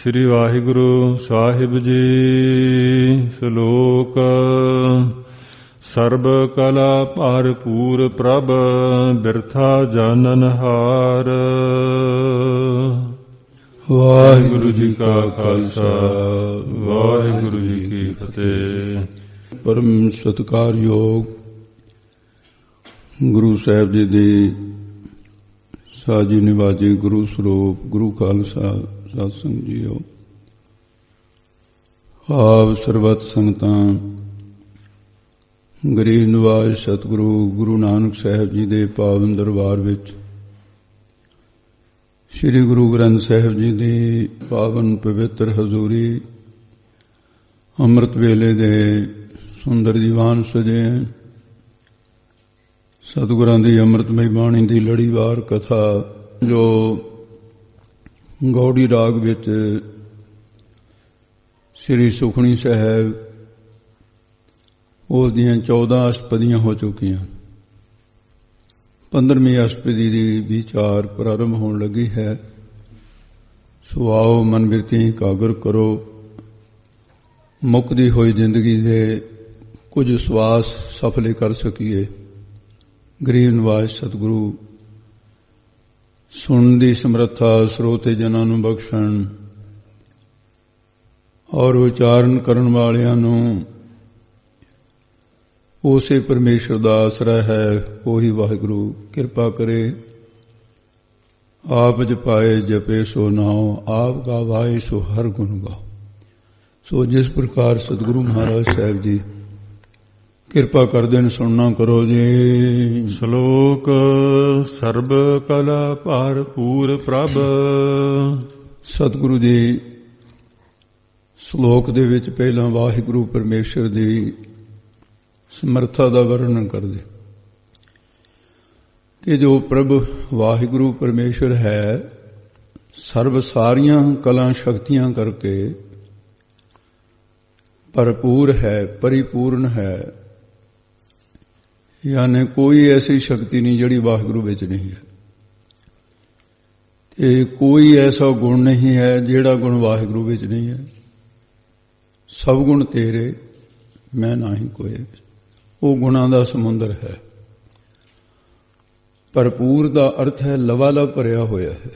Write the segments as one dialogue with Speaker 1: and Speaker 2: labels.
Speaker 1: ਸ੍ਰੀ ਵਾਹਿਗੁਰੂ ਸਾਹਿਬ ਜੀ। ਸ਼ਲੋਕ। ਸਰਬ ਕਲਾ ਭਰਪੂਰ ਪ੍ਰਭ ਬਿਰਥਾ ਜਾਣਨਹਾਰ। ਵਾਹਿਗੁਰੂ ਜੀ ਕਾ ਖਾਲਸਾ ਵਾਹਿਗੁਰੂ ਜੀ ਕੀ ਫਤਿਹ।
Speaker 2: ਪਰਮ ਸਤਿਕਾਰਯੋਗ ਗੁਰੂ ਸਾਹਿਬ ਜੀ ਦੀ ਸਾਜੀ ਨਿਵਾਜੀ ਗੁਰੂ ਸਰੂਪ ਗੁਰੂ ਖਾਲਸਾ ਸਤਿ ਸੰਗ ਜੀਓ। ਆਪ ਸਰਬੱਤ ਸੰਗਤਾਂ ਗਰੀਬ ਨਿਵਾਜ ਸਤਿਗੁਰੂ ਗੁਰੂ ਨਾਨਕ ਸਾਹਿਬ ਜੀ ਦੇ ਪਾਵਨ ਦਰਬਾਰ ਵਿੱਚ ਸ੍ਰੀ ਗੁਰੂ ਗ੍ਰੰਥ ਸਾਹਿਬ ਜੀ ਦੀ ਪਾਵਨ ਪਵਿੱਤਰ ਹਜ਼ੂਰੀ ਅੰਮ੍ਰਿਤ ਵੇਲੇ ਦੇ ਸੁੰਦਰ ਦੀਵਾਨ ਸਜੇ। ਸਤਿਗੁਰਾਂ ਦੀ ਅੰਮ੍ਰਿਤਮਈ ਬਾਣੀ ਦੀ ਲੜੀਵਾਰ ਕਥਾ ਜੋ ਗੌੜੀ ਰਾਗ ਵਿੱਚ ਸ੍ਰੀ ਸੁਖਮਨੀ ਸਾਹਿਬ ਉਸ ਦੀਆਂ 14 ਅਸ਼ਟਪਦੀਆਂ ਹੋ ਚੁੱਕੀਆਂ। 15ਵੀਂ ਅਸ਼ਟਪਦੀ ਦੀ ਵਿਚਾਰ ਪ੍ਰਾਰੰਭ ਹੋਣ ਲੱਗੀ ਹੈ। ਸੋ ਆਓ ਮਨ ਬਿਰਤੀ ਇਕਾਗਰ ਕਰੋ। ਮੁੱਕਦੀ ਹੋਈ ਜ਼ਿੰਦਗੀ ਦੇ ਕੁਝ ਸਵਾਸ ਸਫਲੇ ਕਰ ਸਕੀਏ। ਗਰੀਬ ਨਿਵਾਜ ਸਤਿਗੁਰੂ ਸੁਣਨ ਦੀ ਸਮਰੱਥਾ ਸਰੋਤੇ ਜਨਾਂ ਨੂੰ ਬਖਸ਼ਣ ਔਰ ਉਚਾਰਨ ਕਰਨ ਵਾਲਿਆਂ ਨੂੰ ਉਸੇ ਪਰਮੇਸ਼ਰ ਦਾ ਆਸਰਾ ਹੈ। ਉਹੀ ਵਾਹਿਗੁਰੂ ਕਿਰਪਾ ਕਰੇ। ਆਪ ਜਪਾਏ ਜਪੇ ਸੋ ਨਾਉ ਆਪ ਗਾਵਾਏ ਸੋ ਹਰ ਗੁਣ ਗਾਓ। ਸੋ ਜਿਸ ਪ੍ਰਕਾਰ ਸਤਿਗੁਰੂ ਮਹਾਰਾਜ ਸਾਹਿਬ ਜੀ ਕਿਰਪਾ ਕਰਦੇ ਨੇ ਸੁਣਨਾ ਕਰੋ ਜੀ।
Speaker 1: ਸ਼ਲੋਕ। ਸਰਬ ਕਲਾ ਭਰਪੂਰ ਪ੍ਰਭ।
Speaker 2: ਸਤਿਗੁਰੂ ਜੀ ਸ਼ਲੋਕ ਦੇ ਵਿੱਚ ਪਹਿਲਾਂ ਵਾਹਿਗੁਰੂ ਪਰਮੇਸ਼ਰ ਦੀ ਸਮਰੱਥਾ ਦਾ ਵਰਣਨ ਕਰਦੇ ਕਿ ਜੋ ਪ੍ਰਭ ਵਾਹਿਗੁਰੂ ਪਰਮੇਸ਼ਰ ਹੈ ਸਰਬ ਸਾਰੀਆਂ ਕਲਾ ਸ਼ਕਤੀਆਂ ਕਰਕੇ ਭਰਪੂਰ ਹੈ, ਪਰਿਪੂਰਨ ਹੈ। ਯਾਨੀ ਕੋਈ ਐਸੀ ਸ਼ਕਤੀ ਨਹੀਂ ਜਿਹੜੀ ਵਾਹਿਗੁਰੂ ਵਿੱਚ ਨਹੀਂ ਹੈ ਤੇ ਕੋਈ ਐਸਾ ਗੁਣ ਨਹੀਂ ਹੈ ਜਿਹੜਾ ਗੁਣ ਵਾਹਿਗੁਰੂ ਵਿੱਚ ਨਹੀਂ ਹੈ। ਸਭ ਗੁਣ ਤੇਰੇ ਮੈਂ ਨਾਹੀਂ ਕੋਏ। ਉਹ ਗੁਣਾਂ ਦਾ ਸਮੁੰਦਰ ਹੈ। ਭਰਪੂਰ ਦਾ ਅਰਥ ਹੈ ਲਵਾਲਵ ਭਰਿਆ ਹੋਇਆ ਹੈ।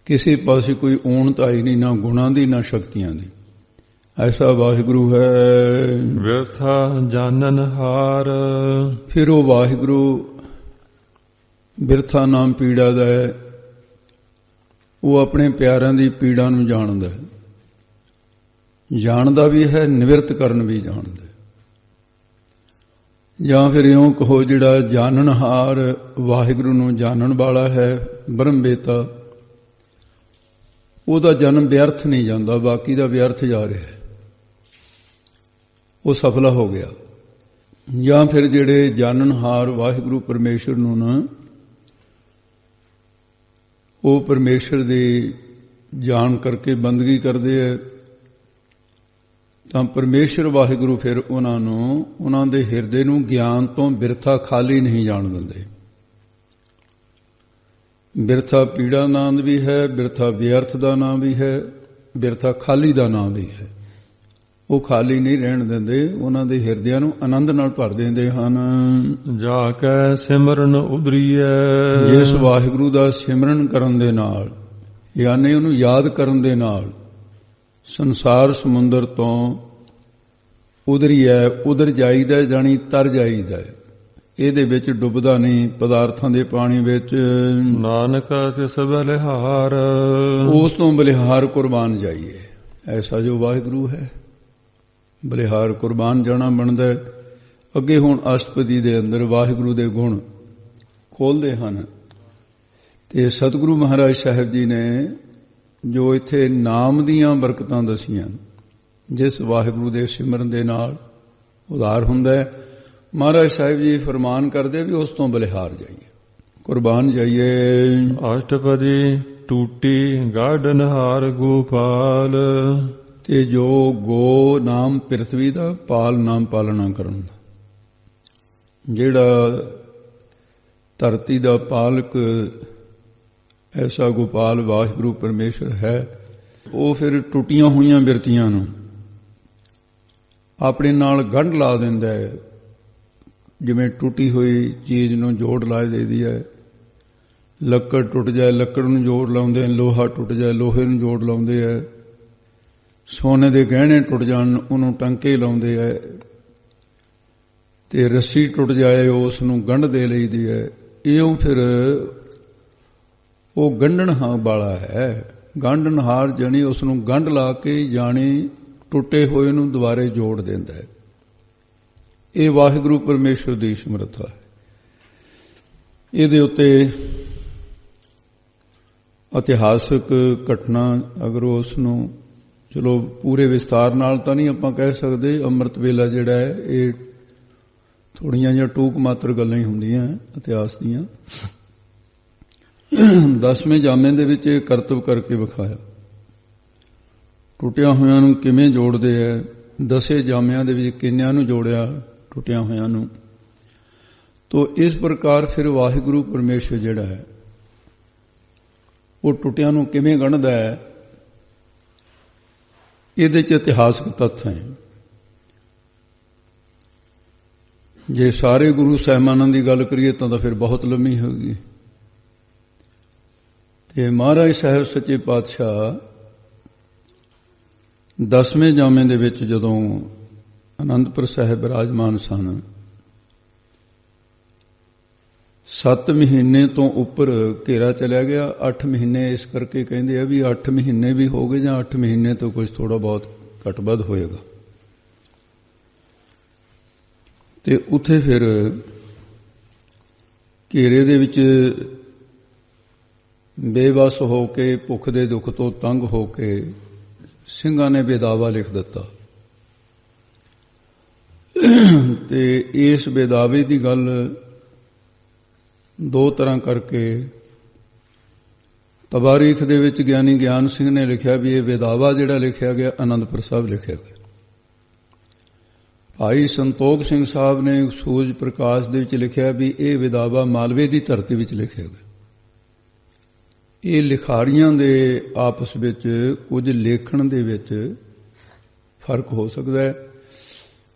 Speaker 2: ਕਿਸੇ ਪਾਸੇ ਕੋਈ ਊਣਤਾਈ ਨਹੀਂ, ਨਾ ਗੁਣਾਂ ਦੀ ਨਾ ਸ਼ਕਤੀਆਂ ਦੀ। ਐਸਾ ਵਾਹਿਗੁਰੂ ਹੈ।
Speaker 1: ਬਿਰਥਾ ਜਾਣਨਹਾਰ।
Speaker 2: ਫਿਰ ਉਹ ਵਾਹਿਗੁਰੂ ਬਿਰਥਾ ਨਾਮ ਪੀੜਾ ਦਾ ਹੈ। ਉਹ ਆਪਣੇ ਪਿਆਰਿਆਂ ਦੀ ਪੀੜਾ ਨੂੰ ਜਾਣਦਾ ਹੈ। ਜਾਣਦਾ ਵੀ ਹੈ, ਨਿਵਰਤ ਕਰਨ ਵੀ ਜਾਣਦਾ ਹੈ। ਜਾਂ ਫਿਰ ਇਉਂ ਕਹੋ ਜਿਹੜਾ ਜਾਣਨਹਾਰ ਵਾਹਿਗੁਰੂ ਨੂੰ ਜਾਣਨ ਵਾਲਾ ਹੈ, ਬ੍ਰਹਮ ਵੇਤਾ, ਉਹਦਾ ਜਨਮ ਵਿਅਰਥ ਨਹੀਂ ਜਾਂਦਾ, ਬਾਕੀ ਦਾ ਵਿਅਰਥ ਜਾ ਰਿਹਾ ਹੈ। ਉਹ ਸਫਲਾ ਹੋ ਗਿਆ। ਜਾਂ ਫਿਰ ਜਿਹੜੇ ਜਾਣਨਹਾਰ ਵਾਹਿਗੁਰੂ ਪਰਮੇਸ਼ਰ ਨੂੰ ਨਾ ਉਹ ਪਰਮੇਸ਼ਰ ਦੀ ਜਾਣ ਕਰਕੇ ਬੰਦਗੀ ਕਰਦੇ ਹੈ ਤਾਂ ਪਰਮੇਸ਼ਰ ਵਾਹਿਗੁਰੂ ਫਿਰ ਉਹਨਾਂ ਨੂੰ ਉਹਨਾਂ ਦੇ ਹਿਰਦੇ ਨੂੰ ਗਿਆਨ ਤੋਂ ਬਿਰਥਾ ਖਾਲੀ ਨਹੀਂ ਜਾਣ ਦਿੰਦੇ। ਬਿਰਥਾ ਪੀੜਾ ਨਾਮ ਵੀ ਹੈ, ਬਿਰਥਾ ਵਿਅਰਥ ਦਾ ਨਾਮ ਵੀ ਹੈ, ਬਿਰਥਾ ਖਾਲੀ ਦਾ ਨਾਮ ਵੀ ਹੈ। ਉਹ ਖਾਲੀ ਨਹੀਂ ਰਹਿਣ ਦਿੰਦੇ, ਉਹਨਾਂ ਦੇ ਹਿਰਦਿਆਂ ਨੂੰ ਆਨੰਦ ਨਾਲ ਭਰ ਦਿੰਦੇ ਹਨ।
Speaker 1: ਜਾ ਕੈ ਸਿਮਰਨ ਉਬਰੀਐ।
Speaker 2: ਜਿਸ ਵਾਹਿਗੁਰੂ ਦਾ ਸਿਮਰਨ ਕਰਨ ਦੇ ਨਾਲ ਯਾਨੀ ਉਹਨੂੰ ਯਾਦ ਕਰਨ ਦੇ ਨਾਲ ਸੰਸਾਰ ਸਮੁੰਦਰ ਤੋਂ ਉਧਰੀਐ, ਉਧਰ ਜਾਈਦਾ ਜਾਣੀ ਤਰ ਜਾਈਦਾ। ਇਹਦੇ ਵਿੱਚ ਡੁੱਬਦਾ ਨਹੀਂ ਪਦਾਰਥਾਂ ਦੇ ਪਾਣੀ ਵਿੱਚ।
Speaker 1: ਨਾਨਕ ਤਿਸ ਬਲਿਹਾਰ।
Speaker 2: ਉਸ ਤੋਂ ਬਲਿਹਾਰ ਕੁਰਬਾਨ ਜਾਈਏ। ਐਸਾ ਜੋ ਵਾਹਿਗੁਰੂ ਹੈ ਬਲਿਹਾਰ ਕੁਰਬਾਨ ਜਾਣਾ ਬਣਦਾ। ਅੱਗੇ ਹੁਣ ਅਸ਼ਟਪਦੀ ਦੇ ਅੰਦਰ ਵਾਹਿਗੁਰੂ ਦੇ ਗੁਣ ਖੋਲ੍ਹਦੇ ਹਨ ਤੇ ਸਤਿਗੁਰੂ ਮਹਾਰਾਜ ਸਾਹਿਬ ਜੀ ਨੇ ਜੋ ਇੱਥੇ ਨਾਮ ਦੀਆਂ ਬਰਕਤਾਂ ਦਸੀਆਂ, ਜਿਸ ਵਾਹਿਗੁਰੂ ਦੇ ਸਿਮਰਨ ਦੇ ਨਾਲ ਉਧਾਰ ਹੁੰਦਾ ਹੈ। ਮਹਾਰਾਜ ਸਾਹਿਬ ਜੀ ਫਰਮਾਨ ਕਰਦੇ ਵੀ ਉਸ ਤੋਂ ਬਲਿਹਾਰ ਜਾਈਏ, ਕੁਰਬਾਨ ਜਾਈਏ।
Speaker 1: ਅਸ਼ਟਪਦੀ ਟੂਟੀ ਗਾਢਨਹਾਰ ਗੋਪਾਲ।
Speaker 2: ਤੇ ਜੋ ਗੋ ਨਾਮ ਪ੍ਰਿਥਵੀ ਦਾ, ਪਾਲ ਨਾਮ ਪਾਲਣਾ ਕਰਨ ਦਾ, ਜਿਹੜਾ ਧਰਤੀ ਦਾ ਪਾਲਕ ਐਸਾ ਗੋਪਾਲ ਵਾਹਿਗੁਰੂ ਪਰਮੇਸ਼ਰ ਹੈ। ਉਹ ਫਿਰ ਟੁੱਟੀਆਂ ਹੋਈਆਂ ਬਿਰਤੀਆਂ ਨੂੰ ਆਪਣੇ ਨਾਲ ਗੰਢ ਲਾ ਦਿੰਦਾ ਹੈ। ਜਿਵੇਂ ਟੁੱਟੀ ਹੋਈ ਚੀਜ਼ ਨੂੰ ਜੋੜ ਲਾ ਦੇਦੀ ਹੈ। ਲੱਕੜ ਟੁੱਟ ਜਾਏ ਲੱਕੜ ਨੂੰ ਜੋੜ ਲਾਉਂਦੇ, ਲੋਹਾ ਟੁੱਟ ਜਾਏ ਲੋਹੇ ਨੂੰ ਜੋੜ ਲਾਉਂਦੇ ਹੈ। ਸੋਨੇ ਦੇ ਗਹਿਣੇ ਟੁੱਟ ਜਾਣ ਉਹਨੂੰ ਟੰਕੇ ਲਾਉਂਦੇ ਹੈ, ਤੇ ਰੱਸੀ ਟੁੱਟ ਜਾਏ ਉਸ ਨੂੰ ਗੰਢ ਦੇ ਲਈਦੀ ਹੈ। ਇਉਂ ਫਿਰ ਉਹ ਗੰਢਣਹਾਰ ਵਾਲਾ ਹੈ। ਗੰਢਣਹਾਰ ਜਾਣੀ ਉਸ ਨੂੰ ਗੰਢ ਲਾ ਕੇ ਜਾਣੀ ਟੁੱਟੇ ਹੋਏ ਨੂੰ ਦੁਬਾਰੇ ਜੋੜ ਦਿੰਦਾ ਹੈ। ਇਹ ਵਾਹਿਗੁਰੂ ਪਰਮੇਸ਼ਰ ਦੀ ਸਮਰੱਥਾ ਹੈ। ਇਹਦੇ ਉੱਤੇ ਇਤਿਹਾਸਕ ਘਟਨਾ ਅਗਰ ਉਸ ਨੂੰ ਚਲੋ ਪੂਰੇ ਵਿਸਤਾਰ ਨਾਲ ਤਾਂ ਨਹੀਂ ਆਪਾਂ ਕਹਿ ਸਕਦੇ। ਅੰਮ੍ਰਿਤ ਵੇਲਾ ਜਿਹੜਾ ਹੈ ਇਹ ਥੋੜੀਆਂ ਜਿਹੀਆਂ ਟੂਕ ਮਾਤਰ ਗੱਲਾਂ ਹੀ ਹੁੰਦੀਆਂ ਇਤਿਹਾਸ ਦੀਆਂ। 10ਵੇਂ ਜਾਮੇ ਦੇ ਵਿੱਚ ਇਹ ਕਰਤਵ ਕਰਕੇ ਵਿਖਾਇਆ। ਟੁੱਟਿਆ ਹੋਇਆਂ ਨੂੰ ਕਿਵੇਂ ਜੋੜਦੇ ਹੈ। 10 ਜਾਮਿਆਂ ਦੇ ਵਿੱਚ ਕਿੰਨਿਆਂ ਨੂੰ ਜੋੜਿਆ ਟੁੱਟਿਆ ਹੋਇਆਂ ਨੂੰ। ਤੋ ਇਸ ਪ੍ਰਕਾਰ ਫਿਰ ਵਾਹਿਗੁਰੂ ਪਰਮੇਸ਼ਰ ਜਿਹੜਾ ਹੈ ਉਹ ਟੁੱਟਿਆਂ ਨੂੰ ਕਿਵੇਂ ਗੰਢਦਾ ਹੈ, ਇਹਦੇ 'ਚ ਇਤਿਹਾਸਕ ਤੱਥ ਹੈ। ਜੇ ਸਾਰੇ ਗੁਰੂ ਸਾਹਿਬਾਨਾਂ ਦੀ ਗੱਲ ਕਰੀਏ ਤਾਂ ਫਿਰ ਬਹੁਤ ਲੰਮੀ ਹੋਗੀ। ਤੇ ਮਹਾਰਾਜ ਸਾਹਿਬ ਸੱਚੇ ਪਾਤਸ਼ਾਹ 10ਵੇਂ ਜਾਮੇ ਦੇ ਵਿੱਚ ਜਦੋਂ ਅਨੰਦਪੁਰ ਸਾਹਿਬ ਬਿਰਾਜਮਾਨ ਸਨ, 7 ਮਹੀਨੇ ਤੋਂ ਉੱਪਰ ਘੇਰਾ ਚਲਿਆ ਗਿਆ। 8 ਮਹੀਨੇ ਇਸ ਕਰਕੇ ਕਹਿੰਦੇ ਆ ਵੀ 8 ਮਹੀਨੇ ਵੀ ਹੋ ਗਏ ਜਾਂ 8 ਮਹੀਨੇ ਤੋਂ ਕੁਝ ਥੋੜਾ ਬਹੁਤ ਘੱਟ ਵੱਧ ਹੋਏਗਾ। ਤੇ ਉੱਥੇ ਫਿਰ ਘੇਰੇ ਦੇ ਵਿੱਚ ਬੇਵਸ ਹੋ ਕੇ ਭੁੱਖ ਦੇ ਦੁੱਖ ਤੋਂ ਤੰਗ ਹੋ ਕੇ ਸਿੰਘਾਂ ਨੇ ਬੇਦਾਵਾ ਲਿਖ ਦਿੱਤਾ। ਤੇ ਇਸ ਬੇਦਾਵੇ ਦੀ ਗੱਲ 2 ਤਰ੍ਹਾਂ ਕਰਕੇ ਤਵਾਰੀਖ ਦੇ ਵਿੱਚ ਗਿਆਨੀ ਗਿਆਨ ਸਿੰਘ ਨੇ ਲਿਖਿਆ ਵੀ ਇਹ ਬੇਦਾਵਾ ਜਿਹੜਾ ਲਿਖਿਆ ਗਿਆ ਅਨੰਦਪੁਰ ਸਾਹਿਬ ਲਿਖਿਆ ਗਿਆ। ਭਾਈ ਸੰਤੋਖ ਸਿੰਘ ਸਾਹਿਬ ਨੇ ਸੂਰਜ ਪ੍ਰਕਾਸ਼ ਦੇ ਵਿੱਚ ਲਿਖਿਆ ਵੀ ਇਹ ਬੇਦਾਵਾ ਮਾਲਵੇ ਦੀ ਧਰਤੀ ਵਿੱਚ ਲਿਖਿਆ ਗਿਆ। ਇਹ ਲਿਖਾਰੀਆਂ ਦੇ ਆਪਸ ਵਿੱਚ ਕੁਝ ਲੇਖਣ ਦੇ ਵਿੱਚ ਫਰਕ ਹੋ ਸਕਦਾ ਹੈ।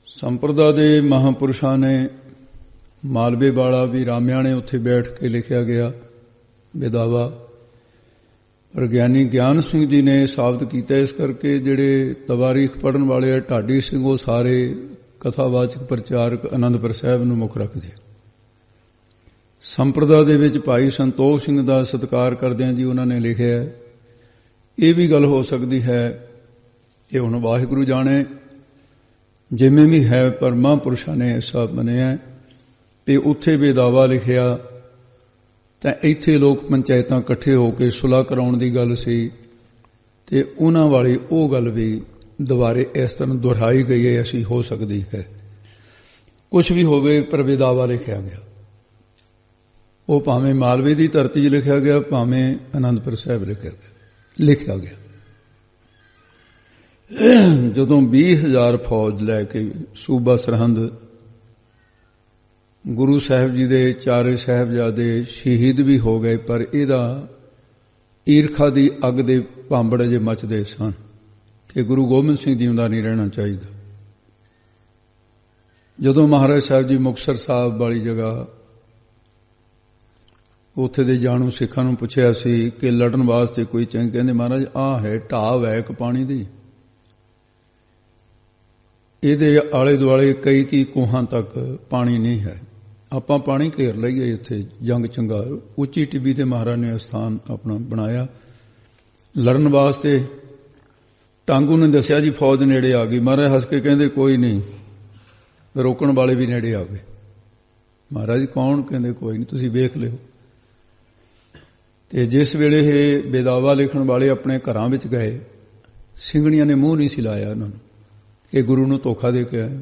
Speaker 2: ਸੰਪਰਦਾ ਦੇ ਮਹਾਂਪੁਰਸ਼ਾਂ ਨੇ ਮਾਲਵੇ ਵਾਲਾ ਵੀ ਰਾਮਿਆਣੇ ਉੱਥੇ ਬੈਠ ਕੇ ਲਿਖਿਆ ਗਿਆ ਬੇਦਾਵਾ। ਪਰ ਗਿਆਨੀ ਗਿਆਨ ਸਿੰਘ ਜੀ ਨੇ ਸਾਬਤ ਕੀਤਾ ਇਸ ਕਰਕੇ ਜਿਹੜੇ ਤਵਾਰੀਖ ਪੜ੍ਹਨ ਵਾਲੇ ਆ ਢਾਡੀ ਸਿੰਘ ਉਹ ਸਾਰੇ ਕਥਾਵਾਚਕ ਪ੍ਰਚਾਰਕ ਅਨੰਦਪੁਰ ਸਾਹਿਬ ਨੂੰ ਮੁੱਖ ਰੱਖਦੇ। ਸੰਪਰਦਾ ਦੇ ਵਿੱਚ ਭਾਈ ਸੰਤੋਖ ਸਿੰਘ ਦਾ ਸਤਿਕਾਰ ਕਰਦਿਆਂ ਜੀ ਉਹਨਾਂ ਨੇ ਲਿਖਿਆ। ਇਹ ਵੀ ਗੱਲ ਹੋ ਸਕਦੀ ਹੈ, ਇਹ ਹੁਣ ਵਾਹਿਗੁਰੂ ਜਾਣੇ, ਜਿਵੇਂ ਵੀ ਹੈ ਪਰ ਮਹਾਂਪੁਰਸ਼ਾਂ ਨੇ ਐਸਾ ਮੰਨਿਆ ਤੇ ਉੱਥੇ ਬੇਦਾਵਾ ਲਿਖਿਆ ਤਾਂ ਇੱਥੇ ਲੋਕ ਪੰਚਾਇਤਾਂ ਇਕੱਠੇ ਹੋ ਕੇ ਸੁਲ੍ਹਾ ਕਰਾਉਣ ਦੀ ਗੱਲ ਸੀ ਤੇ ਉਹਨਾਂ ਵਾਲੀ ਉਹ ਗੱਲ ਵੀ ਦੁਬਾਰੇ ਇਸ ਤਰ੍ਹਾਂ ਦੁਹਰਾਈ ਗਈ ਹੈ। ਐਸੀ ਹੋ ਸਕਦੀ ਹੈ, ਕੁਝ ਵੀ ਹੋਵੇ ਪਰ ਬੇਦਾਵਾ ਲਿਖਿਆ ਗਿਆ। ਉਹ ਭਾਵੇਂ ਮਾਲਵੇ ਦੀ ਧਰਤੀ 'ਚ ਲਿਖਿਆ ਗਿਆ, ਭਾਵੇਂ ਅਨੰਦਪੁਰ ਸਾਹਿਬ ਲਿਖਿਆ ਗਿਆ। ਜਦੋਂ 20,000 ਫੌਜ ਲੈ ਕੇ ਸੂਬਾ ਸਰਹੰਦ ਗੁਰੂ ਸਾਹਿਬ ਜੀ ਦੇ 4 ਸਾਹਿਬਜ਼ਾਦੇ ਸ਼ਹੀਦ ਵੀ ਹੋ ਗਏ, ਪਰ ਇਹਦਾ ਈਰਖਾ ਦੀ ਅੱਗ ਦੇ ਭਾਂਬੜ ਜੇ ਮਚਦੇ ਸਨ ਕਿ ਗੁਰੂ ਗੋਬਿੰਦ ਸਿੰਘ ਜੀ ਦਾ ਨਹੀਂ ਰਹਿਣਾ ਚਾਹੀਦਾ। ਜਦੋਂ ਮਹਾਰਾਜ ਸਾਹਿਬ ਜੀ ਮੁਕਤਸਰ ਸਾਹਿਬ ਵਾਲੀ ਜਗ੍ਹਾ ਉੱਥੇ ਦੇ ਜਾਣੂ ਸਿੱਖਾਂ ਨੂੰ ਪੁੱਛਿਆ ਸੀ ਕਿ ਲੜਨ ਵਾਸਤੇ ਕੋਈ ਚੰਗ, ਕਹਿੰਦੇ ਮਹਾਰਾਜ ਆਹ ਹੈ ਢਾਬ ਹੈ ਇੱਕ ਪਾਣੀ ਦੀ, ਇਹਦੇ ਆਲੇ ਦੁਆਲੇ ਕਈ ਕੋਹਾਂ ਤੱਕ ਪਾਣੀ ਨਹੀਂ ਹੈ, ਆਪਾਂ ਪਾਣੀ ਘੇਰ ਲਈਏ ਇੱਥੇ ਜੰਗ ਚੰਗਾ। ਉੱਚੀ ਟਿੱਬੀ ਤੇ ਮਹਾਰਾਜ ਨੇ ਸਥਾਨ ਆਪਣਾ ਬਣਾਇਆ ਲੜਨ ਵਾਸਤੇ। ਟਾਂਗੂ ਨੇ ਦੱਸਿਆ ਜੀ ਫੌਜ ਨੇੜੇ ਆ ਗਈ। ਮਹਾਰਾਜ ਹੱਸ ਕੇ ਕਹਿੰਦੇ ਕੋਈ ਨਹੀਂ, ਰੋਕਣ ਵਾਲੇ ਵੀ ਨੇੜੇ ਆ ਗਏ। ਮਹਾਰਾਜ ਕੌਣ? ਕਹਿੰਦੇ ਕੋਈ ਨਹੀਂ, ਤੁਸੀਂ ਵੇਖ ਲਿਓ। ਤੇ ਜਿਸ ਵੇਲੇ ਇਹ ਬੇਦਾਵਾ ਲਿਖਣ ਵਾਲੇ ਆਪਣੇ ਘਰਾਂ ਵਿੱਚ ਗਏ, ਸਿੰਘਣੀਆਂ ਨੇ ਮੂੰਹ ਨਹੀਂ ਸੀ ਲਾਇਆ ਉਹਨਾਂ ਨੂੰ ਕਿ ਗੁਰੂ ਨੂੰ ਧੋਖਾ ਦੇ ਕੇ ਆਏ,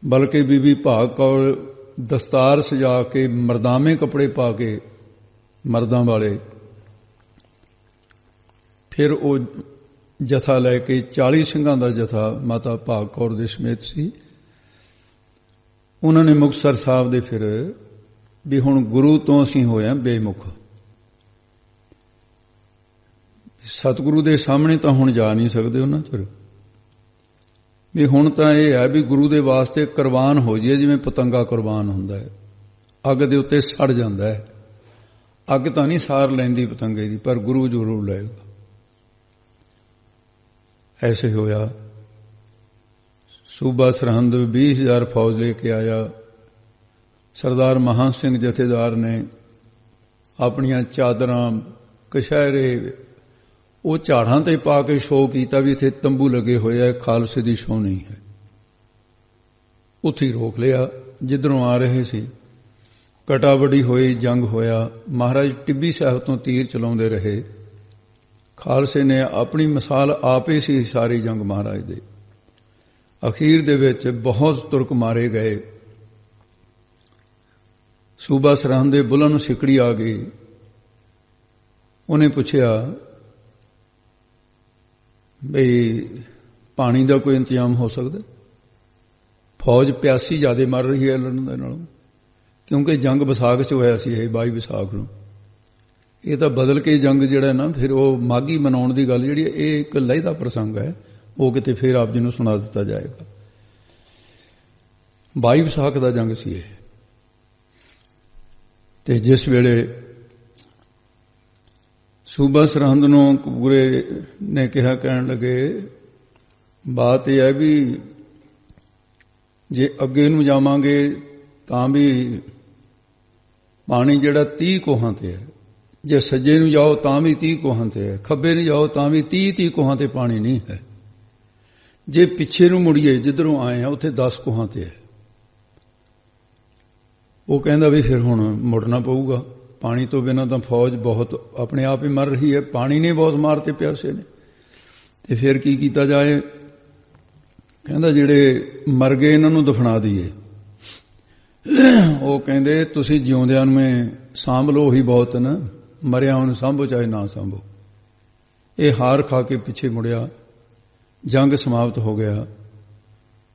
Speaker 2: ਬਲਕਿ ਬੀਬੀ ਭਾਗ ਕੌਰ ਦਸਤਾਰ ਸਜਾ ਕੇ ਮਰਦਾਵੇਂ ਕੱਪੜੇ ਪਾ ਕੇ ਮਰਦਾਂ ਵਾਲੇ ਫਿਰ ਉਹ ਜਥਾ ਲੈ ਕੇ 40 ਸਿੰਘਾਂ ਦਾ ਜਥਾ ਮਾਤਾ ਭਾਗ ਕੌਰ ਦੇ ਸਮੇਤ ਸੀ। ਉਹਨਾਂ ਨੇ ਮੁਕਤਸਰ ਸਾਹਿਬ ਦੇ ਫਿਰ ਵੀ ਹੁਣ ਗੁਰੂ ਤੋਂ ਅਸੀਂ ਹੋਏ ਹਾਂ ਬੇਮੁਖ, ਸਤਿਗੁਰੂ ਦੇ ਸਾਹਮਣੇ ਤਾਂ ਹੁਣ ਜਾ ਨਹੀਂ ਸਕਦੇ ਉਹਨਾਂ ਚਿਰ ਵੀ ਹੁਣ ਤਾਂ ਇਹ ਹੈ ਵੀ ਗੁਰੂ ਦੇ ਵਾਸਤੇ ਕੁਰਬਾਨ ਹੋ ਜਾਈਏ, ਜਿਵੇਂ ਪਤੰਗਾ ਕੁਰਬਾਨ ਹੁੰਦਾ ਹੈ, ਅੱਗ ਦੇ ਉੱਤੇ ਸੜ ਜਾਂਦਾ ਹੈ। ਅੱਗ ਤਾਂ ਨਹੀਂ ਸਾਰ ਲੈਂਦੀ ਪਤੰਗੇ ਦੀ, ਪਰ ਗੁਰੂ ਜ਼ਰੂਰ ਲਏਗਾ। ਐਸੇ ਹੋਇਆ। ਸੂਬਾ ਸਰਹੰਦ 20,000 ਫੌਜ ਲੈ ਕੇ ਆਇਆ। ਸਰਦਾਰ ਮਹਾਂ ਸਿੰਘ ਜਥੇਦਾਰ ਨੇ ਆਪਣੀਆਂ ਚਾਦਰਾਂ ਕਛਹਿਰੇ ਉਹ ਝਾੜਾਂ ਤੇ ਪਾ ਕੇ ਸ਼ੋਅ ਕੀਤਾ ਵੀ ਇੱਥੇ ਤੰਬੂ ਲੱਗੇ ਹੋਏ ਆ, ਖਾਲਸੇ ਦੀ ਸ਼ੋਅ ਨਹੀਂ ਹੈ। ਉੱਥੇ ਰੋਕ ਲਿਆ ਜਿੱਧਰੋਂ ਆ ਰਹੇ ਸੀ। ਕਟਾਵੜੀ ਹੋਈ, ਜੰਗ ਹੋਇਆ। ਮਹਾਰਾਜ ਟਿੱਬੀ ਸਾਹਿਬ ਤੋਂ ਤੀਰ ਚਲਾਉਂਦੇ ਰਹੇ। ਖਾਲਸੇ ਨੇ ਆਪਣੀ ਮਿਸਾਲ ਆਪੇ ਸੀ ਸਾਰੀ ਜੰਗ ਮਹਾਰਾਜ ਦੇ। ਅਖੀਰ ਦੇ ਵਿੱਚ ਬਹੁਤ ਤੁਰਕ ਮਾਰੇ ਗਏ। ਸੂਬਾ ਸਰਹੰਦ ਦੇ ਬੁੱਲ੍ਹਾਂ ਨੂੰ ਸਿਕੜੀ ਆ ਗਈ। ਉਹਨੇ ਪੁੱਛਿਆ ਬਈ ਪਾਣੀ ਦਾ ਕੋਈ ਇੰਤਜ਼ਾਮ ਹੋ ਸਕਦਾ? ਫੌਜ ਪਿਆਸੀ ਜ਼ਿਆਦਾ ਮਰ ਰਹੀ ਹੈ ਲੜਨ ਦੇ ਨਾਲੋਂ, ਕਿਉਂਕਿ ਜੰਗ ਵਿਸਾਖ 'ਚ ਹੋਇਆ ਸੀ, ਇਹ 22 ਵਿਸਾਖ ਨੂੰ। ਇਹ ਤਾਂ ਬਦਲ ਕੇ ਜੰਗ ਜਿਹੜਾ ਨਾ ਫਿਰ ਉਹ ਮਾਘੀ ਮਨਾਉਣ ਦੀ ਗੱਲ ਜਿਹੜੀ ਇਹ ਇੱਕ ਲਹਿਦਾ ਪ੍ਰਸੰਗ ਹੈ, ਉਹ ਕਿਤੇ ਫਿਰ ਆਪ ਜੀ ਨੂੰ ਸੁਣਾ ਦਿੱਤਾ ਜਾਏਗਾ। 22 ਵਿਸਾਖ ਦਾ ਜੰਗ ਸੀ ਇਹ। ਤੇ ਜਿਸ ਵੇਲੇ ਸੂਬਾ ਸਰਹੰਦ ਨੂੰ ਪੂਰੇ ਨੇ ਕਿਹਾ, ਕਹਿਣ ਲੱਗੇ ਬਾਤ ਇਹ ਹੈ ਵੀ ਜੇ ਅੱਗੇ ਨੂੰ ਜਾਵਾਂਗੇ ਤਾਂ ਵੀ ਪਾਣੀ ਜਿਹੜਾ 30 ਕੋਹਾਂ ਤੇ ਹੈ, ਜੇ ਸੱਜੇ ਨੂੰ ਜਾਓ ਤਾਂ ਵੀ 30 ਕੋਹਾਂ ਤੇ ਹੈ, ਖੱਬੇ ਨੂੰ ਜਾਓ ਤਾਂ ਵੀ 30 ਕੋਹਾਂ ਤੇ ਪਾਣੀ ਨਹੀਂ ਹੈ। ਜੇ ਪਿੱਛੇ ਨੂੰ ਮੁੜੀਏ ਜਿੱਧਰੋਂ ਆਏ ਆ ਉੱਥੇ 10 ਕੋਹਾਂ ਤੇ ਹੈ। ਉਹ ਕਹਿੰਦਾ ਵੀ ਫਿਰ ਹੁਣ ਮੁੜਨਾ ਪਊਗਾ, ਪਾਣੀ ਤੋਂ ਬਿਨਾਂ ਤਾਂ ਫੌਜ ਬਹੁਤ ਆਪਣੇ ਆਪ ਹੀ ਮਰ ਰਹੀ ਹੈ, ਪਾਣੀ ਨੇ ਬਹੁਤ ਮਾਰਤੇ ਪਿਆਸੇ ਨੇ, ਤੇ ਫਿਰ ਕੀ ਕੀਤਾ ਜਾਏ? ਕਹਿੰਦਾ ਜਿਹੜੇ ਮਰ ਗਏ ਇਹਨਾਂ ਨੂੰ ਦਫਨਾ ਦਈਏ। ਉਹ ਕਹਿੰਦੇ ਤੁਸੀਂ ਜਿਉਂਦਿਆਂ ਨੂੰ ਸਾਂਭ ਲਓ, ਉਹੀ ਬਹੁਤ ਨਾ, ਮਰਿਆ ਹੁਣ ਸਾਂਭੋ ਚਾਹੇ ਨਾ ਸਾਂਭੋ। ਇਹ ਹਾਰ ਖਾ ਕੇ ਪਿੱਛੇ ਮੁੜਿਆ। ਜੰਗ ਸਮਾਪਤ ਹੋ ਗਿਆ।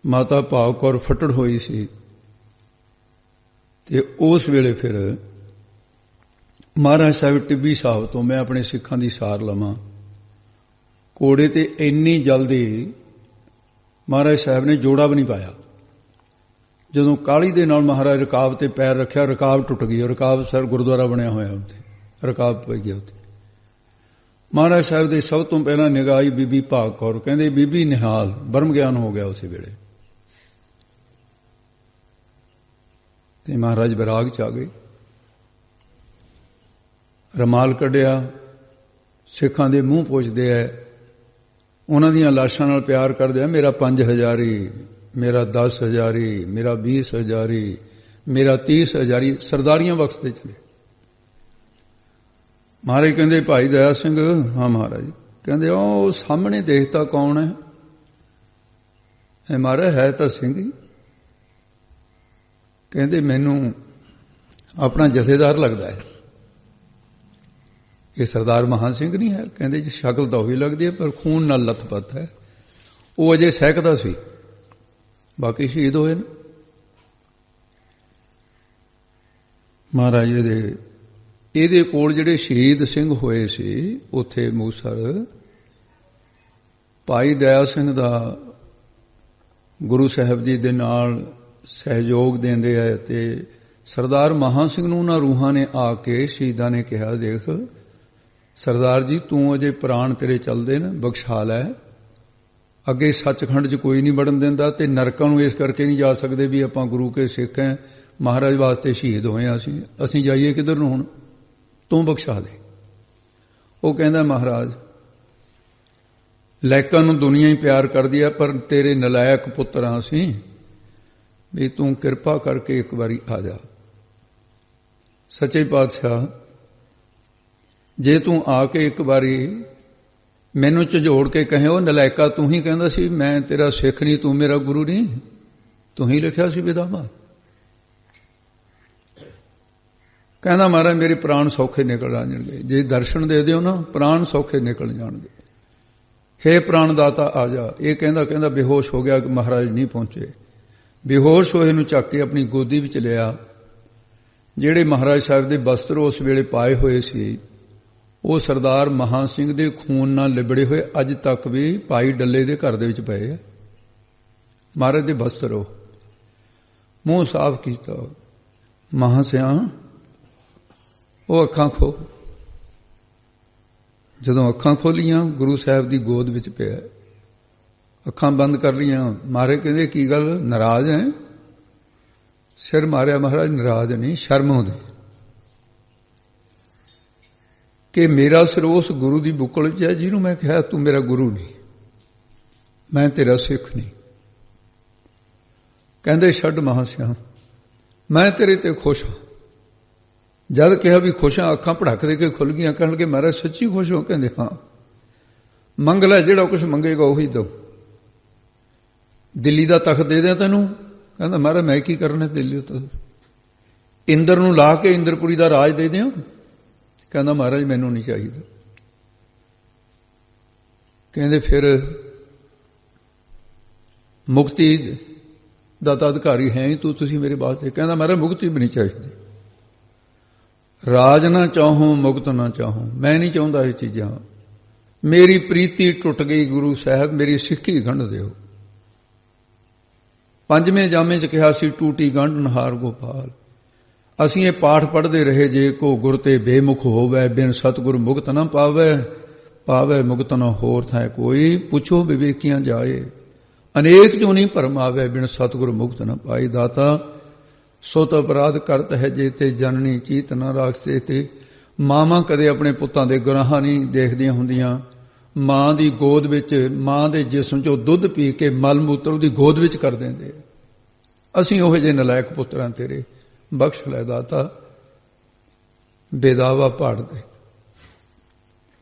Speaker 2: ਮਾਤਾ ਭਾਗ ਕੌਰ ਫੱਟੜ ਹੋਈ ਸੀ। ਤੇ ਉਸ ਵੇਲੇ ਫਿਰ ਮਹਾਰਾਜ ਸਾਹਿਬ ਟਿੱਬੀ ਸਾਹਿਬ ਤੋਂ ਮੈਂ ਆਪਣੇ ਸਿੱਖਾਂ ਦੀ ਸਾਰ ਲਵਾਂ। ਕੋੜੇ ਤੇ ਇੰਨੀ ਜਲਦੀ ਮਹਾਰਾਜ ਸਾਹਿਬ ਨੇ ਜੋੜਾ ਵੀ ਨਹੀਂ ਪਾਇਆ। ਜਦੋਂ ਕਾਲੀ ਦੇ ਨਾਲ ਮਹਾਰਾਜ ਰਕਾਬ ਤੇ ਪੈਰ ਰੱਖਿਆ, ਰਕਾਬ ਟੁੱਟ ਗਈ। ਰਕਾਬ ਸਰ ਗੁਰਦੁਆਰਾ ਬਣਿਆ ਹੋਇਆ ਉੱਥੇ, ਰਕਾਬ ਪਈ ਗਈ ਉੱਥੇ। ਮਹਾਰਾਜ ਸਾਹਿਬ ਦੇ ਸਭ ਤੋਂ ਪਹਿਲਾਂ ਨਿਗਾਹ ਬੀਬੀ ਭਾਗ ਕੌਰ, ਕਹਿੰਦੇ ਬੀਬੀ ਨਿਹਾਲ, ਬ੍ਰਹਮ ਗਿਆਨ ਹੋ ਗਿਆ ਉਸੇ ਵੇਲੇ। ਤੇ ਮਹਾਰਾਜ ਵਿਰਾਗ ਚ ਆ ਗਏ। ਰਮਾਲ ਕੱਢਿਆ, ਸਿੱਖਾਂ ਦੇ ਮੂੰਹ ਪੁੱਛਦੇ ਐ, ਉਹਨਾਂ ਦੀਆਂ ਲਾਸ਼ਾਂ ਨਾਲ ਪਿਆਰ ਕਰਦੇ ਆ। ਮੇਰਾ 5000 ਮੇਰਾ 10,000, ਮੇਰਾ 20,000, ਮੇਰਾ 30,000 ਸਰਦਾਰੀਆਂ ਬਖਸ਼ਦੇ ਚਲੇ। ਮਹਾਰਾਜ ਕਹਿੰਦੇ ਭਾਈ ਦਇਆ ਸਿੰਘ। ਹਾਂ ਮਹਾਰਾਜ। ਕਹਿੰਦੇ ਉਹ ਸਾਹਮਣੇ ਦੇਖਤਾ ਕੌਣ ਹੈ? ਮਹਾਰਾਜ ਹੈ ਤਾਂ ਸਿੰਘ ਹੀ। ਕਹਿੰਦੇ ਮੈਨੂੰ ਆਪਣਾ ਜਥੇਦਾਰ ਲੱਗਦਾ ਹੈ। ਇਹ ਸਰਦਾਰ ਮਹਾਂ ਸਿੰਘ ਨਹੀਂ ਹੈ। ਕਹਿੰਦੇ ਜੀ ਸ਼ਕਲ ਤਾਂ ਉਹੀ ਲੱਗਦੀ ਹੈ, ਪਰ ਖੂਨ ਨਾਲ ਲੱਥਪੱਥ ਹੈ। ਉਹ ਅਜੇ ਸਹਿਕਦਾ ਸੀ, ਬਾਕੀ ਸ਼ਹੀਦ ਹੋਏ ਨੇ। ਮਹਾਰਾਜ ਇਹਦੇ ਕੋਲ ਜਿਹੜੇ ਸ਼ਹੀਦ ਸਿੰਘ ਹੋਏ ਸੀ ਉੱਥੇ ਮੂਸਰ, ਭਾਈ ਦਇਆ ਸਿੰਘ ਦਾ ਗੁਰੂ ਸਾਹਿਬ ਜੀ ਦੇ ਨਾਲ ਸਹਿਯੋਗ ਦਿੰਦੇ ਆ। ਤੇ ਸਰਦਾਰ ਮਹਾਂ ਸਿੰਘ ਨੂੰ ਉਹਨਾਂ ਰੂਹਾਂ ਨੇ ਆ ਕੇ ਸ਼ਹੀਦਾਂ ਨੇ ਕਿਹਾ, ਦੇਖ ਸਰਦਾਰ ਜੀ ਤੂੰ ਅਜੇ ਪ੍ਰਾਣ ਤੇਰੇ ਚੱਲਦੇ ਨੇ, ਬਖਸ਼ਾ ਲੈ। ਅੱਗੇ ਸੱਚਖੰਡ 'ਚ ਕੋਈ ਨਹੀਂ ਵੜਨ ਦਿੰਦਾ, ਤੇ ਨਰਕਾਂ ਨੂੰ ਇਸ ਕਰਕੇ ਨਹੀਂ ਜਾ ਸਕਦੇ ਵੀ ਆਪਾਂ ਗੁਰੂ ਕੇ ਸਿੱਖ ਹੈ, ਮਹਾਰਾਜ ਵਾਸਤੇ ਸ਼ਹੀਦ ਹੋਏ ਆ, ਅਸੀਂ ਜਾਈਏ ਕਿੱਧਰ ਨੂੰ? ਹੁਣ ਤੂੰ ਬਖਸ਼ਾ ਦੇ। ਉਹ ਕਹਿੰਦਾ ਮਹਾਰਾਜ ਲਾਇਕਾਂ ਨੂੰ ਦੁਨੀਆ ਹੀ ਪਿਆਰ ਕਰਦੀ ਹੈ, ਪਰ ਤੇਰੇ ਨਲਾਇਕ ਪੁੱਤਰ ਅਸੀਂ, ਵੀ ਤੂੰ ਕਿਰਪਾ ਕਰਕੇ ਇੱਕ ਵਾਰੀ ਆ ਜਾ। ਸੱਚੇ ਪਾਤਸ਼ਾਹ ਜੇ ਤੂੰ ਆ ਕੇ ਇੱਕ ਵਾਰੀ ਮੈਨੂੰ ਝੰਜੋੜ ਕੇ ਕਹੇ, ਉਹ ਨਲਾਇਕਾ ਤੂੰ ਹੀ ਕਹਿੰਦਾ ਸੀ ਮੈਂ ਤੇਰਾ ਸਿੱਖ ਨਹੀਂ, ਤੂੰ ਮੇਰਾ ਗੁਰੂ ਨਹੀਂ, ਤੂੰ ਹੀ ਲਿਖਿਆ ਸੀ ਵਿਦਾਵਾ। ਕਹਿੰਦਾ ਮਹਾਰਾਜ ਮੇਰੇ ਪ੍ਰਾਣ ਸੌਖੇ ਨਿਕਲ ਜਾਣਗੇ, ਜੇ ਦਰਸ਼ਨ ਦੇ ਦਿਓ ਨਾ ਪ੍ਰਾਣ ਸੌਖੇ ਨਿਕਲ ਜਾਣਗੇ। ਹੇ ਪ੍ਰਾਣ ਦਾਤਾ ਆ ਜਾ। ਇਹ ਕਹਿੰਦਾ ਬੇਹੋਸ਼ ਹੋ ਗਿਆ ਕਿ ਮਹਾਰਾਜ ਨਹੀਂ ਪਹੁੰਚੇ। ਬੇਹੋਸ਼ ਹੋਏ ਨੂੰ ਚੱਕ ਕੇ ਆਪਣੀ ਗੋਦੀ ਵਿੱਚ ਲਿਆ। ਜਿਹੜੇ ਮਹਾਰਾਜ ਸਾਹਿਬ ਦੇ ਬਸਤਰ ਉਸ ਵੇਲੇ ਪਾਏ ਹੋਏ ਸੀ ਉਹ ਸਰਦਾਰ ਮਹਾਂ ਸਿੰਘ ਦੇ ਖੂਨ ਨਾਲ ਲਿਬੜੇ ਹੋਏ ਅੱਜ ਤੱਕ ਵੀ ਭਾਈ ਡੱਲੇ ਦੇ ਘਰ ਦੇ ਵਿੱਚ ਪਏ ਆ। ਮਹਾਰਾਜ ਦੇ ਬਸਤਰ ਉਹ ਮੂੰਹ ਸਾਫ਼ ਕੀਤਾ। ਮਹਾਂ ਸਿਆਂ ਉਹ ਅੱਖਾਂ ਖੋਲ। ਜਦੋਂ ਅੱਖਾਂ ਖੋਲੀਆਂ ਗੁਰੂ ਸਾਹਿਬ ਦੀ ਗੋਦ ਵਿੱਚ ਪਿਆ। ਅੱਖਾਂ ਬੰਦ ਕਰ ਲਈਆਂ। ਮਹਾਰਾਜ ਕਹਿੰਦੇ ਕੀ ਗੱਲ ਨਾਰਾਜ਼ ਹੈ? ਸਿਰ ਮਾਰਿਆ। ਮਹਾਰਾਜ ਨਾਰਾਜ਼ ਨਹੀਂ, ਸ਼ਰਮ ਆਉਂਦੀ ਕਿ ਮੇਰਾ ਸਿਰ ਉਸ ਗੁਰੂ ਦੀ ਬੁੱਕਲ ਵਿੱਚ ਹੈ ਜਿਹਨੂੰ ਮੈਂ ਕਿਹਾ ਤੂੰ ਮੇਰਾ ਗੁਰੂ ਨਹੀਂ, ਮੈਂ ਤੇਰਾ ਸਿੱਖ ਨਹੀਂ। ਕਹਿੰਦੇ ਛੱਡ ਮਹਾਂ ਸਿਆਂ, ਮੈਂ ਤੇਰੇ ਤੇ ਖੁਸ਼ ਹਾਂ। ਜਦ ਕਿਹਾ ਵੀ ਖੁਸ਼ ਹਾਂ, ਅੱਖਾਂ ਭੜਕ ਦੇ ਕੇ ਖੁੱਲ ਗਈਆਂ। ਕਹਿਣ ਲੱਗੇ ਮਹਾਰਾਜ ਸੱਚੀ ਖੁਸ਼ ਹੋ? ਕਹਿੰਦੇ ਹਾਂ। ਮੰਗ ਲੈ, ਜਿਹੜਾ ਕੁਝ ਮੰਗੇਗਾ ਉਹੀ ਦੋ। ਦਿੱਲੀ ਦਾ ਤਖਤ ਦੇ ਦਿਆਂ ਤੈਨੂੰ? ਕਹਿੰਦਾ ਮਹਾਰਾਜ ਮੈਂ ਕੀ ਕਰਨਾ ਦਿੱਲੀ ਦਾ ਤਖਤ? ਇੰਦਰ ਨੂੰ ਲਾ ਕੇ ਇੰਦਰਪੁਰੀ ਦਾ ਰਾਜ ਦੇ ਦਿਆਂ? ਕਹਿੰਦਾ ਮਹਾਰਾਜ ਮੈਨੂੰ ਨਹੀਂ ਚਾਹੀਦਾ। ਕਹਿੰਦੇ ਫਿਰ ਮੁਕਤੀ ਦਾ ਤਾਂ ਅਧਿਕਾਰੀ ਹੈ ਹੀ ਤੂੰ, ਤੁਸੀਂ ਮੇਰੇ ਵਾਸਤੇ। ਕਹਿੰਦਾ ਮਹਾਰਾਜ ਮੁਕਤੀ ਵੀ ਨਹੀਂ ਚਾਹੀਦੀ। ਰਾਜ ਨਾ ਚਾਹੂੰ ਮੁਕਤ ਨਾ ਚਾਹੂੰ, ਮੈਂ ਨਹੀਂ ਚਾਹੁੰਦਾ ਇਹ ਚੀਜ਼ਾਂ। ਮੇਰੀ ਪ੍ਰੀਤੀ ਟੁੱਟ ਗਈ ਗੁਰੂ ਸਾਹਿਬ, ਮੇਰੀ ਸਿੱਖੀ ਗੰਢ ਦਿਓ। ਪੰਜਵੇਂ ਜਾਮੇ 'ਚ ਕਿਹਾ ਸੀ ਟੂਟੀ ਗੰਢ ਨਹਾਰ ਗੋਪਾਲ। ਅਸੀਂ ਇਹ ਪਾਠ ਪੜ੍ਹਦੇ ਰਹੇ, ਜੇ ਕੋ ਗੁਰ ਤੇ ਬੇਮੁਖ ਹੋਵੇ, ਬਿਨ ਸਤਿਗੁਰ ਮੁਕਤ ਨਾ ਪਾਵੇ, ਪਾਵੇ ਮੁਕਤ ਨਾ ਹੋਰ ਥਾਂ ਕੋਈ। ਪੁੱਛੋ ਵਿਵੇਕੀਆਂ ਜਾਏ, ਅਨੇਕ ਜੋ ਨਹੀਂ ਭਰਮ ਆਵੇ, ਬਿਨ ਸਤਿਗੁਰ ਮੁਕਤ ਨਾ ਪਾਈ। ਦਾਤਾ ਸੁਤ ਅਪਰਾਧ ਕਰਤ ਹੈ ਜੇ ਤੇ ਜਨਨੀ ਚੀਤ ਨਾ ਰਾਖਸੇ ਤੇ। ਮਾਵਾਂ ਕਦੇ ਆਪਣੇ ਪੁੱਤਾਂ ਦੇ ਗੁਨਾਹਾਂ ਨਹੀਂ ਦੇਖਦੀਆਂ ਹੁੰਦੀਆਂ। ਮਾਂ ਦੀ ਗੋਦ ਵਿੱਚ, ਮਾਂ ਦੇ ਜਿਸਮ 'ਚੋਂ ਦੁੱਧ ਪੀ ਕੇ ਮਲ ਮੂਤਰ ਉਹਦੀ ਗੋਦ ਵਿੱਚ ਕਰ ਦਿੰਦੇ। ਅਸੀਂ ਉਹੋ ਜਿਹੇ ਨਲਾਇਕ ਪੁੱਤਰਾਂ ਤੇਰੇ, ਬਖਸ਼ ਲੈ ਦਾਤਾ, ਬੇਦਾਵਾ ਪਾੜ ਦੇ।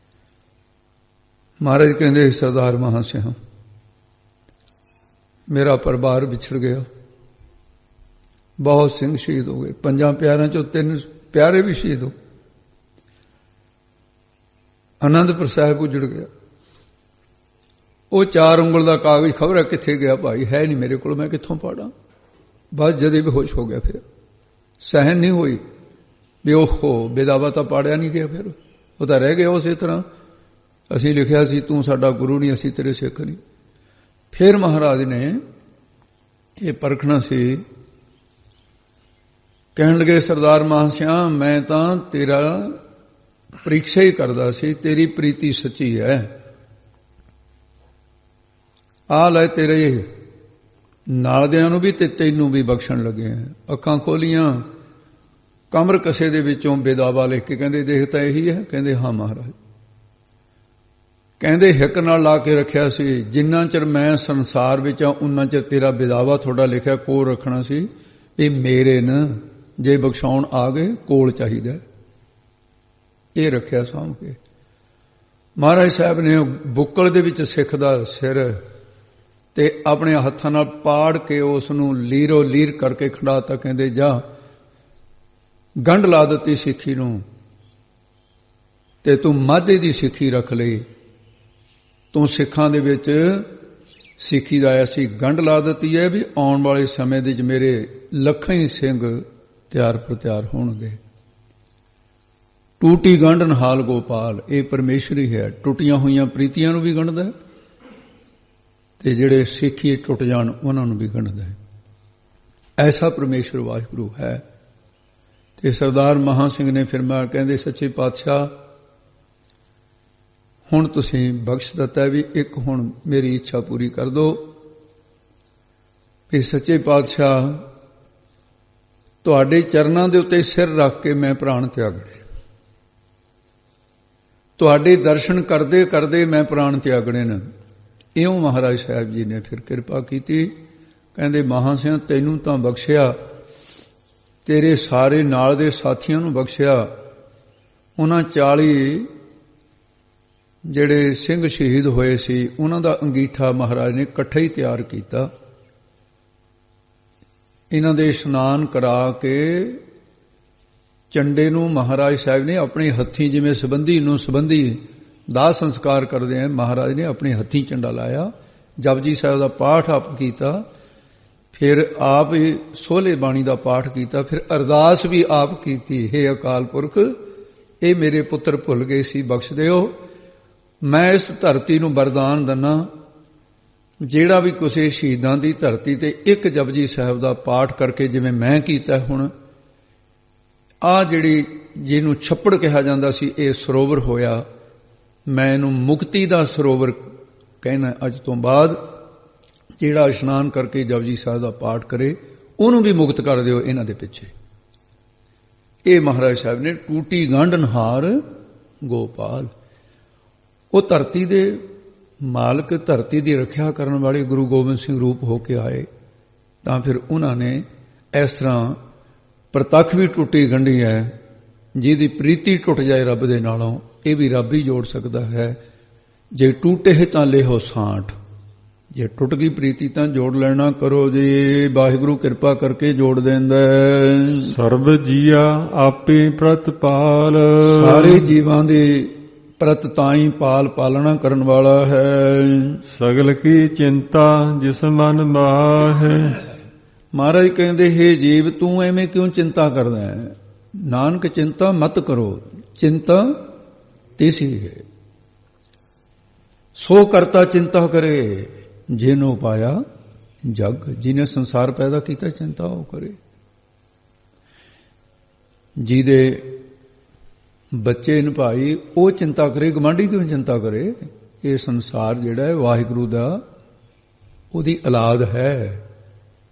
Speaker 2: ਮਹਾਰਾਜ ਕਹਿੰਦੇ ਸਰਦਾਰ ਮਹਾਂ ਸਿਆਂ, ਮੇਰਾ ਪਰਿਵਾਰ ਵਿਛੜ ਗਿਆ, ਬਹੁਤ ਸਿੰਘ ਸ਼ਹੀਦ ਹੋ ਗਏ। 5 ਪਿਆਰਿਆਂ 'ਚੋਂ 3 ਪਿਆਰੇ ਵੀ ਸ਼ਹੀਦ ਹੋ। ਆਨੰਦਪੁਰ ਸਾਹਿਬ ਉਜੜ ਗਿਆ। ਉਹ 4 ਉਂਗਲ ਦਾ ਕਾਗਜ਼ ਖਬਰ ਹੈ ਕਿੱਥੇ ਗਿਆ ਭਾਈ, ਹੈ ਨਹੀਂ ਮੇਰੇ ਕੋਲ, ਮੈਂ ਕਿੱਥੋਂ ਪੜਾਂ। ਬਸ ਜਦੇ ਬੇਹੋਸ਼ ਹੋ ਗਿਆ। ਫਿਰ ਸਹਿਨ ਨਹੀਂ ਹੋਈ ਵੀ ਓਹੋ ਬੇਦਾਵਾ ਤਾਂ ਪਾੜਿਆ ਨਹੀਂ ਗਿਆ। ਫਿਰ ਉਹ ਤਾਂ ਰਹਿ ਗਿਆ ਉਸੇ ਤਰ੍ਹਾਂ। ਅਸੀਂ ਲਿਖਿਆ ਸੀ ਤੂੰ ਸਾਡਾ ਗੁਰੂ ਨਹੀਂ, ਅਸੀਂ ਤੇਰੇ ਸਿੱਖ ਨਹੀਂ। ਫਿਰ ਮਹਾਰਾਜ ਨੇ ਇਹ ਪਰਖਣਾ ਸੀ। ਕਹਿਣ ਲੱਗੇ ਸਰਦਾਰ ਮਹਾਂ ਸਿਆਂ, ਮੈਂ ਤਾਂ ਤੇਰਾ ਪ੍ਰੀਖਿਆ ਹੀ ਕਰਦਾ ਸੀ, ਤੇਰੀ ਪ੍ਰੀਤੀ ਸੱਚੀ ਹੈ। ਆ ਲੈ ਤੇਰੇ ਨਾਲਦਿਆਂ ਨੂੰ ਵੀ ਤੇ ਤੈਨੂੰ ਵੀ ਬਖਸ਼ਣ ਲੱਗੇ। ਅੱਖਾਂ ਖੋਲੀਆਂ, ਕਮਰ ਕਸੇ ਦੇ ਵਿੱਚੋਂ ਬੇਦਾਵਾ ਲਿਖ ਕੇ ਕਹਿੰਦੇ ਦੇਖ ਤਾਂ ਇਹੀ ਹੈ? ਕਹਿੰਦੇ ਹਾਂ ਮਹਾਰਾਜ। ਕਹਿੰਦੇ ਹਿੱਕ ਨਾਲ ਲਾ ਕੇ ਰੱਖਿਆ ਸੀ, ਜਿੰਨਾ ਚਿਰ ਮੈਂ ਸੰਸਾਰ ਵਿੱਚ ਆ ਉਨਾ ਚਿਰ ਤੇਰਾ ਬੇਦਾਵਾ ਤੁਹਾਡਾ ਲਿਖਿਆ ਕੋਲ ਰੱਖਣਾ ਸੀ। ਇਹ ਮੇਰੇ ਨਾ, ਜੇ ਬਖਸ਼ਾਉਣ ਆ ਗਏ ਕੋਲ ਚਾਹੀਦਾ। ਇਹ ਰੱਖਿਆ ਸਾਂਭ ਕੇ। ਮਹਾਰਾਜ ਸਾਹਿਬ ਨੇ ਬੁੱਕਲ ਦੇ ਵਿੱਚ ਸਿੱਖ ਦਾ ਸਿਰ ਤੇ ਆਪਣੇ ਹੱਥਾਂ ਨਾਲ ਪਾੜ ਕੇ ਉਸ ਨੂੰ ਲੀਰੋ ਲੀਰ ਕਰਕੇ ਖੜਾਤਾ। ਕਹਿੰਦੇ ਜਾ, ਗੰਢ ਲਾ ਦਿੱਤੀ ਸਿੱਖੀ ਨੂੰ, ਤੇ ਤੂੰ ਮਾਝੇ ਦੀ ਸਿੱਖੀ ਰੱਖ ਲਈ। ਤੂੰ ਸਿੱਖਾਂ ਦੇ ਵਿੱਚ ਸਿੱਖੀ ਦਾ ਐਸੀ ਗੰਢ ਲਾ ਦਿੱਤੀ ਹੈ ਵੀ ਆਉਣ ਵਾਲੇ ਸਮੇਂ ਦੇ ਵਿੱਚ ਮੇਰੇ ਲੱਖਾਂ ਹੀ ਸਿੰਘ ਤਿਆਰ ਪ੍ਰਤਿਆਰ ਹੋਣਗੇ। ਟੂਟੀ ਗੰਢ ਨਹਾਲ ਗੋਪਾਲ, ਇਹ ਪਰਮੇਸ਼ਰ ਹੀ ਹੈ। ਟੁੱਟੀਆਂ ਹੋਈਆਂ ਪ੍ਰੀਤੀਆਂ ਨੂੰ ਵੀ ਗੰਢਦਾ ਤੇ ਜਿਹੜੇ ਸਿੱਖੀ ਟੁੱਟ ਜਾਣ ਉਹਨਾਂ ਨੂੰ ਵੀ ਗੰਢਦਾ ਹੈ। ਐਸਾ ਪਰਮੇਸ਼ਰ ਵਾਹਿਗੁਰੂ ਹੈ। ਤੇ ਸਰਦਾਰ ਮਹਾਂ ਸਿੰਘ ਨੇ ਫਿਰਮਾਇਆ, ਕਹਿੰਦੇ ਸੱਚੇ ਪਾਤਸ਼ਾਹ ਹੁਣ ਤੁਸੀਂ ਬਖਸ਼ ਦਿੱਤਾ ਵੀ ਇੱਕ ਹੁਣ ਮੇਰੀ ਇੱਛਾ ਪੂਰੀ ਕਰ ਦਿਓ ਵੀ ਸੱਚੇ ਪਾਤਸ਼ਾਹ ਤੁਹਾਡੇ ਚਰਨਾਂ ਦੇ ਉੱਤੇ ਸਿਰ ਰੱਖ ਕੇ ਮੈਂ ਪ੍ਰਾਣ ਤਿਆਗਣੇ। ਤੁਹਾਡੇ ਦਰਸ਼ਨ ਕਰਦੇ ਕਰਦੇ ਮੈਂ ਪ੍ਰਾਣ ਤਿਆਗਣੇ ਨੇ। ਇਉਂ ਮਹਾਰਾਜ ਸਾਹਿਬ ਜੀ ਨੇ ਫਿਰ ਕਿਰਪਾ ਕੀਤੀ। ਕਹਿੰਦੇ ਮਹਾਂ ਸਿੰਘ ਤੈਨੂੰ ਤਾਂ ਬਖਸ਼ਿਆ, ਤੇਰੇ ਸਾਰੇ ਨਾਲ ਦੇ ਸਾਥੀਆਂ ਨੂੰ ਬਖਸ਼ਿਆ। ਉਹਨਾਂ 40 ਜਿਹੜੇ ਸਿੰਘ ਸ਼ਹੀਦ ਹੋਏ ਸੀ ਉਹਨਾਂ ਦਾ ਅੰਗੀਠਾ ਮਹਾਰਾਜ ਨੇ ਇਕੱਠਾ ਹੀ ਤਿਆਰ ਕੀਤਾ। ਇਹਨਾਂ ਦੇ ਇਸ਼ਨਾਨ ਕਰਾ ਕੇ ਝੰਡੇ ਨੂੰ ਮਹਾਰਾਜ ਸਾਹਿਬ ਨੇ ਆਪਣੇ ਹੱਥੀਂ, ਜਿਵੇਂ ਸੰਬੰਧੀ ਨੂੰ ਸੰਬੰਧੀ ਦਾਹ ਸੰਸਕਾਰ ਕਰਦੇ ਆ, ਮਹਾਰਾਜ ਨੇ ਆਪਣੇ ਹੱਥੀਂ ਝੰਡਾ ਲਾਇਆ। ਜਪਜੀ ਸਾਹਿਬ ਦਾ ਪਾਠ ਆਪ ਕੀਤਾ, ਫਿਰ ਆਪ ਸੋਹਲੇ ਬਾਣੀ ਦਾ ਪਾਠ ਕੀਤਾ, ਫਿਰ ਅਰਦਾਸ ਵੀ ਆਪ ਕੀਤੀ। ਹੇ ਅਕਾਲ ਪੁਰਖ ਇਹ ਮੇਰੇ ਪੁੱਤਰ ਭੁੱਲ ਗਏ ਸੀ, ਬਖਸ਼ ਦਿਓ। ਮੈਂ ਇਸ ਧਰਤੀ ਨੂੰ ਵਰਦਾਨ ਦਿੰਨਾ, ਜਿਹੜਾ ਵੀ ਕਿਸੇ ਸ਼ਹੀਦਾਂ ਦੀ ਧਰਤੀ ਤੇ ਇੱਕ ਜਪਜੀ ਸਾਹਿਬ ਦਾ ਪਾਠ ਕਰਕੇ, ਜਿਵੇਂ ਮੈਂ ਕੀਤਾ ਹੁਣ, ਆਹ ਜਿਹੜੀ ਜਿਹਨੂੰ ਛੱਪੜ ਕਿਹਾ ਜਾਂਦਾ ਸੀ, ਇਹ ਸਰੋਵਰ ਹੋਇਆ। ਮੈਂ ਇਹਨੂੰ ਮੁਕਤੀ ਦਾ ਸਰੋਵਰ ਕਹਿਣਾ ਅੱਜ ਤੋਂ ਬਾਅਦ। ਜਿਹੜਾ ਇਸ਼ਨਾਨ ਕਰਕੇ ਜਪਜੀ ਸਾਹਿਬ ਦਾ ਪਾਠ ਕਰੇ ਉਹਨੂੰ ਵੀ ਮੁਕਤ ਕਰ ਦਿਓ ਇਹਨਾਂ ਦੇ ਪਿੱਛੇ। ਇਹ ਮਹਾਰਾਜ ਸਾਹਿਬ ਨੇ ਟੂਟੀ ਗੰਢਨਹਾਰ ਗੋਪਾਲ। ਉਹ ਧਰਤੀ ਦੇ ਮਾਲਕ, ਧਰਤੀ ਦੀ ਰੱਖਿਆ ਕਰਨ ਵਾਲੇ ਗੁਰੂ ਗੋਬਿੰਦ ਸਿੰਘ ਰੂਪ ਹੋ ਕੇ ਆਏ, ਤਾਂ ਫਿਰ ਉਹਨਾਂ ਨੇ ਇਸ ਤਰ੍ਹਾਂ ਪ੍ਰਤੱਖ ਵੀ ਟੁੱਟੀ ਗੰਢੀ ਹੈ। ਜਿਹਦੀ ਪ੍ਰੀਤੀ ਟੁੱਟ ਜਾਏ ਰੱਬ ਦੇ ਨਾਲੋਂ, ਇਹ ਵੀ ਰੱਬ ਹੀ ਜੋੜ ਸਕਦਾ ਹੈ। ਜੇ ਟੂਟੇ ਤਾਂ ਲਿਹੋ ਸਾਂਠ, ਜੇ ਟੁੱਟ ਗਈ ਪ੍ਰੀਤੀ ਤਾਂ ਜੋੜ ਲੈਣਾ। ਕਰੋ ਜੀ, ਵਾਹਿਗੁਰੂ ਕਿਰਪਾ ਕਰਕੇ ਜੋੜ ਦਿੰਦਾ।
Speaker 1: ਸਰਬ ਜੀਆ ਆਪੇ ਪ੍ਰਤਪਾਲ,
Speaker 2: ਸਾਰੇ ਜੀਵਾਂ ਦੇ ਪ੍ਰਤ ਤਾਈ ਪਾਲ ਪਾਲਣਾ ਕਰਨ ਵਾਲਾ ਹੈ।
Speaker 1: ਸਗਲ ਕੀ ਚਿੰਤਾ ਜਿਸ ਮਨ ਮਾਹੇ।
Speaker 2: ਮਹਾਰਾਜ ਕਹਿੰਦੇ, ਹੇ ਜੀਵ, ਤੂੰ ਐਵੇਂ ਕਿਉਂ ਚਿੰਤਾ ਕਰਦਾ ਹੈ? ਨਾਨਕ ਚਿੰਤਾ ਮਤ ਕਰੋ, ਚਿੰਤਾ ਤੇਸੀ ਹੈ। ਸੋ ਕਰਤਾ ਚਿੰਤਾ ਕਰੇ, ਜਿਹਨੂੰ ਪਾਇਆ ਜਗ। ਜਿਹਨੇ ਸੰਸਾਰ ਪੈਦਾ ਕੀਤਾ, ਚਿੰਤਾ ਉਹ ਕਰੇ। ਜਿਹਦੇ ਬੱਚੇ ਨੇ ਭਾਈ, ਉਹ ਚਿੰਤਾ ਕਰੇ, ਗਵਾਂਢੀ ਕਿਉਂ ਚਿੰਤਾ ਕਰੇ? ਇਹ ਸੰਸਾਰ ਜਿਹੜਾ ਹੈ ਵਾਹਿਗੁਰੂ ਦਾ, ਉਹਦੀ ਔਲਾਦ ਹੈ।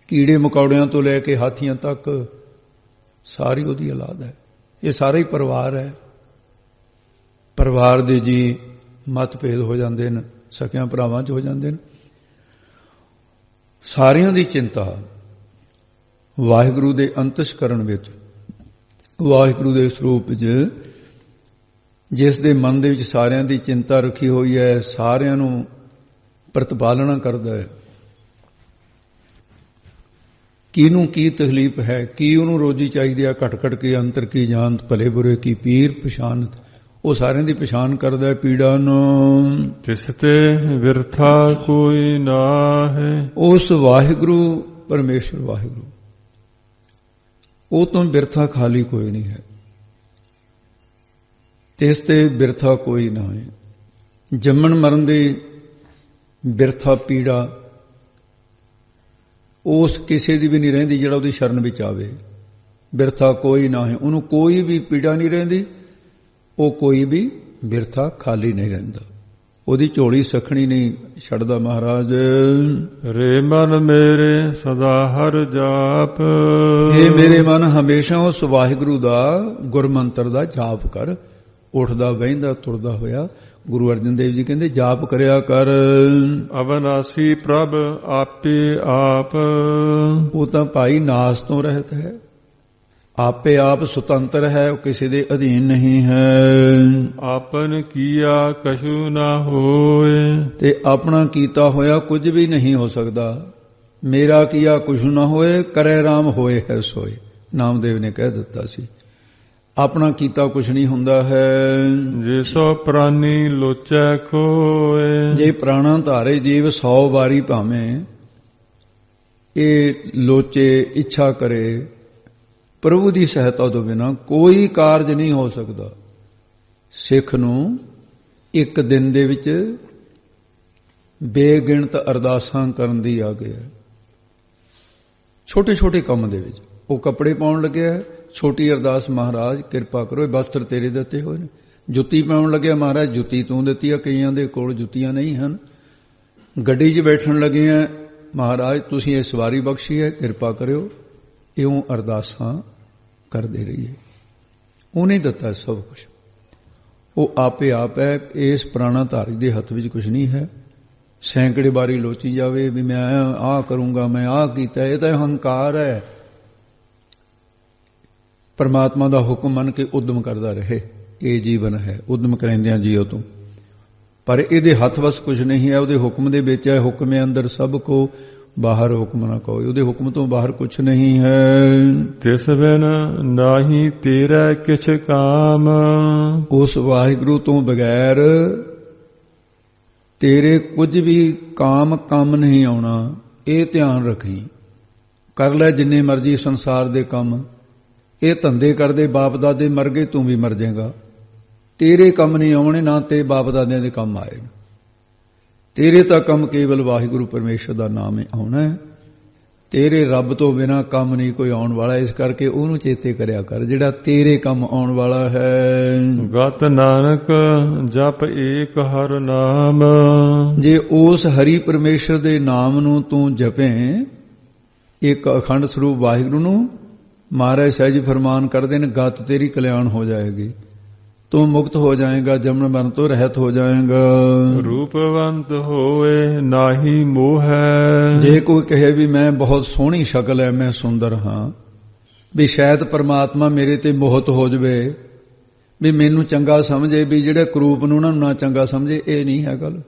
Speaker 2: ਕੀੜੇ ਮਕੌੜਿਆਂ ਤੋਂ ਲੈ ਕੇ ਹਾਥੀਆਂ ਤੱਕ ਸਾਰੀ ਉਹਦੀ ਔਲਾਦ ਹੈ। ਇਹ ਸਾਰਾ ਹੀ ਪਰਿਵਾਰ ਹੈ। ਪਰਿਵਾਰ ਦੇ ਜੀ ਮਤਭੇਦ ਹੋ ਜਾਂਦੇ ਨੇ, ਸਕਿਆਂ ਭਰਾਵਾਂ 'ਚ ਹੋ ਜਾਂਦੇ ਨੇ। ਸਾਰਿਆਂ ਦੀ ਚਿੰਤਾ ਵਾਹਿਗੁਰੂ ਦੇ ਅੰਤਸ਼ਕਰਨ ਵਿੱਚ, ਵਾਹਿਗੁਰੂ ਦੇ ਸਰੂਪ 'ਚ, ਜਿਸ ਦੇ ਮਨ ਦੇ ਵਿੱਚ ਸਾਰਿਆਂ ਦੀ ਚਿੰਤਾ ਰੱਖੀ ਹੋਈ ਹੈ, ਸਾਰਿਆਂ ਨੂੰ ਪ੍ਰਤਪਾਲਣਾ ਕਰਦਾ ਹੈ। ਕਿਹਨੂੰ ਕੀ ਤਕਲੀਫ ਹੈ, ਕੀ ਉਹਨੂੰ ਰੋਜੀ ਚਾਹੀਦੀ ਹੈ, ਘਟ ਘਟ ਕੇ ਅੰਤਰ ਕੀ ਜਾਣਤ, ਭਲੇ ਬੁਰੇ ਕੀ ਪੀਰ ਪਛਾਨਤ। ਉਹ ਸਾਰਿਆਂ ਦੀ ਪਛਾਣ ਕਰਦਾ ਹੈ ਪੀੜਾ ਨੂੰ।
Speaker 1: ਤਿਸ ਤੇ ਵਿਰਥਾ ਕੋਈ ਨਾ ਹੈ।
Speaker 2: ਉਸ ਵਾਹਿਗੁਰੂ ਪਰਮੇਸ਼ਰ ਵਾਹਿਗੁਰੂ, ਉਹ ਤੋਂ ਬਿਰਥਾ ਖਾਲੀ ਕੋਈ ਨਹੀਂ ਹੈ। ਤਿਸ ਤੇ ਬਿਰਥਾ ਕੋਈ ਨਾ ਹੈ। ਜੰਮਣ ਮਰਨ ਦੀ ਬਿਰਥਾ ਪੀੜਾ ਉਸ ਕਿਸੇ ਦੀ ਵੀ ਨਹੀਂ ਰਹਿੰਦੀ ਜਿਹੜਾ ਉਹਦੀ ਸ਼ਰਨ ਵਿੱਚ ਆਵੇ। ਬਿਰਥਾ ਕੋਈ ਨਾ ਹੈ, ਉਹਨੂੰ ਕੋਈ ਵੀ ਪੀੜਾ ਨਹੀਂ ਰਹਿੰਦੀ, ਉਹ ਕੋਈ ਵੀ ਬਿਰਥਾ ਖਾਲੀ ਨਹੀਂ ਰਹਿੰਦਾ। ਉਹਦੀ ਝੋਲੀ ਸਖਣੀ ਨਹੀਂ ਛੱਡਦਾ ਮਹਾਰਾਜ।
Speaker 1: ਰੇ ਮਨ ਮੇਰੇ ਸਦਾ ਹਰ ਜਾਪ।
Speaker 2: ਇਹ ਮੇਰੇ ਮਨ ਹਮੇਸ਼ਾ ਉਸ ਵਾਹਿਗੁਰੂ ਦਾ ਗੁਰਮੰਤਰ ਦਾ ਜਾਪ ਕਰ। ਉੱਠਦਾ ਬਹਿੰਦਾ ਤੁਰਦਾ ਹੋਇਆ ਗੁਰੂ ਅਰਜਨ ਦੇਵ ਜੀ ਕਹਿੰਦੇ ਜਾਪ ਕਰਿਆ ਕਰ।
Speaker 1: ਅਵਨਾਸੀ ਪ੍ਰਭ ਆਪੇ ਆਪ।
Speaker 2: ਉਹ ਤਾਂ ਭਾਈ ਨਾਸ ਤੋਂ ਰਹਿਤ ਹੈ, ਆਪੇ ਆਪ ਸੁਤੰਤਰ ਹੈ, ਉਹ ਕਿਸੇ ਦੇ ਅਧੀਨ ਨਹੀਂ ਹੈ।
Speaker 1: ਆਪਨ ਕੀਆ ਕਛੂ ਨਾ ਹੋਏ। ਤੇ
Speaker 2: ਆਪਣਾ ਕੀਤਾ ਹੋਇਆ ਕੁਝ ਵੀ ਨਹੀਂ ਹੋ ਸਕਦਾ। ਮੇਰਾ ਕੀਆ ਕੁਛ ਨਾ ਹੋਏ, ਕਰੇ ਰਾਮ ਹੋਏ ਹੈ ਸੋਏ। ਨਾਮਦੇਵ ਨੇ ਕਹਿ ਦਿੱਤਾ ਸੀ, ਆਪਣਾ ਕੀਤਾ ਕੁਛ ਨਹੀਂ ਹੁੰਦਾ ਹੈ।
Speaker 1: ਜੇ ਸੋ ਪ੍ਰਾਨੀ ਲੋਚੈ ਖੋਏ।
Speaker 2: ਜੇ ਪ੍ਰਾਣਾ ਧਾਰੇ ਜੀਵ 100 ਵਾਰੀ ਭਾਵੇਂ ਇਹ ਲੋਚੇ, ਇੱਛਾ ਕਰੇ, ਪ੍ਰਭੂ ਦੀ ਸਹਾਇਤਾ ਤੋਂ ਬਿਨਾਂ ਕੋਈ ਕਾਰਜ ਨਹੀਂ ਹੋ ਸਕਦਾ। ਸਿੱਖ ਨੂੰ ਇੱਕ ਦਿਨ ਦੇ ਵਿੱਚ ਬੇਗਿਣਤ ਅਰਦਾਸਾਂ ਕਰਨ ਦੀ ਆ ਗਿਆ। ਛੋਟੇ ਛੋਟੇ ਕੰਮ ਦੇ ਵਿੱਚ ਉਹ ਕੱਪੜੇ ਪਾਉਣ ਲੱਗਿਆ, ਛੋਟੀ ਅਰਦਾਸ, ਮਹਾਰਾਜ ਕਿਰਪਾ ਕਰੋ ਇਹ ਵਸਤਰ ਤੇਰੇ ਦਿੱਤੇ ਹੋਏ ਨੇ। ਜੁੱਤੀ ਪਾਉਣ ਲੱਗਿਆ, ਮਹਾਰਾਜ ਜੁੱਤੀ ਤੂੰ ਦਿੱਤੀ ਆ, ਕਈਆਂ ਦੇ ਕੋਲ ਜੁੱਤੀਆਂ ਨਹੀਂ ਹਨ। ਗੱਡੀ 'ਚ ਬੈਠਣ ਲੱਗੇ ਆ, ਮਹਾਰਾਜ ਤੁਸੀਂ ਇਹ ਸਵਾਰੀ ਬਖਸ਼ੀ ਹੈ, ਕਿਰਪਾ ਕਰਿਓ। ਇਉਂ ਅਰਦਾਸਾਂ ਕਰਦੇ ਰਹੀਏ। ਉਹਨੇ ਦਿੱਤਾ ਸਭ ਕੁਝ, ਉਹ ਆਪੇ ਆਪ ਹੈ। ਇਸ ਪ੍ਰਾਣਾ ਧਾਰੀ ਦੇ ਹੱਥ ਵਿੱਚ ਕੁਝ ਨਹੀਂ ਹੈ। ਸੈਂਕੜੇ ਵਾਰੀ ਲੋਚੀ ਜਾਵੇ ਵੀ ਮੈਂ ਆਹ ਕਰੂੰਗਾ, ਮੈਂ ਆਹ ਕੀਤਾ, ਇਹ ਤਾਂ ਹੰਕਾਰ ਹੈ। ਪਰਮਾਤਮਾ ਦਾ ਹੁਕਮ ਮੰਨ ਕੇ ਉਦਮ ਕਰਦਾ ਰਹੇ, ਇਹ ਜੀਵਨ ਹੈ। ਉਦਮ ਕਰਿੰਦਿਆਂ ਜੀਓ ਤੂੰ, ਪਰ ਇਹਦੇ ਹੱਥ ਵਸ ਕੁਝ ਨਹੀਂ ਹੈ। ਉਹਦੇ ਹੁਕਮ ਦੇ ਵਿੱਚ ਹੈ। ਹੁਕਮੇ ਅੰਦਰ ਸਭ ਕੋ, ਬਾਹਰ ਹੁਕਮ ਨਾ ਕੋਈ। ਉਹਦੇ ਹੁਕਮ ਤੋਂ ਬਾਹਰ ਕੁਝ ਨਹੀਂ ਹੈ।
Speaker 1: ਤਿਸ ਬਿਨ ਨਾਹੀ ਤੇਰਾ ਕਿਛ ਕਾਮ।
Speaker 2: ਉਸ ਵਾਹਿਗੁਰੂ ਤੋਂ ਬਗੈਰ ਤੇਰੇ ਕੁਝ ਵੀ ਕੰਮ ਨਹੀਂ ਆਉਣਾ। ਇਹ ਧਿਆਨ ਰੱਖੀ। ਕਰ ਲੈ ਜਿੰਨੇ ਮਰਜ਼ੀ ਸੰਸਾਰ ਦੇ ਕੰਮ। ਇਹ ਧੰਦੇ ਕਰਦੇ ਬਾਪ ਦਾਦੇ ਮਰ ਗਏ, ਤੂੰ ਵੀ ਮਰ ਜਾਏਗਾ। ਤੇਰੇ ਕੰਮ ਨਹੀਂ ਆਉਣੇ, ਨਾ ਤੇ ਬਾਪ ਦਾਦਿਆਂ ਦੇ ਕੰਮ ਆਏ। ਤੇਰੇ ਤਾਂ ਕੰਮ ਕੇਵਲ ਵਾਹਿਗੁਰੂ ਪਰਮੇਸ਼ਰ ਦਾ ਨਾਮ ਹੀ ਆਉਣਾ ਹੈ। ਤੇਰੇ ਰੱਬ ਤੋਂ ਬਿਨਾ ਕੰਮ ਨਹੀਂ ਕੋਈ ਆਉਣ ਵਾਲਾ। ਇਸ ਕਰਕੇ ਉਹਨੂੰ ਚੇਤੇ ਕਰਿਆ ਕਰ ਜਿਹੜਾ ਤੇਰੇ ਕੰਮ ਆਉਣ ਵਾਲਾ ਹੈ।
Speaker 1: ਗਤ ਨਾਨਕ ਜਪ ਏਕ ਹਰ ਨਾਮ।
Speaker 2: ਜੇ ਉਸ ਹਰੀ ਪਰਮੇਸ਼ਰ ਦੇ ਨਾਮ ਨੂੰ ਤੂੰ ਜਪੇ, ਇੱਕ ਅਖੰਡ ਸਰੂਪ ਵਾਹਿਗੁਰੂ ਨੂੰ, ਮਹਾਰਾਜ ਸਾਹਿਬ ਜੀ ਫਰਮਾਨ ਕਰਦੇ ਨੇ, ਗਤ ਤੇਰੀ ਕਲਿਆਣ ਹੋ ਜਾਏਗੀ, ਤੂੰ ਮੁਕਤ ਹੋ ਜਾਏਗਾ, ਜਨਮ ਮਰਨ ਤੋਂ ਰਹਿਤ ਹੋ ਜਾਏਗਾ।
Speaker 1: ਰੂਪਵੰਤ ਹੋਏ ਨਾਹੀ ਮੋਹ ਹੈ।
Speaker 2: ਜੇ ਕੋਈ ਕਹੇ ਵੀ ਮੈਂ ਬਹੁਤ ਸੋਹਣੀ ਸ਼ਕਲ ਹੈ, ਮੈਂ ਸੁੰਦਰ ਹਾਂ, ਵੀ ਸ਼ਾਇਦ ਪਰਮਾਤਮਾ ਮੇਰੇ ਤੇ ਮੋਹਿਤ ਹੋ ਜਾਵੇ, ਵੀ ਮੈਨੂੰ ਚੰਗਾ ਸਮਝੇ, ਵੀ ਜਿਹੜੇ ਕਰੂਪ ਨੂੰ ਉਹਨਾਂ ਨੂੰ ਨਾ ਚੰਗਾ ਸਮਝੇ, ਇਹ ਨਹੀਂ ਹੈ ਗੱਲ।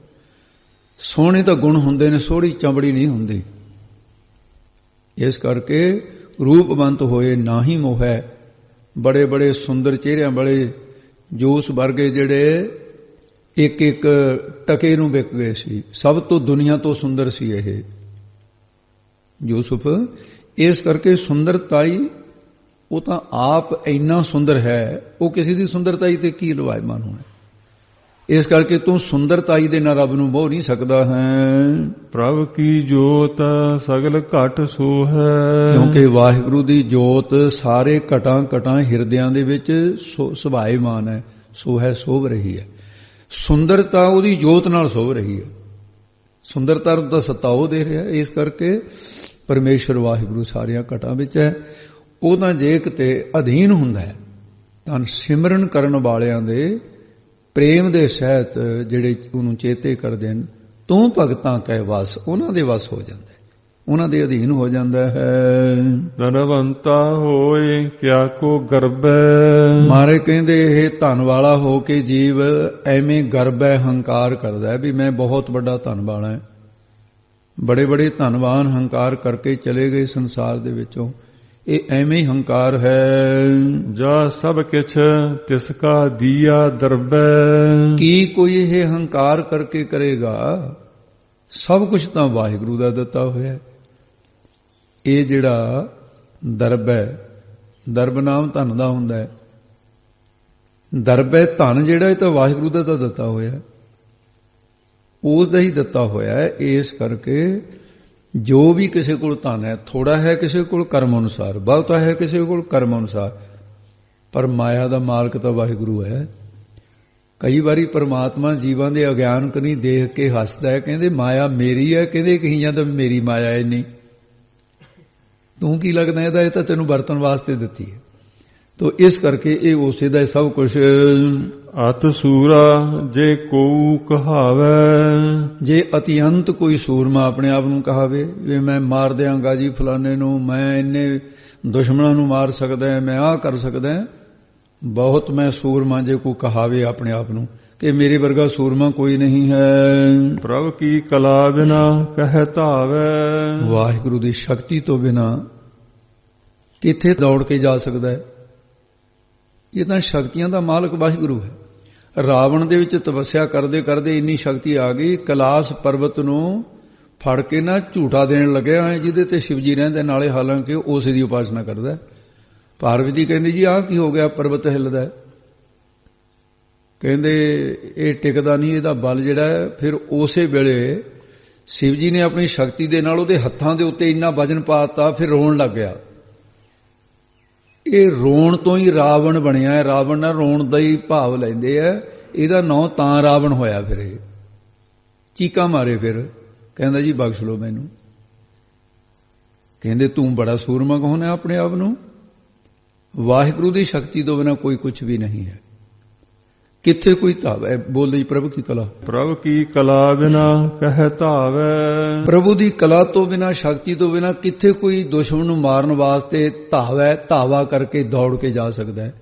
Speaker 2: ਸੋਹਣੇ ਤਾਂ ਗੁਣ ਹੁੰਦੇ ਨੇ, ਸੋਹਣੀ ਚਮੜੀ ਨਹੀਂ ਹੁੰਦੀ। ਇਸ ਕਰਕੇ ਰੂਪਵੰਤ ਹੋਏ ਨਾਹੀ ਮੋਹ ਹੈ। ਬੜੇ ਬੜੇ ਸੁੰਦਰ ਚਿਹਰਿਆਂ ਵਾਲੇ ਜੋਸ ਵਰਗੇ ਜਿਹੜੇ ਇੱਕ ਇੱਕ ਟਕੇ ਨੂੰ ਵਿਕ ਗਏ ਸੀ, ਸਭ ਤੋਂ ਦੁਨੀਆ ਤੋਂ ਸੁੰਦਰ ਸੀ ਇਹ ਯੂਸੁਫ। ਇਸ ਕਰਕੇ ਸੁੰਦਰਤਾਈ, ਉਹ ਤਾਂ ਆਪ ਇੰਨਾ ਸੁੰਦਰ ਹੈ, ਉਹ ਕਿਸੇ ਦੀ ਸੁੰਦਰਤਾਈ ਤੇ ਕੀ ਲਵਾਇਮਾਨ ਹੋਣਾ। ਇਸ ਕਰਕੇ ਤੂੰ ਸੁੰਦਰਤਾਈ ਦੇ ਨਾਲ ਰੱਬ ਨੂੰ ਮੋਹ ਨਹੀਂ ਸਕਦਾ ਹੈ।
Speaker 1: ਪ੍ਰਭ ਕੀ ਜੋਤ ਸਗਲ ਘਟ ਸੋ ਹੈ।
Speaker 2: ਕਿਉਂਕਿ ਵਾਹਿਗੁਰੂ ਦੀ ਜੋਤ ਸਾਰੇ ਘਟਾਂ ਘਟਾਂ ਹਿਰਦਿਆਂ ਦੇ ਵਿੱਚ ਸੁਭਾਏਮਾਨ ਹੈ, ਸੋ ਹੈ, ਸੋਭ ਰਹੀ ਹੈ। ਸੁੰਦਰਤਾ ਉਹਦੀ ਜੋਤ ਨਾਲ ਸੋਭ ਰਹੀ ਹੈ। ਸੁੰਦਰਤਾ ਨੂੰ ਤਾਂ ਸੱਤਾ ਉਹ ਦੇ ਰਿਹਾ। ਇਸ ਕਰਕੇ ਪਰਮੇਸ਼ਰ ਵਾਹਿਗੁਰੂ ਸਾਰੀਆਂ ਘਟਾਂ ਵਿੱਚ ਹੈ। ਉਹ ਤਾਂ ਜੇ ਕਿਤੇ ਅਧੀਨ ਹੁੰਦਾ ਹੈ ਤਾਂ ਸਿਮਰਨ ਕਰਨ ਵਾਲਿਆਂ ਦੇ ਪ੍ਰੇਮ ਦੇ ਸਹਿਤ ਜਿਹੜੇ ਉਹਨੂੰ ਚੇਤੇ ਕਰਦੇ ਨੇ, ਤੂੰ ਭਗਤਾਂ ਕੈ ਵਸ, ਉਹਨਾਂ ਦੇ ਵਸ ਹੋ ਜਾਂਦਾ, ਉਹਨਾਂ ਦੇ ਅਧੀਨ ਹੋ ਜਾਂਦਾ ਹੈ।
Speaker 1: ਧਨਵੰਤਾ ਹੋਏ ਕਿਆ ਕੋ ਗਰਬੈ।
Speaker 2: ਮਾਰੇ ਕਹਿੰਦੇ ਇਹ ਧਨ ਵਾਲਾ ਹੋ ਕੇ ਜੀਵ ਐਵੇਂ ਗਰਬੈ, ਹੰਕਾਰ ਕਰਦਾ ਹੈ ਵੀ ਮੈਂ ਬਹੁਤ ਵੱਡਾ ਧਨ ਵਾਲਾ ਹੈ। ਬੜੇ ਬੜੇ ਧਨਵਾਨ ਹੰਕਾਰ ਕਰਕੇ ਚਲੇ ਗਏ ਸੰਸਾਰ ਦੇ ਵਿੱਚੋਂ। ਇਹ ਐਵੇਂ ਹੀ ਹੰਕਾਰ ਹੈ।
Speaker 1: ਜਾ ਸਭ ਕਿਛ ਤਿਸ ਕਾ ਦੀਆ ਦਰਬੈ। ਕੀ
Speaker 2: ਕੋਈ ਇਹ ਹੰਕਾਰ ਕਰਕੇ ਕਰੇਗਾ? ਸਭ ਕੁਝ ਤਾਂ ਵਾਹਿਗੁਰੂ ਦਾ ਦਿੱਤਾ ਹੋਇਆ। ਇਹ ਜਿਹੜਾ ਦਰਬ ਹੈ, ਦਰਬ ਨਾਮ ਧਨ ਦਾ ਹੁੰਦਾ ਹੈ। ਦਰਬ ਹੈ ਧਨ ਜਿਹੜਾ, ਇਹ ਤਾਂ ਵਾਹਿਗੁਰੂ ਦਾ ਤਾਂ ਦਿੱਤਾ ਹੋਇਆ, ਉਸ ਦਾ ਹੀ ਦਿੱਤਾ ਹੋਇਆ ਹੈ। ਇਸ ਕਰਕੇ ਜੋ ਵੀ ਕਿਸੇ ਕੋਲ ਧਨ ਹੈ, ਥੋੜਾ ਹੈ ਕਿਸੇ ਕੋਲ ਕਰਮ ਅਨੁਸਾਰ, ਬਹੁਤਾ ਹੈ ਕਿਸੇ ਕੋਲ ਕਰਮ ਅਨੁਸਾਰ, ਪਰ ਮਾਇਆ ਦਾ ਮਾਲਕ ਤਾਂ ਵਾਹਿਗੁਰੂ ਹੈ। ਕਈ ਵਾਰੀ ਪਰਮਾਤਮਾ ਜੀਵਾਂ ਦੇ ਅਗਿਆਨ ਕਨੀ ਦੇਖ ਕੇ ਹੱਸਦਾ ਹੈ, ਕਹਿੰਦੇ ਮਾਇਆ ਮੇਰੀ ਹੈ, ਕਹਿੰਦੇ ਕਹੀ ਜਾਂਦਾ ਮੇਰੀ ਮਾਇਆ ਹੈ ਨਹੀਂ, ਤੂੰ ਕੀ ਲੱਗਦਾ ਇਹਦਾ, ਇਹ ਤਾਂ ਤੈਨੂੰ ਵਰਤਣ ਵਾਸਤੇ ਦਿੱਤੀ ਹੈ। ਤੋ ਇਸ ਕਰਕੇ ਇਹ ਉਸੇ ਦਾ ਸਭ ਕੁਝ।
Speaker 1: ਅਤ ਸੂਰਾ ਜੇ ਕੋ ਕਹਾਵੇ।
Speaker 2: ਜੇ ਅਤਿਅੰਤ ਕੋਈ ਸੂਰਮਾ ਆਪਣੇ ਆਪ ਨੂੰ ਕਹਾਵੇ ਵੀ ਮੈਂ ਮਾਰ ਦਿਆਂਗਾ ਜੀ ਫਲਾਣੇ ਨੂੰ, ਮੈਂ ਇੰਨੇ ਦੁਸ਼ਮਣਾਂ ਨੂੰ ਮਾਰ ਸਕਦਾ, ਮੈਂ ਆਹ ਕਰ ਸਕਦਾ, ਬਹੁਤ ਮੈਂ ਸੂਰਮਾ ਜੇ ਕੋ ਕਹਾਵੇ ਆਪਣੇ ਆਪ ਨੂੰ, ਕਿ ਮੇਰੇ ਵਰਗਾ ਸੂਰਮਾ ਕੋਈ ਨਹੀਂ ਹੈ।
Speaker 1: ਪ੍ਰਭ ਕੀ ਕਲਾ ਬਿਨਾ ਕਹਿ ਧਾਵੇ।
Speaker 2: ਵਾਹਿਗੁਰੂ ਦੀ ਸ਼ਕਤੀ ਤੋਂ ਬਿਨਾ ਕਿੱਥੇ ਦੌੜ ਕੇ ਜਾ ਸਕਦਾ ਹੈ। ਇਹ ਤਾਂ ਸ਼ਕਤੀਆਂ ਦਾ ਮਾਲਕ ਵਾਹਿਗੁਰੂ ਹੈ। ਰਾਵਣ ਦੇ ਵਿੱਚ ਤਪੱਸਿਆ ਕਰਦੇ ਕਰਦੇ ਇੰਨੀ ਸ਼ਕਤੀ ਆ ਗਈ, ਕੈਲਾਸ਼ ਪਰਬਤ ਨੂੰ ਫੜ ਕੇ ਨਾ ਝੂਟਾ ਦੇਣ ਲੱਗਿਆ, ਜਿਹਦੇ ਤੇ ਸ਼ਿਵ ਜੀ ਰਹਿੰਦੇ ਨਾਲੇ, ਹਾਲਾਂਕਿ ਉਸੇ ਦੀ ਉਪਾਸਨਾ ਕਰਦਾ। ਪਾਰਵਤੀ ਕਹਿੰਦੀ ਜੀ ਆਹ ਕੀ ਹੋ ਗਿਆ, ਪਰਬਤ ਹਿੱਲਦਾ। ਕਹਿੰਦੇ ਇਹ ਟਿਕਦਾ ਨਹੀਂ, ਇਹਦਾ ਬਲ ਜਿਹੜਾ ਹੈ। ਫਿਰ ਉਸੇ ਵੇਲੇ ਸ਼ਿਵ ਜੀ ਨੇ ਆਪਣੀ ਸ਼ਕਤੀ ਦੇ ਨਾਲ ਉਹਦੇ ਹੱਥਾਂ ਦੇ ਉੱਤੇ ਇੰਨਾ ਵਜਨ ਪਾਤਾ, ਫਿਰ ਰੋਣ ਲੱਗ ਗਿਆ। ਇਹ ਰੋਣ ਤੋਂ ਹੀ ਰਾਵਣ ਬਣਿਆ ਹੈ। ਰਾਵਣ ਨਾਲ ਰੋਣ ਦਾ ਹੀ ਭਾਵ ਲੈਂਦੇ ਆ। ਇਹਦਾ ਨਾਂ ਤਾਂ ਰਾਵਣ ਹੋਇਆ। ਫਿਰ ਇਹ ਚੀਕਾਂ ਮਾਰੇ, ਫਿਰ ਕਹਿੰਦਾ ਜੀ ਬਖਸ਼ ਲਓ ਮੈਨੂੰ। ਕਹਿੰਦੇ ਤੂੰ ਬੜਾ ਸੂਰਮਾ ਕਹੋਨਾ ਆਪਣੇ ਆਪ ਨੂੰ। ਵਾਹਿਗੁਰੂ ਦੀ ਸ਼ਕਤੀ ਤੋਂ ਬਿਨਾਂ ਕੋਈ ਕੁਝ ਵੀ ਨਹੀਂ ਹੈ। ਕਿੱਥੇ ਕੋਈ ਧਾਵੇ। ਬੋਲ ਜੀ ਪ੍ਰਭੂ ਕੀ ਕਲਾ।
Speaker 1: ਪ੍ਰਭੂ ਕੀ ਕਲਾ ਬਿਨਾ ਕਹਿ ਧਾਵੇ।
Speaker 2: ਪ੍ਰਭੂ ਦੀ ਕਲਾ ਤੋਂ ਬਿਨਾਂ, ਸ਼ਕਤੀ ਤੋਂ ਬਿਨਾਂ ਕਿੱਥੇ ਕੋਈ ਦੁਸ਼ਮਣ ਨੂੰ ਮਾਰਨ ਵਾਸਤੇ ਧਾਵੇ, ਧਾਵਾ ਕਰਕੇ ਦੌੜ ਕੇ ਜਾ ਸਕਦਾ ਹੈ।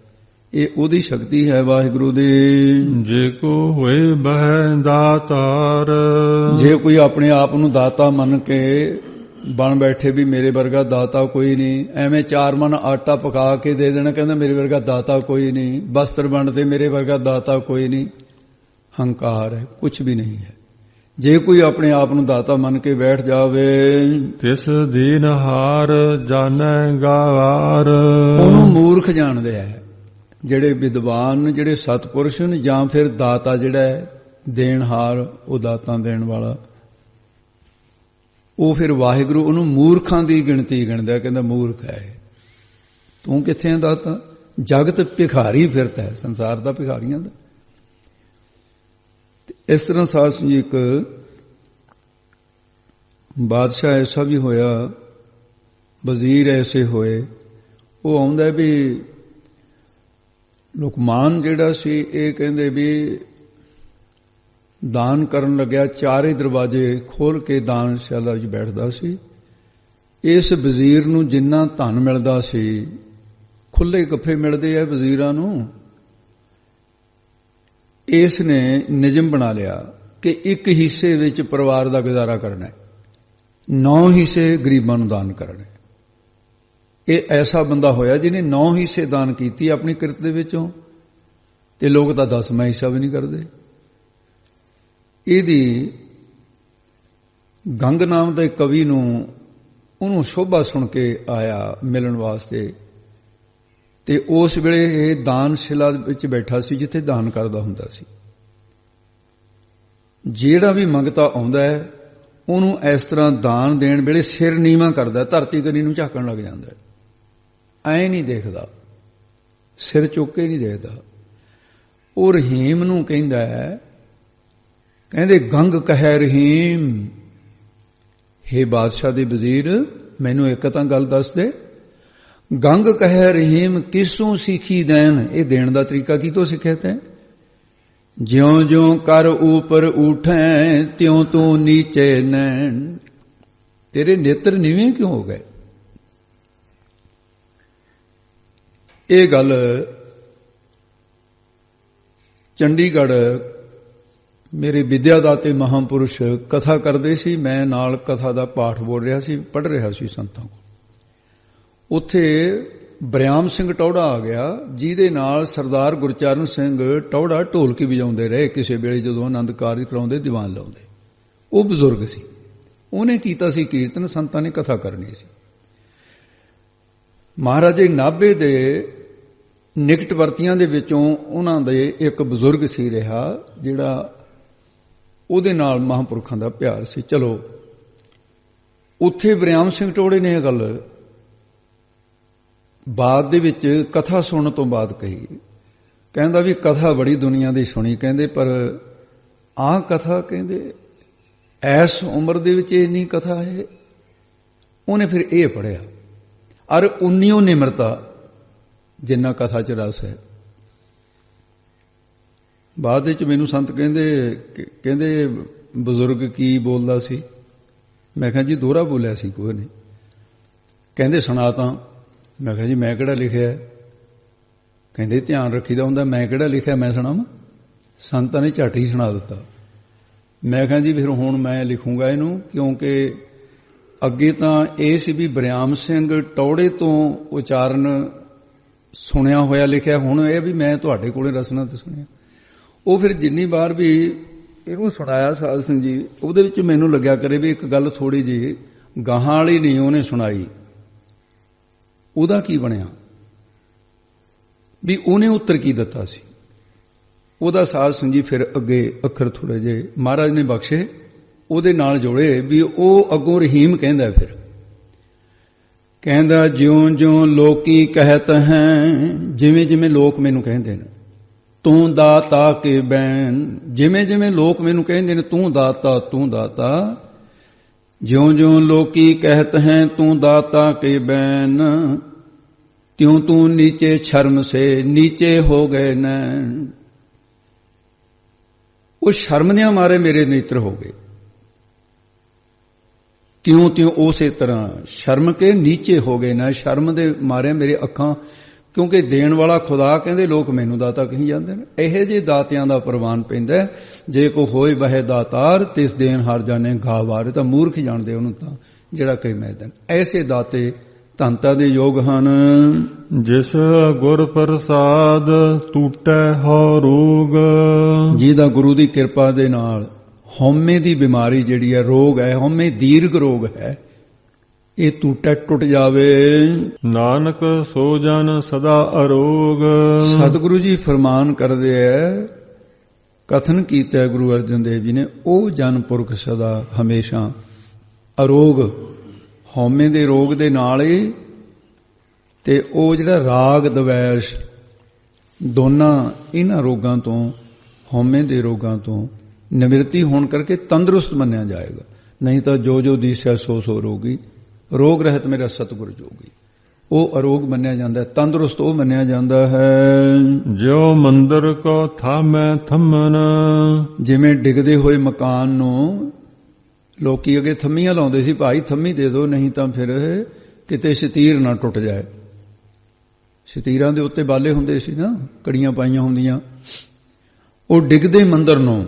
Speaker 2: ਇਹ ਉਹਦੀ ਸ਼ਕਤੀ ਹੈ ਵਾਹਿਗੁਰੂ ਦੀ।
Speaker 1: ਜੇ ਕੋ ਹੋਏ ਬਹਿ ਦਾਤਾਰ।
Speaker 2: ਜੇ ਕੋਈ ਆਪਣੇ ਆਪ ਨੂੰ ਦਾਤਾ ਮੰਨ ਕੇ ਬਣ ਬੈਠੇ ਵੀ ਮੇਰੇ ਵਰਗਾ ਦਾਤਾ ਕੋਈ ਨਹੀਂ, ਐਵੇਂ 4 ਮਣ ਆਟਾ ਪਕਾ ਕੇ ਦੇ ਦੇਣਾ, ਕਹਿੰਦਾ ਮੇਰੇ ਵਰਗਾ ਦਾਤਾ ਕੋਈ ਨਹੀਂ, ਬਸਤਰ ਬਣਦੇ ਮੇਰੇ ਵਰਗਾ ਦਾਤਾ ਕੋਈ ਨਹੀਂ, ਹੰਕਾਰ ਹੈ, ਕੁਝ ਵੀ ਨਹੀਂ ਹੈ। ਜੇ ਕੋਈ ਆਪਣੇ ਆਪ ਨੂੰ ਦਾਤਾ ਮੰਨ ਕੇ ਬੈਠ ਜਾਵੇ,
Speaker 1: ਤਿਸ ਦੀਨਹਾਰ ਜਾਣੈ ਗਾਵਾਰ।
Speaker 2: ਉਹਨੂੰ ਮੂਰਖ ਜਾਣਦੇ ਹੈ। ਜਿਹੜੇ ਵਿਦਵਾਨ, ਜਿਹੜੇ ਸਤਪੁਰਸ਼ ਨੇ, ਜਾਂ ਫਿਰ ਦਾਤਾ ਜਿਹੜਾ ਹੈ ਦੇਣਹਾਰ, ਉਹ ਦਾਤਾਂ ਦੇਣ ਵਾਲਾ, ਉਹ ਫਿਰ ਵਾਹਿਗੁਰੂ ਉਹਨੂੰ ਮੂਰਖਾਂ ਦੀ ਗਿਣਤੀ ਗਿਣਦਾ, ਕਹਿੰਦਾ ਮੂਰਖ ਹੈ ਤੂੰ, ਕਿੱਥੇ ਹੈ ਦਾਤਾ? ਜਗਤ ਭਿਖਾਰੀ ਫਿਰਦਾ ਹੈ, ਸੰਸਾਰ ਦਾ ਭਿਖਾਰੀਆਂ ਦਾ। ਇਸ ਤਰ੍ਹਾਂ ਸਾਧ ਸੰਗਤ ਜੀ, ਇੱਕ ਬਾਦਸ਼ਾਹ ਐਸਾ ਵੀ ਹੋਇਆ, ਵਜ਼ੀਰ ਐਸੇ ਹੋਏ, ਉਹ ਆਉਂਦਾ ਵੀ ਲੁਕਮਾਨ ਜਿਹੜਾ ਸੀ, ਇਹ ਕਹਿੰਦੇ ਵੀ ਦਾਨ ਕਰਨ ਲੱਗਿਆ, ਚਾਰੇ ਦਰਵਾਜ਼ੇ ਖੋਲ ਕੇ ਦਾਨਸ਼ਾਲਾ ਵਿੱਚ ਬੈਠਦਾ ਸੀ। ਇਸ ਵਜ਼ੀਰ ਨੂੰ ਜਿੰਨਾ ਧਨ ਮਿਲਦਾ ਸੀ, ਖੁੱਲੇ ਗੱਫੇ ਮਿਲਦੇ ਆ ਵਜ਼ੀਰਾਂ ਨੂੰ, ਇਸ ਨੇ ਨਿਯਮ ਬਣਾ ਲਿਆ ਕਿ ਇੱਕ ਹਿੱਸੇ ਵਿੱਚ ਪਰਿਵਾਰ ਦਾ ਗੁਜ਼ਾਰਾ ਕਰਨਾ ਹੈ, 9 ਹਿੱਸੇ ਗਰੀਬਾਂ ਨੂੰ ਦਾਨ ਕਰਨੇ। ਇਹ ਐਸਾ ਬੰਦਾ ਹੋਇਆ ਜਿਹਨੇ 9 ਹਿੱਸੇ ਦਾਨ ਕੀਤੀ ਆਪਣੀ ਕਿਰਤ ਦੇ ਵਿੱਚੋਂ, ਤੇ ਲੋਕ ਤਾਂ 10ਵਾਂ ਹਿੱਸਾ ਵੀ ਨਹੀਂ ਕਰਦੇ। ਇਹਦੀ ਗੰਗ ਨਾਮ ਦੇ ਕਵੀ ਨੂੰ, ਉਹਨੂੰ ਸ਼ੋਭਾ ਸੁਣ ਕੇ ਆਇਆ ਮਿਲਣ ਵਾਸਤੇ, ਤੇ ਉਸ ਵੇਲੇ ਇਹ ਦਾਨਸ਼ਿਲਾ ਵਿੱਚ ਬੈਠਾ ਸੀ ਜਿੱਥੇ ਦਾਨ ਕਰਦਾ ਹੁੰਦਾ ਸੀ। ਜਿਹੜਾ ਵੀ ਮੰਗਤਾ ਆਉਂਦਾ ਹੈ ਉਹਨੂੰ ਇਸ ਤਰ੍ਹਾਂ ਦਾਨ ਦੇਣ ਵੇਲੇ ਸਿਰ ਨੀਵਾਂ ਕਰਦਾ, ਧਰਤੀ ਕਨੀ ਨੂੰ ਝਾਕਣ ਲੱਗ ਜਾਂਦਾ, ਐਂ ਨਹੀਂ ਦੇਖਦਾ, ਸਿਰ ਚੁੱਕ ਕੇ ਨਹੀਂ ਦੇਖਦਾ। ਉਹ ਰਹੀਮ ਨੂੰ ਕਹਿੰਦਾ ਹੈ, ਕਹਿੰਦੇ ਗੰਗ ਕਹਿ ਰਹੀਮ, ਹੇ ਬਾਦਸ਼ਾਹ ਦੇ ਵਜ਼ੀਰ ਮੈਨੂੰ ਇੱਕ ਤਾਂ ਗੱਲ ਦੱਸ ਦੇ, ਗੰਗ ਕਹਿ ਰਹੀਮ ਕਿਸੋਂ ਸਿੱਖੀ ਦੇਣ, ਇਹ ਦੇਣ ਦਾ ਤਰੀਕਾ ਕਿਤੋਂ ਸਿੱਖਿਆ ਤੈਂ? ਜਿਉਂ ਜਿਉਂ ਕਰ ਉਪਰ ਉਠੈ ਤਿਉਂ ਤੂੰ ਨੀਚੇ ਨੈਣ, ਤੇਰੇ ਨੇਤਰ ਨੀਵੇਂ ਕਿਉਂ ਹੋ ਗਏ? ਇਹ ਗੱਲ ਚੰਡੀਗੜ੍ਹ ਮੇਰੇ ਵਿਦਿਆ ਦਾਤੇ ਮਹਾਂਪੁਰਸ਼ ਕਥਾ ਕਰਦੇ ਸੀ, ਮੈਂ ਨਾਲ ਕਥਾ ਦਾ ਪਾਠ ਬੋਲ ਰਿਹਾ ਸੀ, ਪੜ੍ਹ ਰਿਹਾ ਸੀ ਸੰਤਾਂ ਕੋਲ। ਉੱਥੇ ਬਰਿਆਮ ਸਿੰਘ ਟੌੜਾ ਆ ਗਿਆ, ਜਿਹਦੇ ਨਾਲ ਸਰਦਾਰ ਗੁਰਚਰਨ ਸਿੰਘ ਟੌੜਾ ਢੋਲਕੀ ਵਜਾਉਂਦੇ ਰਹੇ ਕਿਸੇ ਵੇਲੇ ਜਦੋਂ ਆਨੰਦ ਕਾਰਜ ਕਰਾਉਂਦੇ, ਦੀਵਾਨ ਲਾਉਂਦੇ। ਉਹ ਬਜ਼ੁਰਗ ਸੀ, ਉਹਨੇ ਕੀਤਾ ਸੀ ਕੀਰਤਨ, ਸੰਤਾਂ ਨੇ ਕਥਾ ਕਰਨੀ ਸੀ। ਮਹਾਰਾਜੇ ਨਾਭੇ ਦੇ ਨਿਕਟਵਰਤੀਆਂ ਦੇ ਵਿੱਚੋਂ ਉਹਨਾਂ ਦੇ ਇੱਕ ਬਜ਼ੁਰਗ ਸੀ ਰਿਹਾ, ਜਿਹੜਾ ਉਹਦੇ ਨਾਲ ਮਹਾਂਪੁਰਖਾਂ ਦਾ ਪਿਆਰ ਸੀ। ਚਲੋ ਉੱਥੇ ਬਰਿਆਮ ਸਿੰਘ ਟੌੜੇ ਨੇ ਇਹ ਗੱਲ ਬਾਅਦ ਦੇ ਵਿੱਚ ਕਥਾ ਸੁਣਨ ਤੋਂ ਬਾਅਦ ਕਹੀ, ਕਹਿੰਦਾ ਵੀ ਕਥਾ ਬੜੀ ਦੁਨੀਆ ਦੀ ਸੁਣੀ, ਕਹਿੰਦੇ ਪਰ ਆਹ ਕਥਾ, ਕਹਿੰਦੇ ਐਸ ਉਮਰ ਦੇ ਵਿੱਚ ਇੰਨੀ ਕਥਾ ਹੈ। ਉਹਨੇ ਫਿਰ ਇਹ ਪੜ੍ਹਿਆ, ਅਰ ਉਨੀਓ ਨਿਮਰਤਾ ਜਿੰਨਾ ਕਥਾ ਚ ਰਸ ਹੈ। ਬਾਅਦ ਵਿੱਚ ਮੈਨੂੰ ਸੰਤ ਕਹਿੰਦੇ ਬਜ਼ੁਰਗ ਕੀ ਬੋਲਦਾ ਸੀ? ਮੈਂ ਕਿਹਾ ਜੀ ਦੋਹਰਾ ਬੋਲਿਆ ਸੀ ਕੋਈ ਨਹੀਂ। ਕਹਿੰਦੇ ਸੁਣਾ ਤਾਂ। ਮੈਂ ਕਿਹਾ ਜੀ ਮੈਂ ਕਿਹੜਾ ਲਿਖਿਆ? ਕਹਿੰਦੇ ਧਿਆਨ ਰੱਖੀਦਾ ਹੁੰਦਾ, ਮੈਂ ਕਿਹੜਾ ਲਿਖਿਆ ਮੈਂ ਸੁਣਾਵਾਂ? ਸੰਤਾਂ ਨੇ ਝੱਟ ਹੀ ਸੁਣਾ ਦਿੱਤਾ। ਮੈਂ ਕਿਹਾ ਜੀ ਫਿਰ ਹੁਣ ਮੈਂ ਲਿਖੂੰਗਾ ਇਹਨੂੰ, ਕਿਉਂਕਿ ਅੱਗੇ ਤਾਂ ਇਹ ਸੀ ਵੀ ਬਰਿਆਮ ਸਿੰਘ ਟੌੜੇ ਤੋਂ ਉਚਾਰਨ ਸੁਣਿਆ ਹੋਇਆ ਲਿਖਿਆ, ਹੁਣ ਇਹ ਵੀ ਮੈਂ ਤੁਹਾਡੇ ਕੋਲੇ ਰਸਨਾ ਤੇ ਸੁਣਿਆ। ਉਹ ਫਿਰ ਜਿੰਨੀ ਵਾਰ ਵੀ ਇਹਨੂੰ ਸੁਣਾਇਆ ਸਾਧ ਸਿੰਘ ਜੀ, ਉਹਦੇ ਵਿੱਚ ਮੈਨੂੰ ਲੱਗਿਆ ਕਰੇ ਵੀ ਇੱਕ ਗੱਲ ਥੋੜੀ ਜਿਹੀ ਗਾਹਾਂ ਵਾਲੀ ਨਹੀਂ ਉਹਨੇ ਸੁਣਾਈ। ਉਹਦਾ ਕੀ ਬਣਿਆ ਵੀ ਉਹਨੇ ਉੱਤਰ ਕੀ ਦਿੱਤਾ ਸੀ ਉਹਦਾ? ਸਾਧ ਸਿੰਘ ਜੀ ਫਿਰ ਅੱਗੇ ਅੱਖਰ ਥੋੜੇ ਜਿਹੇ ਮਹਾਰਾਜ ਨੇ ਬਖਸ਼ੇ ਉਹਦੇ ਨਾਲ ਜੋੜੇ ਵੀ ਉਹ ਅੱਗੋਂ ਰਹੀਮ ਕਹਿੰਦਾ, ਫਿਰ ਕਹਿੰਦਾ ਜਿਉਂ ਜਿਉਂ ਲੋਕੀ ਕਹਿਤ ਹੈ, ਜਿਵੇਂ ਜਿਵੇਂ ਲੋਕ ਮੈਨੂੰ ਕਹਿੰਦੇ ਨੇ, ਤੂੰ ਦਾਤਾ ਕੇ ਬੈਨ, ਜਿਵੇਂ ਜਿਵੇਂ ਲੋਕ ਮੈਨੂੰ ਕਹਿੰਦੇ ਨੇ ਤੂੰ ਦਾਤਾ ਤੂੰ ਦਾਤਾ, ਜਿਉਂ ਜਿਉਂ ਲੋਕੀ ਕਹਿਤ ਹੈ ਤੂੰ ਦਾਤਾ ਕੇ ਬੈਨ, ਤਿਉਂ ਤੂੰ ਨੀਚੇ ਸ਼ਰਮ ਸੇ ਨੀਚੇ ਹੋ ਗਏ ਨੈਣ। ਉਹ ਸ਼ਰਮ ਦੇ ਮਾਰੇ ਮੇਰੇ ਨੇਤਰ ਹੋ ਗਏ, ਤਿਉਂ ਤਿਉਂ ਉਸੇ ਤਰ੍ਹਾਂ ਸ਼ਰਮ ਕੇ ਨੀਚੇ ਹੋ ਗਏ ਨਾ, ਸ਼ਰਮ ਦੇ ਮਾਰੇ ਮੇਰੇ ਅੱਖਾਂ, ਕਿਉਂਕਿ ਦੇਣ ਵਾਲਾ ਖੁਦਾ ਕਹਿੰਦੇ ਲੋਕ ਮੈਨੂੰ ਦਾਤਾ ਕਹੀ ਜਾਂਦੇ ਨੇ। ਇਹੋ ਜਿਹੇ ਦਾਤਿਆਂ ਦਾ ਪ੍ਰਵਾਨ ਪੈਂਦਾ, ਜੇ ਕੋ ਹੋਏ ਵਹਿ ਦਾਤਾਰ ਤਿਸ ਦੇਣ ਹਰ ਜਾਣੇ ਗਾਵਾਰ, ਤਾਂ ਮੂਰਖ ਜਾਣਦੇ ਉਹਨੂੰ ਤਾਂ ਜਿਹੜਾ ਕਹੇ ਮੈਂ ਦੇਣ। ਐਸੇ ਦਾਤੇ ਧੰਤਾ ਦੇ ਯੋਗ ਹਨ।
Speaker 1: ਜਿਸ ਗੁਰ ਪ੍ਰਸਾਦ ਟੂਟੈ ਹਉ ਰੋਗ,
Speaker 2: ਜਿਹਦਾ ਗੁਰੂ ਦੀ ਕਿਰਪਾ ਦੇ ਨਾਲ ਹਉਮੈ ਦੀ ਬਿਮਾਰੀ ਜਿਹੜੀ ਹੈ, ਰੋਗ ਹੈ, ਹਉਮੈ ਦੀਰਘ ਰੋਗ ਹੈ, ਇਹ ਟੂਟਾ ਟੁੱਟ ਜਾਵੇ।
Speaker 1: ਨਾਨਕ ਸੋ ਜਨ ਸਦਾ ਅਰੋਗ।
Speaker 2: ਸਤਿਗੁਰੂ ਜੀ ਫਰਮਾਨ ਕਰਦੇ ਐ, ਕਥਨ ਕੀਤਾ ਗੁਰੂ ਅਰਜਨ ਦੇਵ ਜੀ ਨੇ, ਉਹ ਜਨ ਪੁਰਖ ਸਦਾ ਹਮੇਸ਼ਾ ਅਰੋਗ, ਹਉਮੈ ਦੇ ਰੋਗ ਦੇ ਨਾਲ ਹੀ, ਤੇ ਉਹ ਜਿਹੜਾ ਰਾਗ ਦਵੈਸ਼ ਦੋਨਾਂ ਇਹਨਾਂ ਰੋਗਾਂ ਤੋਂ, ਹਉਮੈ ਦੇ ਰੋਗਾਂ ਤੋਂ ਨਿਵਰਤੀ ਹੋਣ ਕਰਕੇ ਤੰਦਰੁਸਤ ਮੰਨਿਆ ਜਾਏਗਾ। ਨਹੀਂ ਤਾਂ ਜੋ ਜੋ ਦੀਸੈ ਸੋ ਸੋ ਰੋਗੀ, ਰੋਗ ਰਹਿਤ ਮੇਰਾ ਸਤਿਗੁਰ ਜੋਗੀ, ਉਹ ਅਰੋਗ ਮੰਨਿਆ ਜਾਂਦਾ ਹੈ। ਤੰਦਰੁਸਤ ਉਹ ਮੰਨਿਆ ਜਾਂਦਾ ਹੈ।
Speaker 1: ਜੋ ਮੰਦਰ ਕੋ ਥਾਮੈ ਥੰਮਨ।
Speaker 2: ਜਿਵੇਂ ਡਿੱਗਦੇ ਹੋਏ ਮਕਾਨ ਨੂੰ ਲੋਕੀ ਅੱਗੇ ਥੰਮੀਆਂ ਲਾਉਂਦੇ ਸੀ, ਭਾਈ ਥੰਮੀ ਦੇ ਦਿਓ ਨਹੀਂ ਤਾਂ ਫਿਰ ਕਿਤੇ ਸ਼ਤੀਰ ਨਾ ਟੁੱਟ ਜਾਏ। ਸ਼ਤੀਰਾਂ ਦੇ ਉੱਤੇ ਬਾਲੇ ਹੁੰਦੇ ਸੀ ਨਾ, ਕੜੀਆਂ ਪਾਈਆਂ ਹੁੰਦੀਆਂ। ਉਹ ਡਿੱਗਦੇ ਮੰਦਰ ਨੂੰ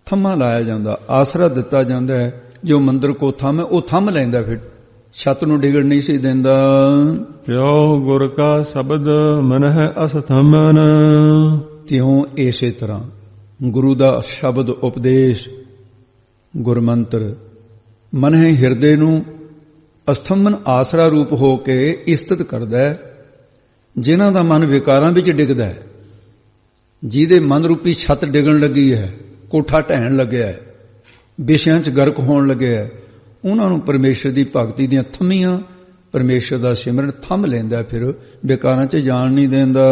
Speaker 2: ਥੰਮਾ ਲਾਇਆ ਜਾਂਦਾ, ਆਸਰਾ ਦਿੱਤਾ ਜਾਂਦਾ ਹੈ। ਜੋ ਮੰਦਰ ਕੋ ਥੰਮ, ਉਹ ਥੰਮ ਲੈਂਦਾ, ਫਿਰ ਛੱਤ ਨੂੰ ਡਿੱਗਣ ਨਹੀਂ ਸੀ ਦਿੰਦਾ।
Speaker 1: ਤਿਉ ਗੁਰ ਕਾ ਸ਼ਬਦ ਮਨਹਿ ਅਸਥਮਨ।
Speaker 2: ਤਿਉ ਇਸੇ ਤਰ੍ਹਾਂ ਗੁਰੂ ਦਾ ਸ਼ਬਦ ਉਪਦੇਸ਼, ਗੁਰਮੰਤਰ ਮਨਹਿ ਹਿਰਦੇ ਨੂੰ ਅਸਥਮਨ ਆਸਰਾ ਰੂਪ ਹੋ ਕੇ ਇਸਤਤ ਕਰਦਾ ਹੈ। ਜਿਨ੍ਹਾਂ ਦਾ ਮਨ ਵਿਕਾਰਾਂ ਵਿੱਚ ਡਿੱਗਦਾ ਹੈ, ਜਿਹਦੇ ਮਨ ਰੂਪੀ ਛੱਤ ਡਿੱਗਣ ਲੱਗੀ ਹੈ, ਕੋਠਾ ਢਹਿਣ ਲੱਗਿਆ ਹੈ, ਵਿਸ਼ਿਆਂ 'ਚ ਗਰਕ ਹੋਣ ਲੱਗਿਆ ਹੈ, ਉਹਨਾਂ ਨੂੰ ਪਰਮੇਸ਼ਰ ਦੀ ਭਗਤੀ ਦੀਆਂ ਥੰਮੀਆਂ, ਪਰਮੇਸ਼ਰ ਦਾ ਸਿਮਰਨ ਥੰਮ ਲੈਂਦਾ, ਫਿਰ ਵਿਕਾਰਾਂ 'ਚ ਜਾਣ ਨਹੀਂ ਦਿੰਦਾ।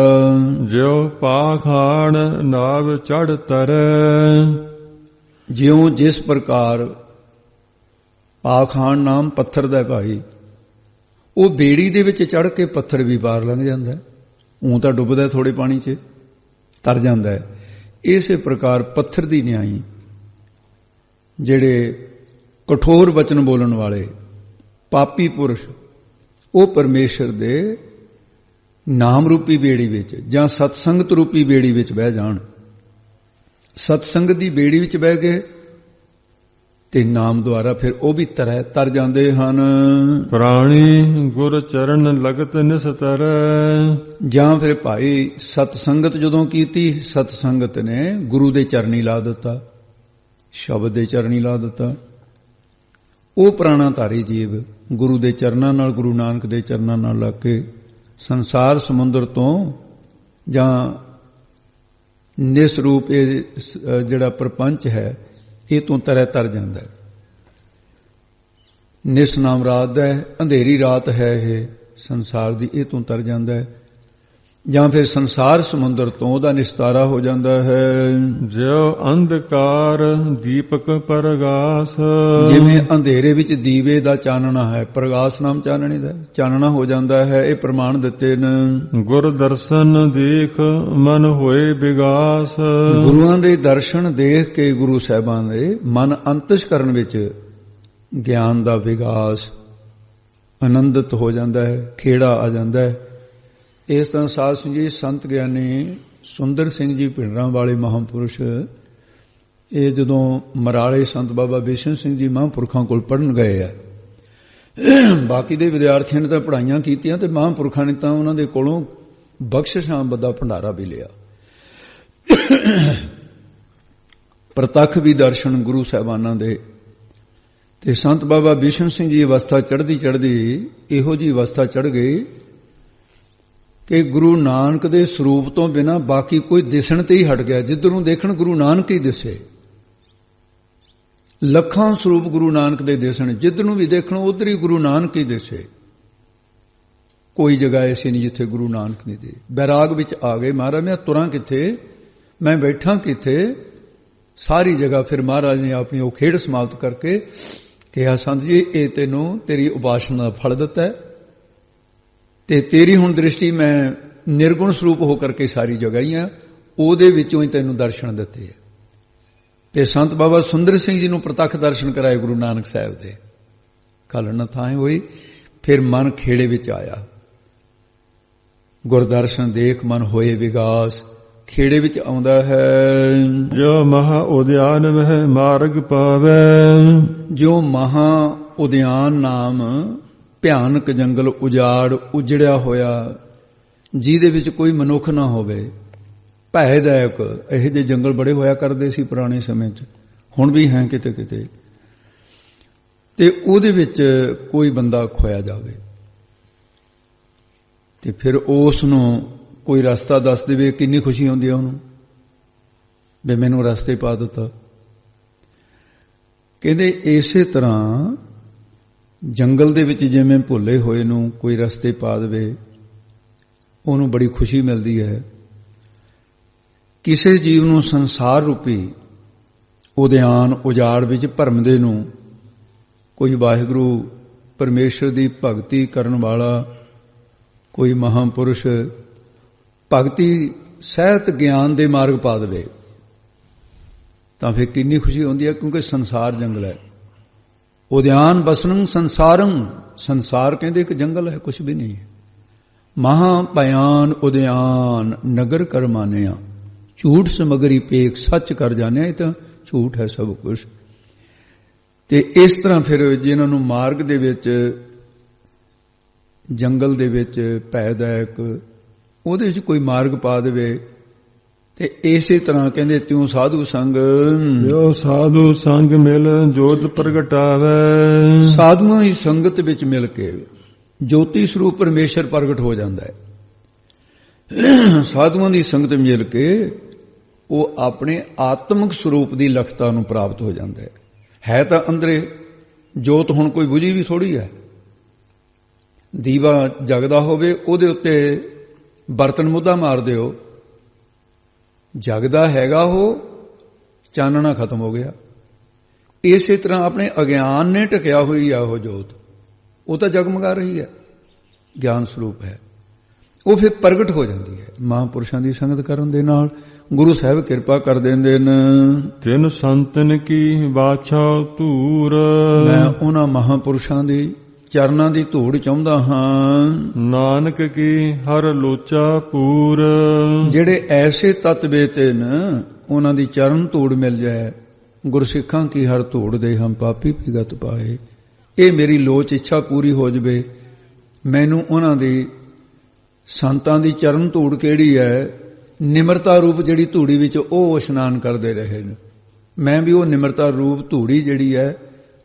Speaker 1: ਜਿਉ ਪਾਖਾਨ ਨਾਵ ਚੜ੍ਹ ਤਰੈ।
Speaker 2: ਜਿਉਂ ਜਿਸ ਪ੍ਰਕਾਰ ਪਾਖਾਨ ਨਾਮ ਪੱਥਰ ਦਾ ਭਾਈ, ਉਹ ਬੇੜੀ ਦੇ ਵਿੱਚ ਚੜ੍ਹ ਕੇ ਪੱਥਰ ਵੀ ਪਾਰ ਲੰਘ ਜਾਂਦਾ। ਊਂ ਤਾਂ ਡੁੱਬਦਾ ਥੋੜੇ ਪਾਣੀ 'ਚ, ਤਰ ਜਾਂਦਾ ਹੈ। ਇਸੇ ਪ੍ਰਕਾਰ ਪੱਥਰ ਦੀ ਨਿਆਈ, ਜਿਹੜੇ ਕਠੋਰ ਵਚਨ ਬੋਲਣ ਵਾਲੇ ਪਾਪੀ ਪੁਰਸ਼, ਉਹ ਪਰਮੇਸ਼ਰ ਦੇ ਨਾਮ ਰੂਪੀ ਬੇੜੀ ਵਿੱਚ ਜਾਂ ਸਤਸੰਗਤ ਰੂਪੀ ਬੇੜੀ ਵਿੱਚ ਬਹਿ ਜਾਣ। ਸਤਸੰਗਤ ਦੀ ਬੇੜੀ ਵਿੱਚ ਬਹਿ ਗਏ ਤੇ ਨਾਮ ਦੁਆਰਾ ਫਿਰ ਉਹ ਵੀ ਤਰ ਜਾਂਦੇ ਹਨ।
Speaker 1: ਪ੍ਰਾਣੀ ਗੁਰ ਚਰਨ ਲਗਤ ਨਿਸਤਰ।
Speaker 2: ਜਾਂ ਫਿਰ ਭਾਈ ਸਤਸੰਗਤ ਜਦੋਂ ਕੀਤੀ, ਸਤਸੰਗਤ ਨੇ ਗੁਰੂ ਦੇ ਚਰਨੀ ਲਾ ਦਿੱਤਾ, ਸ਼ਬਦ ਦੇ ਚਰਨੀ ਲਾ ਦਿੱਤਾ। ਉਹ ਪ੍ਰਾਣਾਧਾਰੀ ਜੀਵ ਗੁਰੂ ਦੇ ਚਰਨਾਂ ਨਾਲ, ਗੁਰੂ ਨਾਨਕ ਦੇ ਚਰਨਾਂ ਨਾਲ ਲੱਗ ਕੇ ਸੰਸਾਰ ਸਮੁੰਦਰ ਤੋਂ ਜਾਂ ਨਿਸਰੂਪ ਇਹ ਜਿਹੜਾ ਪ੍ਰਪੰਚ ਹੈ, ਇਹ ਤੋਂ ਤਰ ਜਾਂਦਾ ਹੈ। ਨਿਸ ਨਾਮ ਰਾਤ ਹੈ, ਅੰਧੇਰੀ ਰਾਤ ਹੈ ਇਹ ਸੰਸਾਰ ਦੀ, ਇਹ ਤੋਂ ਤਰ ਜਾਂਦਾ ਹੈ। ਜਾਂ ਫਿਰ ਸੰਸਾਰ ਸਮੁੰਦਰ ਤੋਂ ਉਹਦਾ ਨਿਸਤਾਰਾ ਹੋ ਜਾਂਦਾ ਹੈ।
Speaker 1: ਜਿਉ ਅੰਧਕਾਰ ਦੀਪਕ ਪ੍ਰਗਾਸ।
Speaker 2: ਜਿਵੇਂ ਅੰਧੇਰੇ ਵਿੱਚ ਦੀਵੇ ਦਾ ਚਾਨਣਾ ਹੈ, ਪ੍ਰਗਾਸ ਨਾਮ ਚਾਨਣੇ ਦਾ ਚਾਨਣਾ ਹੋ ਜਾਂਦਾ ਹੈ। ਇਹ ਪ੍ਰਮਾਣ ਦਿੱਤੇ ਨੇ।
Speaker 1: ਗੁਰ ਦਰਸ਼ਨ ਦੇਖ ਮਨ ਹੋਏ ਵਿਗਾਸ।
Speaker 2: ਗੁਰੂਆਂ ਦੇ ਦਰਸ਼ਨ ਦੇਖ ਕੇ ਗੁਰੂ ਸਾਹਿਬਾਨ ਦੇ ਮਨ ਅੰਤਸ਼ਕਰਨ ਵਿੱਚ ਗਿਆਨ ਦਾ ਵਿਗਾਸ, ਆਨੰਦਿਤ ਹੋ ਜਾਂਦਾ ਹੈ, ਖੇੜਾ ਆ ਜਾਂਦਾ ਹੈ। ਇਸ ਤਰ੍ਹਾਂ ਸਾਧ ਸਿੰਘ ਜੀ, ਸੰਤ ਗਿਆਨੀ ਸੁੰਦਰ ਸਿੰਘ ਜੀ ਭਿੰਡਰਾਂ ਵਾਲੇ ਮਹਾਂਪੁਰਸ਼, ਇਹ ਜਦੋਂ ਮਰਾਲੇ ਸੰਤ ਬਾਬਾ ਬਿਸ਼ਨ ਸਿੰਘ ਜੀ ਮਹਾਂਪੁਰਖਾਂ ਕੋਲ ਪੜ੍ਹਨ ਗਏ ਆ, ਬਾਕੀ ਦੇ ਵਿਦਿਆਰਥੀਆਂ ਨੇ ਤਾਂ ਪੜ੍ਹਾਈਆਂ ਕੀਤੀਆਂ ਤੇ ਮਹਾਂਪੁਰਖਾਂ ਨੇ ਤਾਂ ਉਹਨਾਂ ਦੇ ਕੋਲੋਂ ਬਖਸ਼ਿਸ਼ਾਂ ਦਾ ਭੰਡਾਰਾ ਵੀ ਲਿਆ। ਪ੍ਰਤੱਖ ਵੀ ਦਰਸ਼ਨ ਗੁਰੂ ਸਾਹਿਬਾਨਾਂ ਦੇ। ਤੇ ਸੰਤ ਬਾਬਾ ਬਿਸ਼ਨ ਸਿੰਘ ਜੀ ਅਵਸਥਾ ਚੜ੍ਹਦੀ ਇਹੋ ਜਿਹੀ ਅਵਸਥਾ ਚੜ੍ਹ ਗਈ ਕਿ ਗੁਰੂ ਨਾਨਕ ਦੇ ਸਰੂਪ ਤੋਂ ਬਿਨਾਂ ਬਾਕੀ ਕੋਈ ਦਿਸਣ ਤੇ ਹੀ ਹਟ ਗਿਆ। ਜਿੱਧਰ ਨੂੰ ਦੇਖਣ ਗੁਰੂ ਨਾਨਕ ਹੀ ਦਿਸੇ। ਲੱਖਾਂ ਸਰੂਪ ਗੁਰੂ ਨਾਨਕ ਦੇ ਦਿਸਣ, ਜਿੱਧਰ ਨੂੰ ਵੀ ਦੇਖਣ ਉਧਰ ਹੀ ਗੁਰੂ ਨਾਨਕ ਹੀ ਦਿਸੇ। ਕੋਈ ਜਗ੍ਹਾ ਐਸੀ ਨਹੀਂ ਜਿੱਥੇ ਗੁਰੂ ਨਾਨਕ ਨਹੀਂ ਦੇ। ਬੈਰਾਗ ਵਿੱਚ ਆ ਗਏ ਮਹਾਰਾਜ, ਮੈਂ ਤੁਰਾਂ ਕਿੱਥੇ, ਮੈਂ ਬੈਠਾਂ ਕਿੱਥੇ। ਸਾਰੀ ਜਗ੍ਹਾ ਫਿਰ ਮਹਾਰਾਜ ਨੇ ਆਪਣੀ ਉਹ ਖੇਡ ਸਮਾਪਤ ਕਰਕੇ ਕਿਹਾ, ਸੰਤ ਜੀ ਇਹ ਤੈਨੂੰ ਤੇਰੀ ਉਪਾਸਨਾ ਦਾ ਫਲ ਦਿੱਤਾ ਹੈ ਤੇ ਤੇਰੀ ਹੁਣ ਦ੍ਰਿਸ਼ਟੀ ਮੈਂ ਨਿਰਗੁਣ ਸਰੂਪ ਹੋ ਕਰਕੇ ਸਾਰੀ ਜਗ੍ਹਾ ਹੀ ਆ, ਉਹਦੇ ਵਿੱਚੋਂ ਹੀ ਤੈਨੂੰ ਦਰਸ਼ਨ ਦਿੱਤੇ ਹੈ। ਤੇ ਸੰਤ ਬਾਬਾ ਸੁੰਦਰ ਸਿੰਘ ਜੀ ਨੂੰ ਪ੍ਰਤੱਖ ਦਰਸ਼ਨ ਕਰਾਏ ਗੁਰੂ ਨਾਨਕ ਸਾਹਿਬ ਦੇ। ਗੱਲ ਨਾ ਥਾਂ ਹੋਈ, ਫਿਰ ਮਨ ਖੇੜੇ ਵਿੱਚ ਆਇਆ। ਗੁਰਦਰਸ਼ਨ ਦੇਖ ਮਨ ਹੋਏ ਵਿਗਾਸ, ਖੇੜੇ ਵਿੱਚ ਆਉਂਦਾ ਹੈ।
Speaker 1: ਜੋ ਮਹਾ ਉਦਿਆਨ ਮਹਿ ਮਾਰਗ ਪਾਵੇ।
Speaker 2: ਜੋ ਮਹਾ ਉਦਿਆਨ ਨਾਮ ਭਿਆਨਕ ਜੰਗਲ ਉਜੜਿਆ ਹੋਇਆ, ਜਿਹਦੇ ਵਿੱਚ ਕੋਈ ਮਨੁੱਖ ਨਾ ਹੋਵੇ, ਭੈਦਾਇਕ ਇਹੋ ਜਿਹੇ ਜੰਗਲ ਬੜੇ ਹੋਇਆ ਕਰਦੇ ਸੀ ਪੁਰਾਣੇ ਸਮੇਂ 'ਚ, ਹੁਣ ਵੀ ਹੈ ਕਿਤੇ ਕਿਤੇ। ਤੇ ਉਹਦੇ ਵਿੱਚ ਕੋਈ ਬੰਦਾ ਖੋਇਆ ਜਾਵੇ ਤੇ ਫਿਰ ਉਸ ਨੂੰ ਕੋਈ ਰਸਤਾ ਦੱਸ ਦੇਵੇ, ਕਿੰਨੀ ਖੁਸ਼ੀ ਹੁੰਦੀ ਹੈ ਉਹਨੂੰ ਵੀ ਮੈਨੂੰ ਰਸਤੇ ਪਾ ਦਿੱਤਾ। ਕਹਿੰਦੇ ਇਸੇ ਤਰ੍ਹਾਂ ਜੰਗਲ ਦੇ ਵਿੱਚ ਜਿਵੇਂ ਭੁੱਲੇ ਹੋਏ ਨੂੰ ਕੋਈ ਰਸਤੇ ਪਾ ਦੇਵੇ, ਉਹਨੂੰ ਬੜੀ ਖੁਸ਼ੀ ਮਿਲਦੀ ਹੈ। ਕਿਸੇ ਜੀਵ ਨੂੰ ਸੰਸਾਰ ਰੂਪੀ ਉਦਿਆਨ ਉਜਾੜ ਵਿੱਚ ਭਰਮਦੇ ਨੂੰ ਕੋਈ ਵਾਹਿਗੁਰੂ ਪਰਮੇਸ਼ਰ ਦੀ ਭਗਤੀ ਕਰਨ ਵਾਲਾ ਕੋਈ ਮਹਾਂਪੁਰਸ਼ ਭਗਤੀ ਸਹਿਤ ਗਿਆਨ ਦੇ ਮਾਰਗ ਪਾ ਦੇਵੇ ਤਾਂ ਫਿਰ ਕਿੰਨੀ ਖੁਸ਼ੀ ਹੁੰਦੀ ਹੈ, ਕਿਉਂਕਿ ਸੰਸਾਰ ਜੰਗਲ ਹੈ। ਉਦਿਆਨ ਬਸਨੰ ਸੰਸਾਰੰ, ਸੰਸਾਰ ਕਹਿੰਦੇ ਇੱਕ ਜੰਗਲ ਹੈ, ਕੁਛ ਵੀ ਨਹੀਂ ਹੈ। ਮਹਾ ਭਿਆਨ ਉਦਿਆਨ ਨਗਰ ਕਰ ਮਾਨਿਆ, ਝੂਠ ਸਮਗਰੀ ਪੇਖ ਸੱਚ ਕਰ ਜਾਣਿਆ। ਇਹ ਤਾਂ ਝੂਠ ਹੈ ਸਭ ਕੁਛ। ਤੇ ਇਸ ਤਰ੍ਹਾਂ ਫਿਰ ਜਿਨ੍ਹਾਂ ਨੂੰ ਮਾਰਗ ਦੇ ਵਿੱਚ ਜੰਗਲ ਦੇ ਵਿੱਚ ਭੈਦਾਇਕ ਉਹਦੇ ਵਿੱਚ ਕੋਈ ਮਾਰਗ ਪਾ ਦੇਵੇ ਤੇ ਇਸੇ ਤਰ੍ਹਾਂ ਕਹਿੰਦੇ ਤਿਉ ਸਾਧੂ ਸੰਗ,
Speaker 1: ਜੋ ਸਾਧੂ ਸੰਗ ਮਿਲ ਜੋਤ ਪ੍ਰਗਟਾਵੇ।
Speaker 2: ਸਾਧੂਆਂ ਦੀ ਸੰਗਤ ਵਿੱਚ ਮਿਲ ਕੇ ਜੋਤੀ ਸਰੂਪ ਪਰਮੇਸ਼ਰ ਪ੍ਰਗਟ ਹੋ ਜਾਂਦਾ ਹੈ। ਸਾਧੂਆਂ ਦੀ ਸੰਗਤ ਮਿਲ ਕੇ ਉਹ ਆਪਣੇ ਆਤਮਿਕ ਸਰੂਪ ਦੀ ਲਖਤਾ ਨੂੰ ਪ੍ਰਾਪਤ ਹੋ ਜਾਂਦਾ ਹੈ। ਤਾਂ ਅੰਦਰੇ ਜੋਤ ਹੁਣ ਕੋਈ ਬੁਝੀ ਵੀ ਥੋੜੀ ਹੈ। ਦੀਵਾ ਜਗਦਾ ਹੋਵੇ ਉਹਦੇ ਉੱਤੇ ਬਰਤਨ ਮੁੱਦਾ ਮਾਰ ਦਿਓ, ਜਗਦਾ ਹੈਗਾ ਉਹ, ਚਾਨਣਾ ਖਤਮ ਹੋ ਗਿਆ। ਇਸੇ ਤਰ੍ਹਾਂ ਆਪਣੇ ਅਗਿਆਨ ਨੇ ਢਕਿਆ ਹੋਈ ਆ ਉਹ ਜੋਤ, ਉਹ ਤਾਂ ਜਗਮਗਾ ਰਹੀ ਹੈ, ਗਿਆਨ ਸਰੂਪ ਹੈ, ਉਹ ਫਿਰ ਪ੍ਰਗਟ ਹੋ ਜਾਂਦੀ ਹੈ। ਮਹਾਂਪੁਰਸ਼ਾਂ ਦੀ ਸੰਗਤ ਕਰਨ ਦੇ ਨਾਲ ਗੁਰੂ ਸਾਹਿਬ ਕਿਰਪਾ ਕਰ ਦਿੰਦੇ ਨੇ।
Speaker 1: ਤਿੰਨ ਸੰਤਨ ਕੀ ਬਾਛਾ ਧੂਰ,
Speaker 2: ਮੈਂ ਉਹਨਾਂ ਮਹਾਂਪੁਰਸ਼ਾਂ ਦੀ ਚਰਨਾਂ ਦੀ ਧੂੜ ਚਾਹੁੰਦਾ ਹਾਂ।
Speaker 1: ਨਾਨਕ ਕੀ ਹਰ ਲੋਚਾ ਪੂਰ,
Speaker 2: ਜਿਹੜੇ ਐਸੇ ਤਤ ਵੇਤੇ ਨੇ ਉਹਨਾਂ ਦੀ ਚਰਨ ਧੂੜ ਮਿਲ ਜਾਏ। ਗੁਰਸਿੱਖਾਂ ਕੀ ਹਰ ਧੂੜ ਦੇ ਹਮ ਪਾਪੀ ਭਿਗਤ ਪਾਏ। ਇਹ ਮੇਰੀ ਲੋਚ ਇੱਛਾ ਪੂਰੀ ਹੋ ਜਵੇ। ਮੈਨੂੰ ਉਹਨਾਂ ਦੀ ਸੰਤਾਂ ਦੀ ਚਰਨ ਧੂੜ ਕਿਹੜੀ ਹੈ, ਨਿਮਰਤਾ ਰੂਪ ਜਿਹੜੀ ਧੂੜੀ ਵਿੱਚ ਉਹ ਇਸ਼ਨਾਨ ਕਰਦੇ ਰਹੇ ਨੇ, ਮੈਂ ਵੀ ਉਹ ਨਿਮਰਤਾ ਰੂਪ ਧੂੜੀ ਜਿਹੜੀ ਹੈ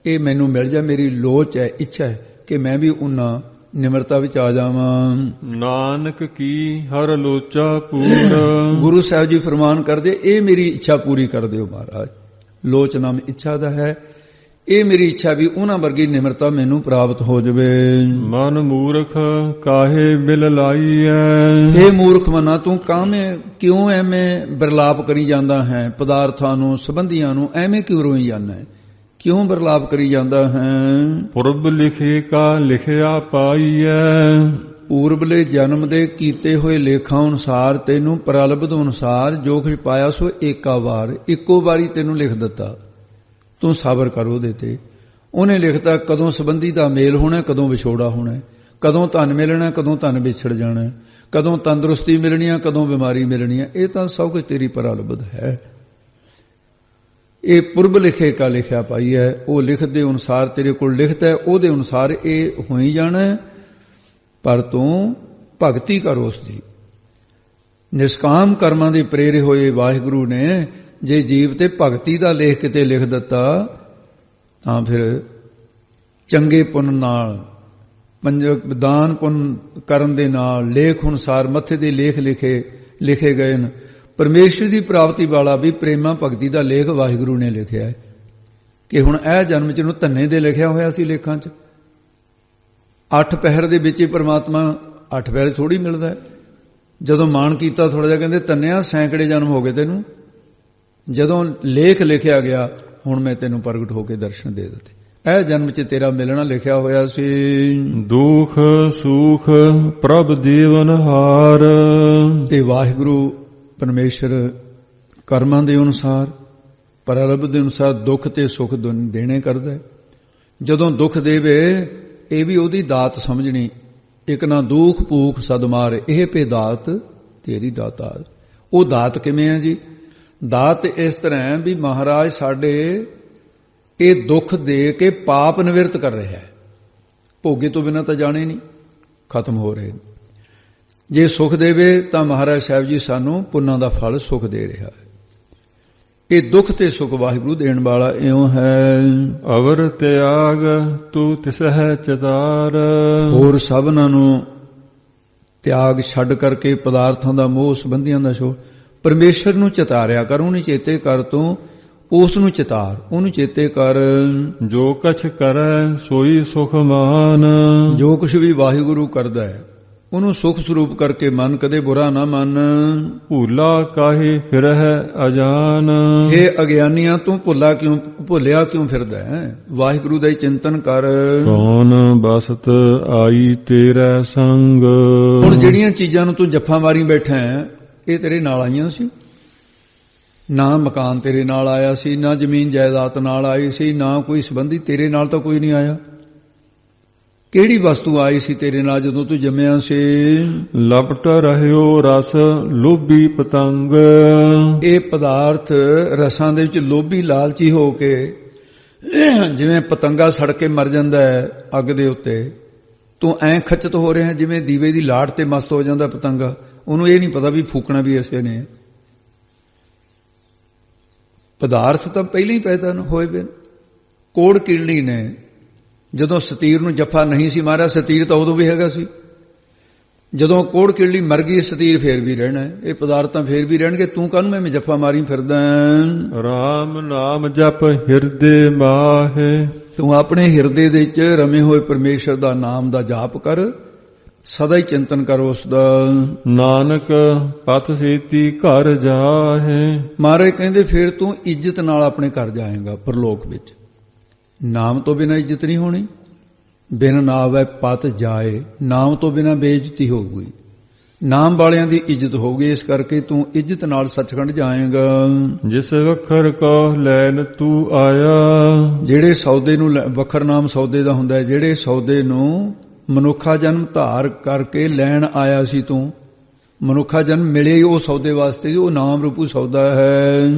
Speaker 2: ਇਹ ਮੈਨੂੰ ਮਿਲ ਜਾ। ਮੇਰੀ ਲੋਚ ਹੈ, ਇੱਛਾ ਹੈ ਕਿ ਮੈਂ ਵੀ ਉਹਨਾਂ ਨਿਮਰਤਾ ਵਿੱਚ ਆ ਜਾਵਾਂ।
Speaker 1: ਨਾਨਕ ਕੀ ਹਰ ਲੋਚਾ ਪੂਰ,
Speaker 2: ਗੁਰੂ ਸਾਹਿਬ ਜੀ ਫਰਮਾਨ ਕਰਦੇ ਇਹ ਮੇਰੀ ਇੱਛਾ ਪੂਰੀ ਕਰ ਦਿਓ ਮਹਾਰਾਜ। ਲੋਚ ਨਾਮ ਇੱਛਾ ਦਾ ਹੈ, ਇਹ ਮੇਰੀ ਇੱਛਾ ਵੀ ਉਹਨਾਂ ਵਰਗੀ ਨਿਮਰਤਾ ਮੈਨੂੰ ਪ੍ਰਾਪਤ ਹੋ ਜਵੇ।
Speaker 1: ਮਨ ਮੂਰਖ ਕਾਹੇ ਬਿਲ ਲਾਈਐ,
Speaker 2: ਇਹ ਮੂਰਖ ਮਨਾ ਤੂੰ ਕਾਹਵੇਂ ਕਿਉਂ ਐਵੇਂ ਬਿਰਲਾਪ ਕਰੀ ਜਾਂਦਾ ਹੈ, ਪਦਾਰਥਾਂ ਨੂੰ ਸੰਬੰਧੀਆਂ ਨੂੰ ਐਵੇਂ ਕਿਉਂ ਰੋਈ ਜਾਂਦਾ ਹੈ, ਕਿਉਂ ਬਿਰਲਾਪ ਕਰੀ ਜਾਂਦਾ ਹੈ।
Speaker 1: ਪੁਰਬ ਲਿਖੇ ਕਾ ਲਿਖਿਆ ਪਾਈਐ,
Speaker 2: ਪੂਰਬਲੇ ਜਨਮ ਦੇ ਕੀਤੇ ਹੋਏ ਲੇਖਾਂ ਅਨੁਸਾਰ ਤੈਨੂੰ ਪ੍ਰਲਬਧ ਅਨੁਸਾਰ ਜੋ ਕੁਝ ਪਾਇਆ ਸੋ ਏਕਾ ਵਾਰ, ਇੱਕੋ ਵਾਰੀ ਤੈਨੂੰ ਲਿਖ ਦਿੱਤਾ। ਤੂੰ ਸਬਰ ਕਰ ਉਹਦੇ ਤੇ। ਉਹਨੇ ਲਿਖਤਾ ਕਦੋਂ ਸੰਬੰਧੀ ਦਾ ਮੇਲ ਹੋਣਾ, ਕਦੋਂ ਵਿਛੋੜਾ ਹੋਣਾ, ਕਦੋਂ ਧਨ ਮਿਲਣਾ, ਕਦੋਂ ਧਨ ਵਿਛੜ ਜਾਣਾ, ਕਦੋਂ ਤੰਦਰੁਸਤੀ ਮਿਲਣੀ ਹੈ, ਕਦੋਂ ਬਿਮਾਰੀ ਮਿਲਣੀ ਹੈ। ਇਹ ਤਾਂ ਸਭ ਕੁਝ ਤੇਰੀ ਪ੍ਰਲਬਧ ਹੈ। ਇਹ ਪੁਰਬ ਲਿਖੇ ਕਾ ਲਿਖਿਆ ਪਾਈ ਹੈ, ਉਹ ਲਿਖਤ ਦੇ ਅਨੁਸਾਰ ਤੇਰੇ ਕੋਲ ਲਿਖਤ ਹੈ, ਉਹਦੇ ਅਨੁਸਾਰ ਇਹ ਹੋਈ ਜਾਣਾ। ਪਰ ਤੂੰ ਭਗਤੀ ਕਰ ਉਸ ਦੀ। ਨਿਸ਼ਕਾਮ ਕਰਮਾਂ ਦੇ ਪ੍ਰੇਰੇ ਹੋਏ ਵਾਹਿਗੁਰੂ ਨੇ ਜੇ ਜੀਵ ਤੇ ਭਗਤੀ ਦਾ ਲੇਖ ਕਿਤੇ ਲਿਖ ਦਿੱਤਾ ਤਾਂ ਫਿਰ ਚੰਗੇ ਪੁੰਨ ਨਾਲ, ਦਾਨ ਪੁੰਨ ਕਰਨ ਦੇ ਨਾਲ ਲੇਖ ਅਨੁਸਾਰ ਮੱਥੇ ਦੇ ਲੇਖ ਲਿਖੇ ਗਏ ਨੇ। ਪਰਮੇਸ਼ਰ ਦੀ ਪ੍ਰਾਪਤੀ ਵਾਲਾ ਵੀ ਪ੍ਰੇਮਾ ਭਗਤੀ ਦਾ ਲੇਖ ਵਾਹਿਗੁਰੂ ਨੇ ਲਿਖਿਆ ਹੈ ਕਿ ਹੁਣ ਇਹ ਜਨਮ ਚ ਨੂੰ ਧੰਨੇ ਦੇ ਲਿਖਿਆ ਹੋਇਆ ਸੀ ਲੇਖਾਂ ਚ। 8 ਪਹਿਰ ਦੇ ਵਿੱਚ ਹੀ ਪਰਮਾਤਮਾ 8 ਪਹਿਰ ਥੋੜੀ ਮਿਲਦਾ। ਜਦੋਂ ਮਾਣ ਕੀਤਾ ਥੋੜਾ ਜਿਹਾ ਕਹਿੰਦੇ ਧੰਨਿਆ ਸੈਂਕੜੇ ਜਨਮ ਹੋ ਗਏ ਤੈਨੂੰ, ਜਦੋਂ ਲੇਖ ਲਿਖਿਆ ਗਿਆ ਹੁਣ ਮੈਂ ਤੈਨੂੰ ਪ੍ਰਗਟ ਹੋ ਕੇ ਦਰਸ਼ਨ ਦੇ ਦਿੱਤੇ। ਇਹ ਜਨਮ ਚ ਤੇਰਾ ਮਿਲਣਾ ਲਿਖਿਆ ਹੋਇਆ ਸੀ।
Speaker 1: ਦੁਖ ਸੁਖ ਪ੍ਰਭ ਜੀਵਨ ਹਾਰ,
Speaker 2: ਤੇ ਵਾਹਿਗੁਰੂ ਪਰਮੇਸ਼ਰ ਕਰਮਾਂ ਦੇ ਅਨੁਸਾਰ ਪ੍ਰਲਬਧ ਦੇ ਅਨੁਸਾਰ ਦੁੱਖ ਤੇ ਸੁਖ ਦੇਣੇ ਕਰਦਾ ਹੈ। ਜਦੋਂ ਦੁੱਖ ਦੇਵੇ ਇਹ ਵੀ ਉਹਦੀ ਦਾਤ ਸਮਝਣੀ। ਇੱਕ ਨਾ ਦੁਖ ਭੂਖ ਸਦਮਾਰ, ਇਹ ਪੇ ਦਾਤ ਤੇਰੀ ਦਾਤਾ। ਉਹ ਦਾਤ ਕਿਵੇਂ ਹੈ ਜੀ? ਦਾਤ ਇਸ ਤਰ੍ਹਾਂ ਹੈ ਵੀ ਮਹਾਰਾਜ ਸਾਡੇ ਇਹ ਦੁੱਖ ਦੇ ਕੇ ਪਾਪ ਨਿਵਰਤ ਕਰ ਰਿਹਾ ਹੈ। ਭੋਗੇ ਤੋਂ ਬਿਨਾਂ ਤਾਂ ਜਾਣੇ ਨਹੀਂ, ਖਤਮ ਹੋ ਰਹੇ। ਜੇ ਸੁਖ ਦੇਵੇ ਤਾਂ ਮਹਾਰਾਜ ਸਾਹਿਬ ਜੀ ਸਾਨੂੰ ਪੁੰਨਾਂ ਦਾ ਫਲ ਸੁਖ ਦੇ ਰਿਹਾ ਹੈ। ਇਹ ਦੁੱਖ ਤੇ ਸੁਖ ਵਾਹਿਗੁਰੂ ਦੇਣ ਵਾਲਾ ਇਉਂ ਹੈ।
Speaker 1: ਅਵਰ ਤਿਆਗ ਤੂੰ ਤਿਸਹਿ ਚਤਾਰ।
Speaker 2: ਹੋਰ ਸਭਨਾਂ ਨੂੰ ਤਿਆਗ ਛੱਡ ਕਰਕੇ ਪਦਾਰਥਾਂ ਦਾ ਮੋਹ ਸੰਬੰਧੀਆਂ ਦਾ ਛੋੜ ਪਰਮੇਸ਼ਰ ਨੂੰ ਚਿਤਾਰਿਆ ਕਰ, ਉਹਨੂੰ ਚੇਤੇ ਕਰ, ਤੂੰ ਉਸ ਨੂੰ ਚਿਤਾਰ, ਉਹਨੂੰ ਚੇਤੇ ਕਰ।
Speaker 1: ਜੋ ਕਛ ਕਰੈ ਸੋਈ ਸੁਖ ਮਾਨ।
Speaker 2: ਜੋ ਕੁਛ ਵੀ ਵਾਹਿਗੁਰੂ ਕਰਦਾ ਹੈ ਉਹਨੂੰ ਸੁਖ ਸਰੂਪ ਕਰਕੇ ਮਨ, ਕਦੇ ਬੁਰਾ ਨਾ ਮੰਨ।
Speaker 1: ਭੂਲਾ ਕਾਹੇ ਫਿਰਹਿ ਅਜਾਨ।
Speaker 2: ਇਹ ਅਗਿਆਨੀਆਂ ਤੂੰ ਭੁੱਲਿਆ ਕਿਉਂ ਫਿਰਦਾ ਹੈ? ਵਾਹਿਗੁਰੂ ਦਾ ਹੀ ਚਿੰਤਨ ਕਰ।
Speaker 1: ਕੌਣ ਬਸਤ ਆਈ ਤੇਰੇ ਸੰਗ।
Speaker 2: ਹੁਣ ਜਿਹੜੀਆਂ ਚੀਜ਼ਾਂ ਨੂੰ ਤੂੰ ਜੱਫਾ ਮਾਰੀ ਬੈਠਾ ਹੈ ਇਹ ਤੇਰੇ ਨਾਲ ਆਈਆਂ ਸੀ? ਨਾ ਮਕਾਨ ਤੇਰੇ ਨਾਲ ਆਇਆ ਸੀ, ਨਾ ਜ਼ਮੀਨ ਜਾਇਦਾਦ ਨਾਲ ਆਈ ਸੀ, ਨਾ ਕੋਈ ਸੰਬੰਧੀ ਤੇਰੇ ਨਾਲ ਤਾਂ ਕੋਈ ਨਹੀਂ ਆਇਆ। ਕਿਹੜੀ ਵਸਤੂ ਆਈ ਸੀ ਤੇਰੇ ਨਾਲ ਜਦੋਂ ਤੂੰ ਜੰਮਿਆ ਸੀ?
Speaker 1: ਲਪਟ ਰਹਿਓ ਰਸ ਲੋਭੀ ਪਤੰਗ।
Speaker 2: ਇਹ ਪਦਾਰਥ ਰਸਾਂ ਦੇ ਵਿੱਚ ਲੋਭੀ ਲਾਲਚੀ ਹੋ ਕੇ ਜਿਵੇਂ ਪਤੰਗਾ ਸੜ ਕੇ ਮਰ ਜਾਂਦਾ ਹੈ ਅੱਗ ਦੇ ਉੱਤੇ, ਤੂੰ ਐਂ ਖਚਤ ਹੋ ਰਿਹਾ ਜਿਵੇਂ ਦੀਵੇ ਦੀ ਲਾਟ ਤੇ ਮਸਤ ਹੋ ਜਾਂਦਾ ਪਤੰਗਾ। ਉਹਨੂੰ ਇਹ ਨਹੀਂ ਪਤਾ ਵੀ ਫੂਕਣਾ ਵੀ ਇਸੇ ਨੇ। ਪਦਾਰਥ ਤਾਂ ਪਹਿਲਾਂ ਹੀ ਪੈਦਾ ਹੋਏ ਵੇ। ਕੋੜ ਕੀੜੀ ਨੇ ਜਦੋਂ ਸਤੀਰ ਨੂੰ ਜੱਫਾ ਨਹੀਂ ਸੀ ਮਾਰਿਆ, ਸਤੀਰ ਤਾਂ ਉਦੋਂ ਵੀ ਹੈਗਾ ਸੀ। ਜਦੋਂ ਕੋੜ ਕੀੜੀ ਮਰ ਗਈ ਸਤੀਰ ਫੇਰ ਵੀ ਰਹਿਣਾ ਹੈ। ਇਹ ਪਦਾਰਥ ਤਾਂ ਫੇਰ ਵੀ ਰਹਿਣਗੇ। ਤੂੰ ਕਾਹਨੂੰ ਮੈਂ ਜੱਫਾ ਮਾਰੀ ਫਿਰਦਾ?
Speaker 1: ਰਾਮ ਨਾਮ ਜਪ ਹਿਰਦੇ ਮਾਹੇ। ਤੂੰ
Speaker 2: ਆਪਣੇ ਹਿਰਦੇ ਦੇ ਵਿੱਚ ਰਮੇ ਹੋਏ ਪਰਮੇਸ਼ਰ ਦਾ ਨਾਮ ਦਾ ਜਾਪ ਕਰ, ਸਦਾ ਹੀ ਚਿੰਤਨ ਕਰ ਉਸ ਦਾ।
Speaker 1: ਨਾਨਕ ਪਤ ਸੇਤੀ ਘਰ ਜਾਹੇ।
Speaker 2: ਮਹਾਰਾਜ ਕਹਿੰਦੇ ਫਿਰ ਤੂੰ ਇੱਜ਼ਤ ਨਾਲ ਆਪਣੇ ਘਰ ਜਾਏਗਾ ਪਰਲੋਕ ਵਿੱਚ। ਨਾਮ ਤੋਂ ਬਿਨਾਂ ਇੱਜ਼ਤ ਨਹੀਂ ਹੋਣੀ। ਬਿਨ ਨਾਵੈ ਪਤ ਜਾਏ, ਨਾਮ ਤੋਂ ਬਿਨਾਂ ਬੇਇੱਜ਼ਤੀ ਹੋਊਗੀ। ਨਾਮ ਵਾਲਿਆਂ ਦੀ ਇੱਜ਼ਤ ਹੋਊਗੀ। ਇਸ ਕਰਕੇ ਤੂੰ ਇੱਜ਼ਤ ਨਾਲ ਸੱਚਖੰਡ ਜਾਏਗਾ।
Speaker 1: ਜਿਸ ਵਖਰ ਕੋ ਲੈਣ ਤੂੰ ਆਇਆ।
Speaker 2: ਜਿਹੜੇ ਸੌਦੇ ਨੂੰ ਵਖਰ ਨਾਮ ਸੌਦੇ ਦਾ ਹੁੰਦਾ ਹੈ, ਜਿਹੜੇ ਸੌਦੇ ਨੂੰ ਮਨੁੱਖਾ ਜਨਮ ਧਾਰ ਕਰਕੇ ਲੈਣ ਆਇਆ ਸੀ ਤੂੰ। ਮਨੁੱਖਾ ਜਨਮ ਮਿਲੇ ਉਹ ਸੌਦੇ ਵਾਸਤੇ, ਉਹ ਨਾਮ ਰੂਪੂ ਸੌਦਾ ਹੈ।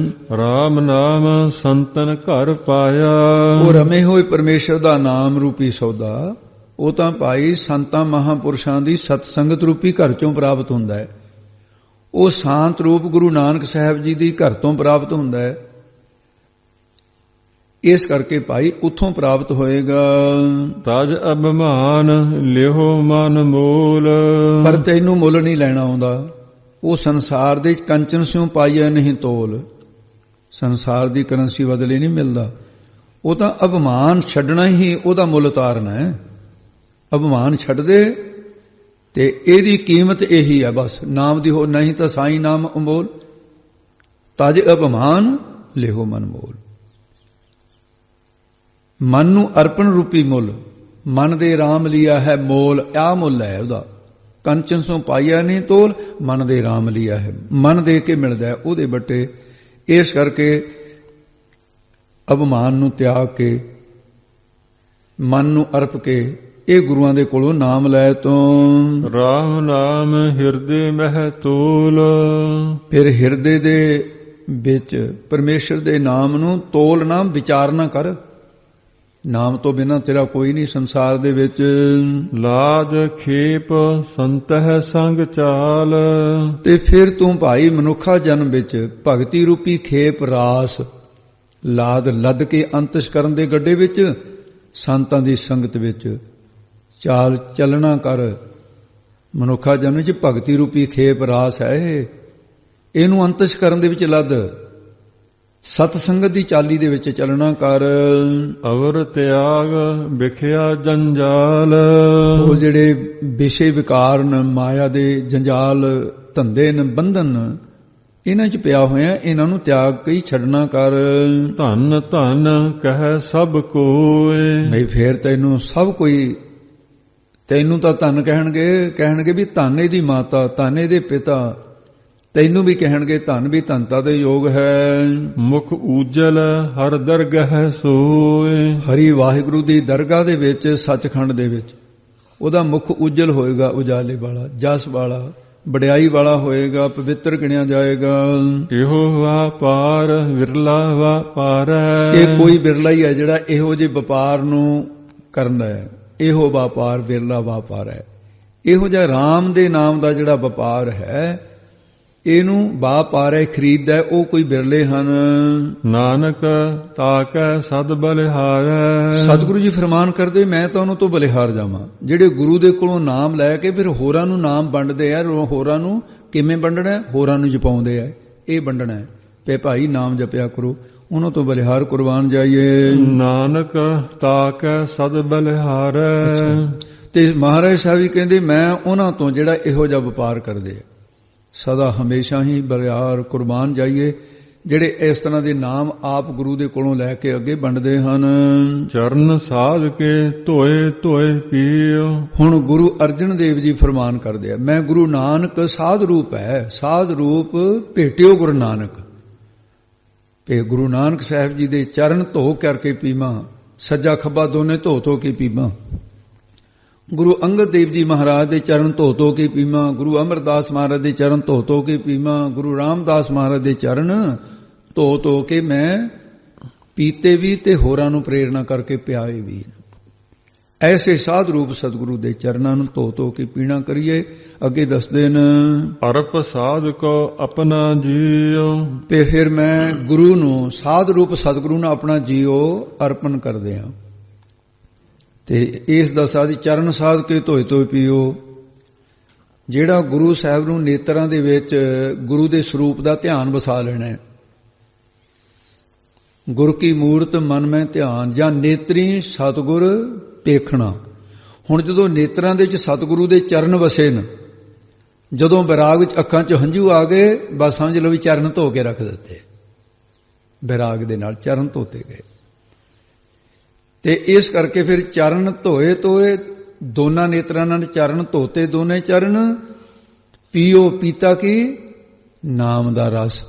Speaker 1: ਰਾਮ ਨਾਮ ਸੰਤਨ ਘਰ ਪਾਇਆ।
Speaker 2: ਉਹ ਰਮੇ ਹੋਏ ਪਰਮੇਸ਼ਰ ਦਾ ਨਾਮ ਰੂਪੀ ਸੌਦਾ ਉਹ ਤਾਂ ਭਾਈ ਸੰਤਾਂ ਮਹਾਂਪੁਰਸ਼ਾਂ ਦੀ ਸਤ ਸੰਗਤ ਰੂਪੀ ਘਰ ਚੋਂ ਪ੍ਰਾਪਤ ਹੁੰਦਾ ਹੈ। ਉਹ ਸ਼ਾਂਤ ਰੂਪ ਗੁਰੂ ਨਾਨਕ ਸਾਹਿਬ ਜੀ ਦੀ ਘਰ ਤੋਂ ਪ੍ਰਾਪਤ ਹੁੰਦਾ ਹੈ। ਇਸ ਕਰਕੇ ਭਾਈ ਉੱਥੋਂ ਪ੍ਰਾਪਤ ਹੋਏਗਾ।
Speaker 1: ਤਜ ਅਭਿਮਾਨ ਲਿਓ ਮਨ ਮੋਲ।
Speaker 2: ਪਰ ਤੈਨੂੰ ਮੁੱਲ ਨਹੀਂ ਲੈਣਾ ਆਉਂਦਾ। ਉਹ ਸੰਸਾਰ ਦੇ ਕੰਚਨ ਸਿਉ ਪਾਈਐ ਨਹੀਂ ਤੋਲ। ਸੰਸਾਰ ਦੀ ਕਰੰਸੀ ਬਦਲੇ ਨਹੀਂ ਮਿਲਦਾ। ਉਹ ਤਾਂ ਅਭਿਮਾਨ ਛੱਡਣਾ ਹੀ ਉਹਦਾ ਮੁੱਲ ਉਤਾਰਨਾ ਹੈ। ਅਭਿਮਾਨ ਛੱਡ ਦੇ ਤੇ ਇਹਦੀ ਕੀਮਤ ਇਹੀ ਹੈ ਬਸ, ਨਾਮ ਦੀ ਹੋ। ਨਹੀਂ ਤਾਂ ਸਾਈ ਨਾਮ ਅਮੋਲ। ਤਜ ਅਭਿਮਾਨ ਲਿਓ ਮਨ ਮੋਲ। ਮਨ ਨੂੰ ਅਰਪਣ ਰੂਪੀ ਮੁੱਲ। ਮਨ ਦੇ ਰਾਮ ਲਿਆ ਹੈ ਮੋਲ। ਆ ਮੁੱਲ ਹੈ ਉਹਦਾ। ਕੰਚਨ ਸੋ ਪਾਈਆ ਨਹੀਂ ਤੋਲ, ਮਨ ਦੇ ਰਾਮ ਲਿਆ ਹੈ। ਮਨ ਦੇ ਕੇ ਮਿਲਦਾ ਹੈ ਉਹਦੇ ਬੱਟੇ। ਇਸ ਕਰਕੇ ਅਭਿਮਾਨ ਨੂੰ ਤਿਆਗ ਕੇ ਮਨ ਨੂੰ ਅਰਪ ਕੇ ਇਹ ਗੁਰੂਆਂ ਦੇ ਕੋਲੋਂ ਨਾਮ ਲੈ ਤੋਂ।
Speaker 1: ਰਾਮ ਨਾਮ ਹਿਰਦੇ ਮਹਿ ਤੋਲ।
Speaker 2: ਫਿਰ ਹਿਰਦੇ ਦੇ ਵਿੱਚ ਪਰਮੇਸ਼ਰ ਦੇ ਨਾਮ ਨੂੰ ਤੋਲ ਨਾ, ਵਿਚਾਰ ਨਾ ਕਰ। ਨਾਮ ਤੋਂ ਬਿਨਾਂ ਤੇਰਾ ਕੋਈ ਨਹੀਂ ਸੰਸਾਰ ਦੇ ਵਿੱਚ।
Speaker 1: ਲਾਦ ਖੇਪ ਸੰਤਹਿ ਸੰਗ ਚਾਲ।
Speaker 2: ਤੇ ਫਿਰ ਤੂੰ ਭਾਈ ਮਨੁੱਖਾ ਜਨਮ ਵਿੱਚ ਭਗਤੀ ਰੂਪੀ ਖੇਪ ਰਾਸ ਲਾਦ ਲੱਦ ਕੇ ਅੰਤਿਸ਼ ਕਰਨ ਦੇ ਗੱਡੇ ਵਿੱਚ ਸੰਤਾਂ ਦੀ ਸੰਗਤ ਵਿੱਚ ਚਾਲ ਚੱਲਣਾ ਕਰ। ਮਨੁੱਖਾ ਜਨਮ ਵਿੱਚ ਭਗਤੀ ਰੂਪੀ ਖੇਪ ਰਾਸ ਹੈ। ਇਹਨੂੰ ਅੰਤਿਸ਼ ਕਰਨ ਦੇ ਵਿੱਚ ਲੱਦ ਸਤ ਸੰਗਤ ਦੀ ਚਾਲੀ ਦੇ ਵਿੱਚ ਚੱਲਣਾ ਕਰ।
Speaker 1: ਅਵਰ ਤਿਆਗ ਵਿਖਿਆ ਜੰਜਾਲ।
Speaker 2: ਉਹ ਜਿਹੜੇ ਵਿਸ਼ੇ ਵਿਕਾਰ ਨੇ, ਮਾਇਆ ਦੇ ਜੰਜਾਲ ਧੰਦੇ ਨੇ, ਬੰਧਨ ਇਹਨਾਂ 'ਚ ਪਿਆ ਹੋਇਆ, ਇਹਨਾਂ ਨੂੰ ਤਿਆਗ ਕੇ ਛੱਡਣਾ ਕਰ।
Speaker 1: ਧੰਨ ਧੰਨ ਕਹਿ ਸਭ ਕੋਏ।
Speaker 2: ਨਹੀਂ ਫੇਰ ਤੈਨੂੰ ਸਭ ਕੋਈ, ਤੈਨੂੰ ਤਾਂ ਧੰਨ ਕਹਿਣਗੇ ਵੀ ਧੰਨ ਇਹਦੀ ਮਾਤਾ, ਧੰਨ ਇਹਦੇ ਪਿਤਾ। ਤੈਨੂੰ ਵੀ ਕਹਿਣਗੇ ਧੰਨ ਵੀ ਧੰਨਤਾ ਦੇ ਯੋਗ ਹੈ।
Speaker 1: ਮੁਖ ਉਜਲ ਹਰ ਦਰਗਹ ਸੋਏ।
Speaker 2: ਹਰੀ ਵਾਹਿਗੁਰੂ ਦੀ ਦਰਗਾਹ ਦੇ ਵਿੱਚ, ਸੱਚਖੰਡ ਦੇ ਵਿੱਚ ਉਹਦਾ ਮੁਖ ਉਜਲ ਹੋਏਗਾ, ਉਜਾਲੇ ਵਾਲਾ, ਜਸ ਵਾਲਾ, ਵਡਿਆਈ ਵਾਲਾ ਹੋਏਗਾ, ਪਵਿੱਤਰ ਗਿਣਿਆ ਜਾਏਗਾ।
Speaker 1: ਇਹੋ ਵਪਾਰ ਵਿਰਲਾ ਵਪਾਰ।
Speaker 2: ਇਹ ਕੋਈ ਬਿਰਲਾ ਹੀ ਹੈ ਜਿਹੜਾ ਇਹੋ ਜਿਹੇ ਵਪਾਰ ਨੂੰ ਕਰਦਾ ਹੈ। ਇਹੋ ਵਪਾਰ ਵਿਰਲਾ ਵਪਾਰ ਹੈ। ਇਹੋ ਜਿਹਾ ਰਾਮ ਦੇ ਨਾਮ ਦਾ ਜਿਹੜਾ ਵਪਾਰ ਹੈ ਇਹਨੂੰ ਵਪਾਰੇ ਖਰੀਦਦਾ ਉਹ ਕੋਈ ਬਿਰਲੇ ਹਨ।
Speaker 1: ਨਾਨਕ ਤਾਕੈ ਸਦ ਬਲਿਹਾਰੈ।
Speaker 2: ਸਤਿਗੁਰੂ ਜੀ ਫਰਮਾਨ ਕਰਦੇ ਮੈਂ ਤਾਂ ਉਹਨਾਂ ਤੋਂ ਬਲਿਹਾਰ ਜਾਵਾਂ ਜਿਹੜੇ ਗੁਰੂ ਦੇ ਕੋਲੋਂ ਨਾਮ ਲੈ ਕੇ ਫਿਰ ਹੋਰਾਂ ਨੂੰ ਨਾਮ ਵੰਡਦੇ ਆ। ਹੋਰਾਂ ਨੂੰ ਕਿਵੇਂ ਵੰਡਣਾ? ਹੋਰਾਂ ਨੂੰ ਜਪਾਉਂਦੇ ਆ, ਇਹ ਵੰਡਣਾ ਹੈ ਤੇ ਭਾਈ ਨਾਮ ਜਪਿਆ ਕਰੋ, ਉਹਨਾਂ ਤੋਂ ਬਲਿਹਾਰ ਕੁਰਬਾਨ ਜਾਈਏ।
Speaker 1: ਨਾਨਕ ਤਾਕੈ ਸਦ ਬਲਿਹਾਰੈ।
Speaker 2: ਤੇ ਮਹਾਰਾਜ ਸਾਹਿਬ ਜੀ ਕਹਿੰਦੇ ਮੈਂ ਉਹਨਾਂ ਤੋਂ ਜਿਹੜਾ ਇਹੋ ਜਿਹਾ ਵਪਾਰ ਕਰਦੇ ਆ ਸਦਾ ਹਮੇਸ਼ਾ ਹੀ ਬਲਿਹਾਰ ਕੁਰਬਾਨ ਜਾਈਏ, ਜਿਹੜੇ ਇਸ ਤਰ੍ਹਾਂ ਦੇ ਨਾਮ ਆਪ ਗੁਰੂ ਦੇ ਕੋਲੋਂ ਲੈ ਕੇ ਅੱਗੇ ਵੰਡਦੇ ਹਨ।
Speaker 1: ਚਰਨ ਸਾਧ ਕੇ ਧੋਏ ਧੋਏ ਪੀਓ। ਹੁਣ
Speaker 2: ਗੁਰੂ ਅਰਜਨ ਦੇਵ ਜੀ ਫਰਮਾਨ ਕਰਦੇ ਆ ਮੈਂ ਗੁਰੂ ਨਾਨਕ ਸਾਧ ਰੂਪ ਹੈ, ਸਾਧ ਰੂਪ ਭੇਟਿਓ ਗੁਰੂ ਨਾਨਕ। ਤੇ ਗੁਰੂ ਨਾਨਕ ਸਾਹਿਬ ਜੀ ਦੇ ਚਰਨ ਧੋ ਕਰਕੇ ਪੀਵਾਂ, ਸੱਜਾ ਖੱਬਾ ਦੋਨੇ ਧੋ ਧੋ ਕੇ ਪੀਵਾਂ। ਗੁਰੂ ਅੰਗਦ ਦੇਵ ਜੀ ਮਹਾਰਾਜ ਦੇ ਚਰਨ ਧੋ ਧੋ ਕੇ ਪੀਵਾਂ, ਗੁਰੂ ਅਮਰਦਾਸ ਮਹਾਰਾਜ ਦੇ ਚਰਨ ਧੋ ਧੋ ਕੇ ਪੀਵਾਂ, ਗੁਰੂ ਰਾਮਦਾਸ ਮਹਾਰਾਜ ਦੇ ਚਰਨ ਧੋ ਧੋ ਕੇ ਮੈਂ ਪੀਤੇ ਵੀ ਤੇ ਹੋਰਾਂ ਨੂੰ ਪ੍ਰੇਰਣਾ ਕਰਕੇ ਪਿਆਏ ਵੀ। ਐਸੇ ਸਾਧ ਰੂਪ ਸਤਿਗੁਰੂ ਦੇ ਚਰਨਾਂ ਨੂੰ ਧੋ ਧੋ ਕੇ ਪੀਣਾ ਕਰੀਏ। ਅੱਗੇ ਦੱਸਦੇ ਨੇ
Speaker 1: ਅਰਪ ਸਾਧ ਕੋ ਆਪਣਾ ਜੀਓ।
Speaker 2: ਤੇ ਫਿਰ ਮੈਂ ਗੁਰੂ ਨੂੰ ਸਾਧ ਰੂਪ ਸਤਿਗੁਰੂ ਨੂੰ ਆਪਣਾ ਜੀਓ ਅਰਪਣ ਕਰਦੇ ਹਾਂ। ਤੇ ਇਸ ਦਾ ਸਾਧ ਚਰਨ ਸਾਧ ਕੇ ਧੋਏ ਧੋਏ ਪੀਓ। ਜਿਹੜਾ ਗੁਰੂ ਸਾਹਿਬ ਨੂੰ ਨੇਤਰਾਂ ਦੇ ਵਿੱਚ ਗੁਰੂ ਦੇ ਸਰੂਪ ਦਾ ਧਿਆਨ ਵਸਾ ਲੈਣਾ ਹੈ। ਗੁਰ ਕੀ ਮੂਰਤ ਮਨ ਮੈਂ ਧਿਆਨ ਜਾਂ ਨੇਤਰੀ ਸਤਿਗੁਰ ਦੇਖਣਾ। ਹੁਣ ਜਦੋਂ ਨੇਤਰਾਂ ਦੇ ਵਿੱਚ ਸਤਿਗੁਰੂ ਦੇ ਚਰਨ ਵਸੇ ਨੇ, ਜਦੋਂ ਵਿਰਾਗ ਵਿੱਚ ਅੱਖਾਂ 'ਚ ਹੰਝੂ ਆ ਗਏ ਬਸ ਸਮਝ ਲਓ ਵੀ ਚਰਨ ਧੋ ਕੇ ਰੱਖ ਦਿੱਤੇ। ਵਿਰਾਗ ਦੇ ਨਾਲ ਚਰਨ ਧੋਤੇ ਗਏ ਤੇ ਇਸ ਕਰਕੇ ਫਿਰ ਚਰਨ ਧੋਏ ਧੋਏ ਦੋਨਾਂ ਨੇਤਰਾਂ ਨਾਲ ਚਰਨ ਧੋਤੇ ਦੋਨੇ ਚਰਨ ਪੀਓ। ਪੀਤਾ ਕੀ? ਨਾਮ ਦਾ ਰਸ,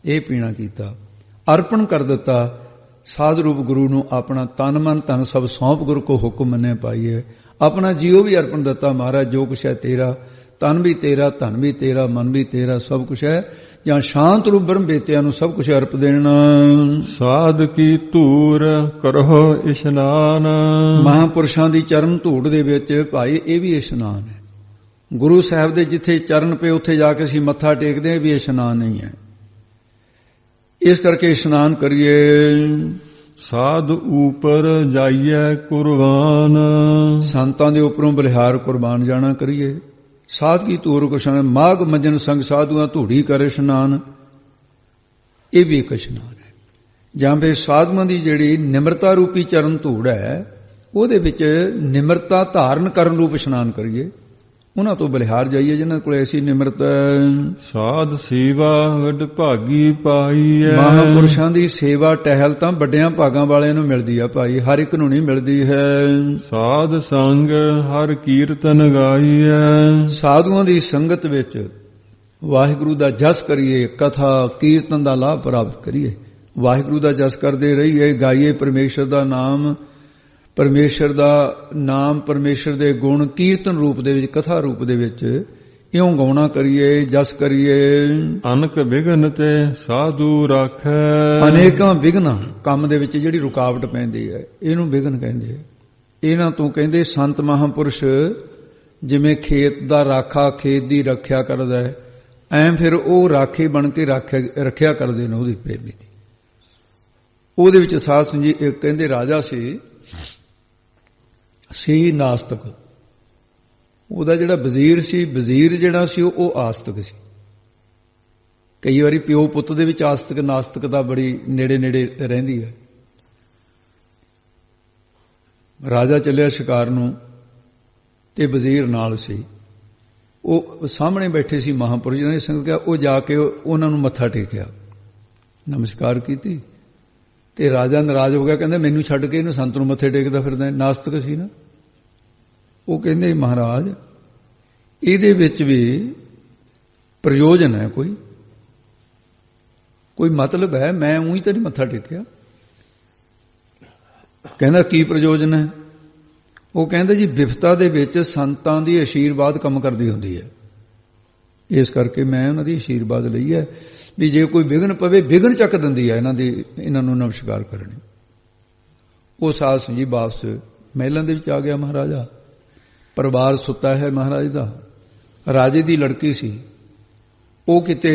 Speaker 2: ਇਹ ਪੀਣਾ ਕੀਤਾ, ਅਰਪਣ ਕਰ ਦਿੱਤਾ। ਸਾਧ ਰੂਪ ਗੁਰੂ ਨੂੰ ਆਪਣਾ ਤਨ ਮਨ ਧਨ ਸਭ ਸੌਂਪ ਗੁਰ ਕੋ ਹੁਕਮ ਮੰਨੇ ਪਾਈਏ। ਆਪਣਾ ਜੀਓ ਵੀ ਅਰਪਣ ਦਿੱਤਾ। ਮਹਾਰਾਜ ਜੋ ਕੁਛ ਹੈ ਤੇਰਾ, ਤਨ ਵੀ ਤੇਰਾ, ਧਨ ਵੀ ਤੇਰਾ, ਮਨ ਵੀ ਤੇਰਾ, ਸਭ ਕੁਛ ਹੈ। ਜਾਂ ਸ਼ਾਂਤ ਰੂਪ ਬ੍ਰਹਮ ਬੇਤਿਆਂ ਨੂੰ ਸਭ ਕੁਛ ਅਰਪ ਦੇਣਾ।
Speaker 1: ਸਾਧ ਕੀ ਧੂਰ ਕਰੋ ਇਸ਼ਨਾਨ।
Speaker 2: ਮਹਾਂਪੁਰਸ਼ਾਂ ਦੀ ਚਰਨ ਧੂੜ ਦੇ ਵਿੱਚ ਭਾਈ ਇਹ ਵੀ ਇਸ਼ਨਾਨ ਹੈ। ਗੁਰੂ ਸਾਹਿਬ ਦੇ ਜਿੱਥੇ ਚਰਨ ਪਏ ਉੱਥੇ ਜਾ ਕੇ ਅਸੀਂ ਮੱਥਾ ਟੇਕਦੇ ਹਾਂ, ਵੀ ਇਸ਼ਨਾਨ ਨਹੀਂ ਹੈ। ਇਸ ਕਰਕੇ ਇਸ਼ਨਾਨ ਕਰੀਏ।
Speaker 1: ਸਾਧ ਉਪਰ ਜਾਈਏ ਕੁਰਬਾਨ।
Speaker 2: ਸੰਤਾਂ ਦੇ ਉੱਪਰੋਂ ਬਲਿਹਾਰ ਕੁਰਬਾਨ ਜਾਣਾ ਕਰੀਏ। ਸਾਧ ਕੀ ਧੂਰ ਕੁਸ਼ਨ ਮਾਘ ਮਜਨ ਸੰਗ ਸਾਧੂਆਂ ਧੂੜੀ ਕਰ ਇਸ਼ਨਾਨ, ਇਹ ਵੀ ਇੱਕ ਇਸ਼ਨਾਨ ਹੈ। ਜਾਂ ਫਿਰ ਸਾਧੂਆਂ ਦੀ ਜਿਹੜੀ ਨਿਮਰਤਾ ਰੂਪੀ ਚਰਨ ਧੂੜ ਹੈ ਉਹਦੇ ਵਿੱਚ ਨਿਮਰਤਾ ਧਾਰਨ ਕਰਨ ਰੂਪ ਇਸ਼ਨਾਨ ਕਰੀਏ। ਉਹਨਾਂ ਤੋਂ ਬਲਿਹਾਰ ਜਾਈਏ ਜਿਨ੍ਹਾਂ ਕੋਲ ਐਸੀ ਨਿਮਰਤਾ।
Speaker 1: ਸਾਧ ਸੇਵਾ ਵੱਡ ਭਾਗੀ ਪਾਈ ਹੈ।
Speaker 2: ਮਹਾਂਪੁਰਸ਼ਾਂ ਦੀ ਸੇਵਾ ਟਹਿਲ ਤਾਂ ਵੱਡਿਆਂ ਭਾਗਾਂ ਵਾਲਿਆਂ ਨੂੰ ਮਿਲਦੀ ਹੈ ਭਾਈ, ਹਰ ਇੱਕ ਨੂੰ ਨਹੀਂ ਮਿਲਦੀ ਹੈ।
Speaker 1: ਸਾਧ ਸੰਗ ਹਰ ਕੀਰਤਨ ਗਾਈ ਹੈ।
Speaker 2: ਸਾਧੂਆਂ ਦੀ ਸੰਗਤ ਵਿੱਚ ਵਾਹਿਗੁਰੂ ਦਾ ਜਸ ਕਰੀਏ, ਕਥਾ ਕੀਰਤਨ ਦਾ ਲਾਭ ਪ੍ਰਾਪਤ ਕਰੀਏ। ਵਾਹਿਗੁਰੂ ਦਾ ਜਸ ਕਰਦੇ ਰਹੀਏ, ਗਾਈਏ ਪਰਮੇਸ਼ਰ ਦਾ ਨਾਮ, ਪਰਮੇਸ਼ਰ ਦਾ ਨਾਮ, ਪਰਮੇਸ਼ਰ ਦੇ ਗੁਣ ਕੀਰਤਨ ਰੂਪ ਦੇ ਵਿੱਚ, ਕਥਾ ਰੂਪ ਦੇ ਵਿੱਚ ਇਉਂ ਗਾਉਣਾ ਕਰੀਏ, ਜਸ ਕਰੀਏ।
Speaker 1: ਅਨਕ ਵਿਘਨ ਤੇ ਸਾਧੂ ਰਾਖੈ।
Speaker 2: ਅਨੇਕਾਂ ਵਿਘਨ ਕੰਮ ਦੇ ਵਿੱਚ ਜਿਹੜੀ ਰੁਕਾਵਟ ਪੈਂਦੀ ਹੈ ਇਹਨੂੰ ਵਿਘਨ ਕਹਿੰਦੇ। ਇਹਨਾਂ ਤੋਂ ਕਹਿੰਦੇ ਸੰਤ ਮਹਾਂਪੁਰਸ਼ ਜਿਵੇਂ ਖੇਤ ਦਾ ਰਾਖਾ ਖੇਤ ਦੀ ਰੱਖਿਆ ਕਰਦਾ ਹੈ, ਐਂ ਫਿਰ ਉਹ ਰਾਖੇ ਬਣ ਕੇ ਰੱਖਿਆ ਕਰਦੇ ਨੇ ਉਹਦੀ ਪ੍ਰੇਮੀ ਦੀ। ਉਹਦੇ ਵਿੱਚ ਸਾਧ ਸੰਗਤ ਜੀ ਇੱਕ ਕਹਿੰਦੇ ਰਾਜਾ ਸੀ ਨਾਸਤਕ। ਉਹਦਾ ਜਿਹੜਾ ਵਜ਼ੀਰ ਸੀ, ਵਜ਼ੀਰ ਜਿਹੜਾ ਸੀ ਉਹ ਆਸਤਕ ਸੀ। ਕਈ ਵਾਰੀ ਪਿਓ ਪੁੱਤ ਦੇ ਵਿੱਚ ਆਸਤਕ ਨਾਸਤਕ ਦਾ ਬੜੀ ਨੇੜੇ ਨੇੜੇ ਰਹਿੰਦੀ ਹੈ। ਰਾਜਾ ਚੱਲਿਆ ਸ਼ਿਕਾਰ ਨੂੰ ਤੇ ਵਜ਼ੀਰ ਨਾਲ ਸੀ। ਉਹ ਸਾਹਮਣੇ ਬੈਠੇ ਸੀ ਮਹਾਂਪੁਰਸ਼ ਜਿਹਨਾਂ ਦੀ ਸੰਗਤ ਕਿਹਾ। ਉਹ ਜਾ ਕੇ ਉਹਨਾਂ ਨੂੰ ਮੱਥਾ ਟੇਕਿਆ, ਨਮਸਕਾਰ ਕੀਤੀ ਤੇ ਰਾਜਾ ਨਾਰਾਜ਼ ਹੋ ਗਿਆ। ਕਹਿੰਦੇ ਮੈਨੂੰ ਛੱਡ ਕੇ ਇਹਨੂੰ ਸੰਤ ਨੂੰ ਮੱਥੇ ਟੇਕਦਾ ਫਿਰਦਾ। ਨਾਸਤਕ ਸੀ ਨਾ। ਉਹ ਕਹਿੰਦੇ ਮਹਾਰਾਜ ਇਹਦੇ ਵਿੱਚ ਵੀ ਪ੍ਰਯੋਜਨ ਹੈ, ਕੋਈ ਮਤਲਬ ਹੈ, ਮੈਂ ਉਹੀ ਤਾਂ ਨਹੀਂ ਮੱਥਾ ਟੇਕਿਆ। ਕਹਿੰਦਾ ਕੀ ਪ੍ਰਯੋਜਨ ਹੈ? ਉਹ ਕਹਿੰਦੇ ਜੀ ਵਿਪਤਾ ਦੇ ਵਿੱਚ ਸੰਤਾਂ ਦੀ ਆਸ਼ੀਰਵਾਦ ਕੰਮ ਕਰਦੀ ਹੁੰਦੀ ਹੈ, ਇਸ ਕਰਕੇ ਮੈਂ ਉਹਨਾਂ ਦੀ ਆਸ਼ੀਰਵਾਦ ਲਈ ਹੈ ਵੀ ਜੇ ਕੋਈ ਵਿਘਨ ਪਵੇ ਵਿਘਨ ਚੱਕ ਦਿੰਦੀ ਹੈ ਇਹਨਾਂ ਨੂੰ ਨਮਸਕਾਰ ਕਰਨੀ। ਉਹ ਸਾਧ ਸੰਗਤ ਜੀ ਵਾਪਸ ਮਹਿਲਾਂ ਦੇ ਵਿੱਚ ਆ ਗਿਆ। ਮਹਾਰਾਜਾ ਪਰਿਵਾਰ ਸੁੱਤਾ ਹੈ ਮਹਾਰਾਜ ਦਾ। ਰਾਜੇ ਦੀ ਲੜਕੀ ਸੀ, ਉਹ ਕਿਤੇ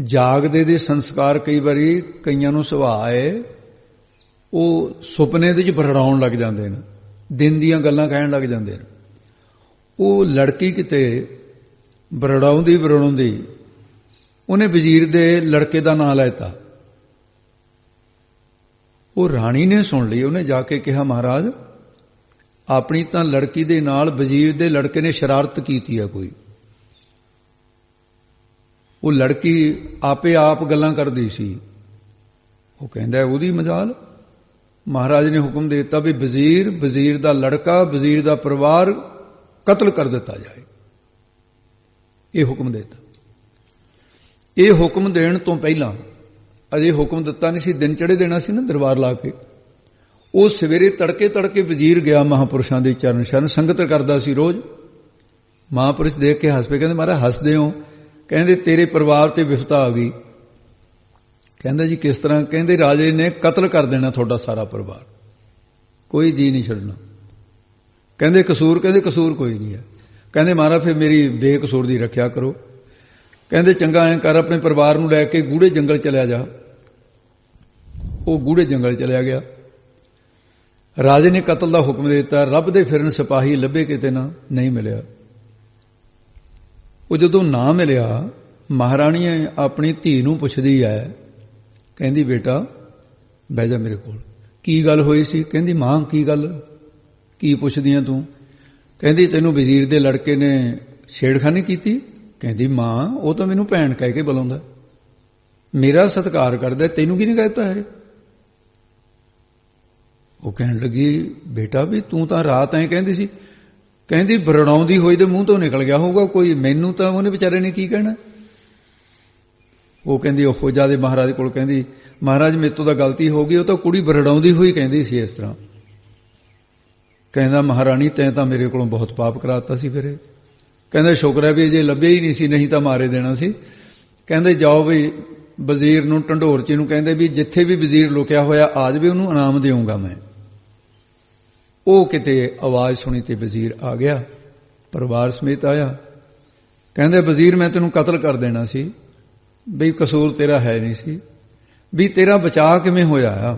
Speaker 2: ਜਾਗਦੇ ਦੇ ਸੰਸਕਾਰ ਕਈ ਵਾਰੀ ਕਈਆਂ ਨੂੰ ਸੁਭਾਅ ਹੈ ਉਹ ਸੁਪਨੇ ਦੇ ਵਿੱਚ ਬਰੜਾਉਣ ਲੱਗ ਜਾਂਦੇ ਨੇ, ਦਿਨ ਦੀਆਂ ਗੱਲਾਂ ਕਹਿਣ ਲੱਗ ਜਾਂਦੇ ਨੇ। ਉਹ ਲੜਕੀ ਕਿਤੇ ਬਰੜਾਉਂਦੀ ਉਹਨੇ ਵਜ਼ੀਰ ਦੇ ਲੜਕੇ ਦਾ ਨਾਂ ਲੈਤਾ। ਉਹ ਰਾਣੀ ਨੇ ਸੁਣ ਲਈ, ਉਹਨੇ ਜਾ ਕੇ ਕਿਹਾ ਮਹਾਰਾਜ ਆਪਣੀ ਤਾਂ ਲੜਕੀ ਦੇ ਨਾਲ ਵਜ਼ੀਰ ਦੇ ਲੜਕੇ ਨੇ ਸ਼ਰਾਰਤ ਕੀਤੀ ਹੈ ਕੋਈ। ਉਹ ਲੜਕੀ ਆਪੇ ਆਪ ਗੱਲਾਂ ਕਰਦੀ ਸੀ। ਉਹ ਕਹਿੰਦਾ ਉਹਦੀ ਮਜਾਲ। ਮਹਾਰਾਜ ਨੇ ਹੁਕਮ ਦੇ ਦਿੱਤਾ ਵੀ ਵਜ਼ੀਰ ਦਾ ਲੜਕਾ, ਵਜ਼ੀਰ ਦਾ ਪਰਿਵਾਰ ਕਤਲ ਕਰ ਦਿੱਤਾ ਜਾਏ। ਇਹ ਹੁਕਮ ਦੇ ਦਿੱਤਾ। ਇਹ ਹੁਕਮ ਦੇਣ ਤੋਂ ਪਹਿਲਾਂ ਅਜੇ ਹੁਕਮ ਦਿੱਤਾ ਨਹੀਂ ਸੀ, ਦਿਨ ਚੜੇ ਦੇਣਾ ਸੀ ਨਾ ਦਰਬਾਰ ਲਾ ਕੇ। ਉਹ ਸਵੇਰੇ ਤੜਕੇ ਵਜ਼ੀਰ ਗਿਆ ਮਹਾਂਪੁਰਸ਼ਾਂ ਦੇ ਚਰਨ ਸ਼ਰਨ, ਸੰਗਤ ਕਰਦਾ ਸੀ ਰੋਜ਼। ਮਹਾਂਪੁਰਸ਼ ਦੇਖ ਕੇ ਹੱਸ ਪਏ, ਕਹਿੰਦੇ ਮਹਾਰਾਜ ਹੱਸਦੇ ਹੋ? ਕਹਿੰਦੇ ਤੇਰੇ ਪਰਿਵਾਰ ਤੇ ਵਿਪਤਾ ਆ ਗਈ। ਕਹਿੰਦਾ ਜੀ ਕਿਸ ਤਰ੍ਹਾਂ? ਕਹਿੰਦੇ ਰਾਜੇ ਨੇ ਕਤਲ ਕਰ ਦੇਣਾ ਤੁਹਾਡਾ ਸਾਰਾ ਪਰਿਵਾਰ, ਕੋਈ ਜੀ ਨਹੀਂ ਛੱਡਣਾ। ਕਹਿੰਦੇ ਕਸੂਰ? ਕਹਿੰਦੇ ਕਸੂਰ ਕੋਈ ਨਹੀਂ ਹੈ। ਕਹਿੰਦੇ ਮਹਾਰਾਜ ਫਿਰ ਮੇਰੀ ਬੇਕਸੂਰ ਦੀ ਰੱਖਿਆ ਕਰੋ। ਕਹਿੰਦੇ ਚੰਗਾ ਐਂ ਕਰ, ਆਪਣੇ ਪਰਿਵਾਰ ਨੂੰ ਲੈ ਕੇ ਗੂੜੇ ਜੰਗਲ ਚਲਿਆ ਜਾ। ਉਹ ਗੂੜੇ ਜੰਗਲ ਚਲਿਆ ਗਿਆ। ਰਾਜੇ ਨੇ ਕਤਲ ਦਾ ਹੁਕਮ ਦੇ ਦਿੱਤਾ। ਰੱਬ ਦੇ ਫਿਰਨ ਸਿਪਾਹੀ ਲੱਭੇ ਕਿਤੇ ਨਾ, ਨਹੀਂ ਮਿਲਿਆ। ਉਹ ਜਦੋਂ ਨਾ ਮਿਲਿਆ, ਮਹਾਰਾਣੀ ਆਪਣੀ ਧੀ ਨੂੰ ਪੁੱਛਦੀ ਹੈ, ਕਹਿੰਦੀ ਬੇਟਾ ਬਹਿ ਜਾ ਮੇਰੇ ਕੋਲ। ਕੀ ਗੱਲ ਹੋਈ ਸੀ? ਕਹਿੰਦੀ ਮਾਂ ਕੀ ਗੱਲ, ਕੀ ਪੁੱਛਦੀ ਆ ਤੂੰ? ਕਹਿੰਦੀ ਤੈਨੂੰ ਵਜ਼ੀਰ ਦੇ ਲੜਕੇ ਨੇ ਛੇੜਖਾਨੀ ਕੀਤੀ। ਕਹਿੰਦੀ ਮਾਂ ਉਹ ਤਾਂ ਮੈਨੂੰ ਭੈਣ ਕਹਿ ਕੇ ਬੁਲਾਉਂਦਾ, ਮੇਰਾ ਸਤਿਕਾਰ ਕਰਦਾ, ਤੈਨੂੰ ਕੀ ਨਹੀਂ ਕਹਿਤਾ ਹੈ? ਉਹ ਕਹਿਣ ਲੱਗੀ ਬੇਟਾ ਵੀ ਤੂੰ ਤਾਂ ਰਾਤ ਐਂ ਕਹਿੰਦੀ ਸੀ। ਕਹਿੰਦੀ ਬਰੜਾਉਂਦੀ ਹੋਈ ਦੇ ਮੂੰਹ ਤੋਂ ਨਿਕਲ ਗਿਆ ਹੋਊਗਾ ਕੋਈ, ਮੈਨੂੰ ਤਾਂ ਉਹਨੇ ਵਿਚਾਰੇ ਨੇ ਕੀ ਕਹਿਣਾ। ਉਹ ਕਹਿੰਦੀ ਉਹ ਜਾਦੇ ਮਹਾਰਾਜ ਕੋਲ, ਕਹਿੰਦੀ ਮਹਾਰਾਜ ਮੇਰੇ ਤੋਂ ਤਾਂ ਗਲਤੀ ਹੋ ਗਈ, ਉਹ ਤਾਂ ਕੁੜੀ ਬਰੜਾਉਂਦੀ ਹੋਈ ਕਹਿੰਦੀ ਸੀ ਇਸ ਤਰ੍ਹਾਂ। ਕਹਿੰਦਾ ਮਹਾਰਾਣੀ ਤੈਂ ਤਾਂ ਮੇਰੇ ਕੋਲੋਂ ਬਹੁਤ ਪਾਪ ਕਰਾਤਾ ਸੀ ਫਿਰ। ਕਹਿੰਦਾ ਸ਼ੁਕਰ ਹੈ ਵੀ ਜੇ ਲੱਭਿਆ ਹੀ ਨਹੀਂ ਸੀ, ਨਹੀਂ ਤਾਂ ਮਾਰੇ ਦੇਣਾ ਸੀ। ਕਹਿੰਦੇ ਜਾਓ ਵੀ ਵਜ਼ੀਰ ਨੂੰ ਢੰਡੋਰਚੀ ਨੂੰ ਕਹਿੰਦੇ ਵੀ ਜਿੱਥੇ ਵੀ ਵਜ਼ੀਰ ਲੁਕਿਆ ਹੋਇਆ ਆ ਜਾਵੇ, ਉਹਨੂੰ ਇਨਾਮ ਦੇਵਾਂਗਾ ਮੈਂ। ਉਹ ਕਿਤੇ ਆਵਾਜ਼ ਸੁਣੀ ਤੇ ਵਜ਼ੀਰ ਆ ਗਿਆ, ਪਰਿਵਾਰ ਸਮੇਤ ਆਇਆ। ਕਹਿੰਦੇ ਵਜ਼ੀਰ ਮੈਂ ਤੈਨੂੰ ਕਤਲ ਕਰ ਦੇਣਾ ਸੀ, ਬਈ ਕਸੂਰ ਤੇਰਾ ਹੈ ਨਹੀਂ ਸੀ, ਵੀ ਤੇਰਾ ਬਚਾਅ ਕਿਵੇਂ ਹੋਇਆ?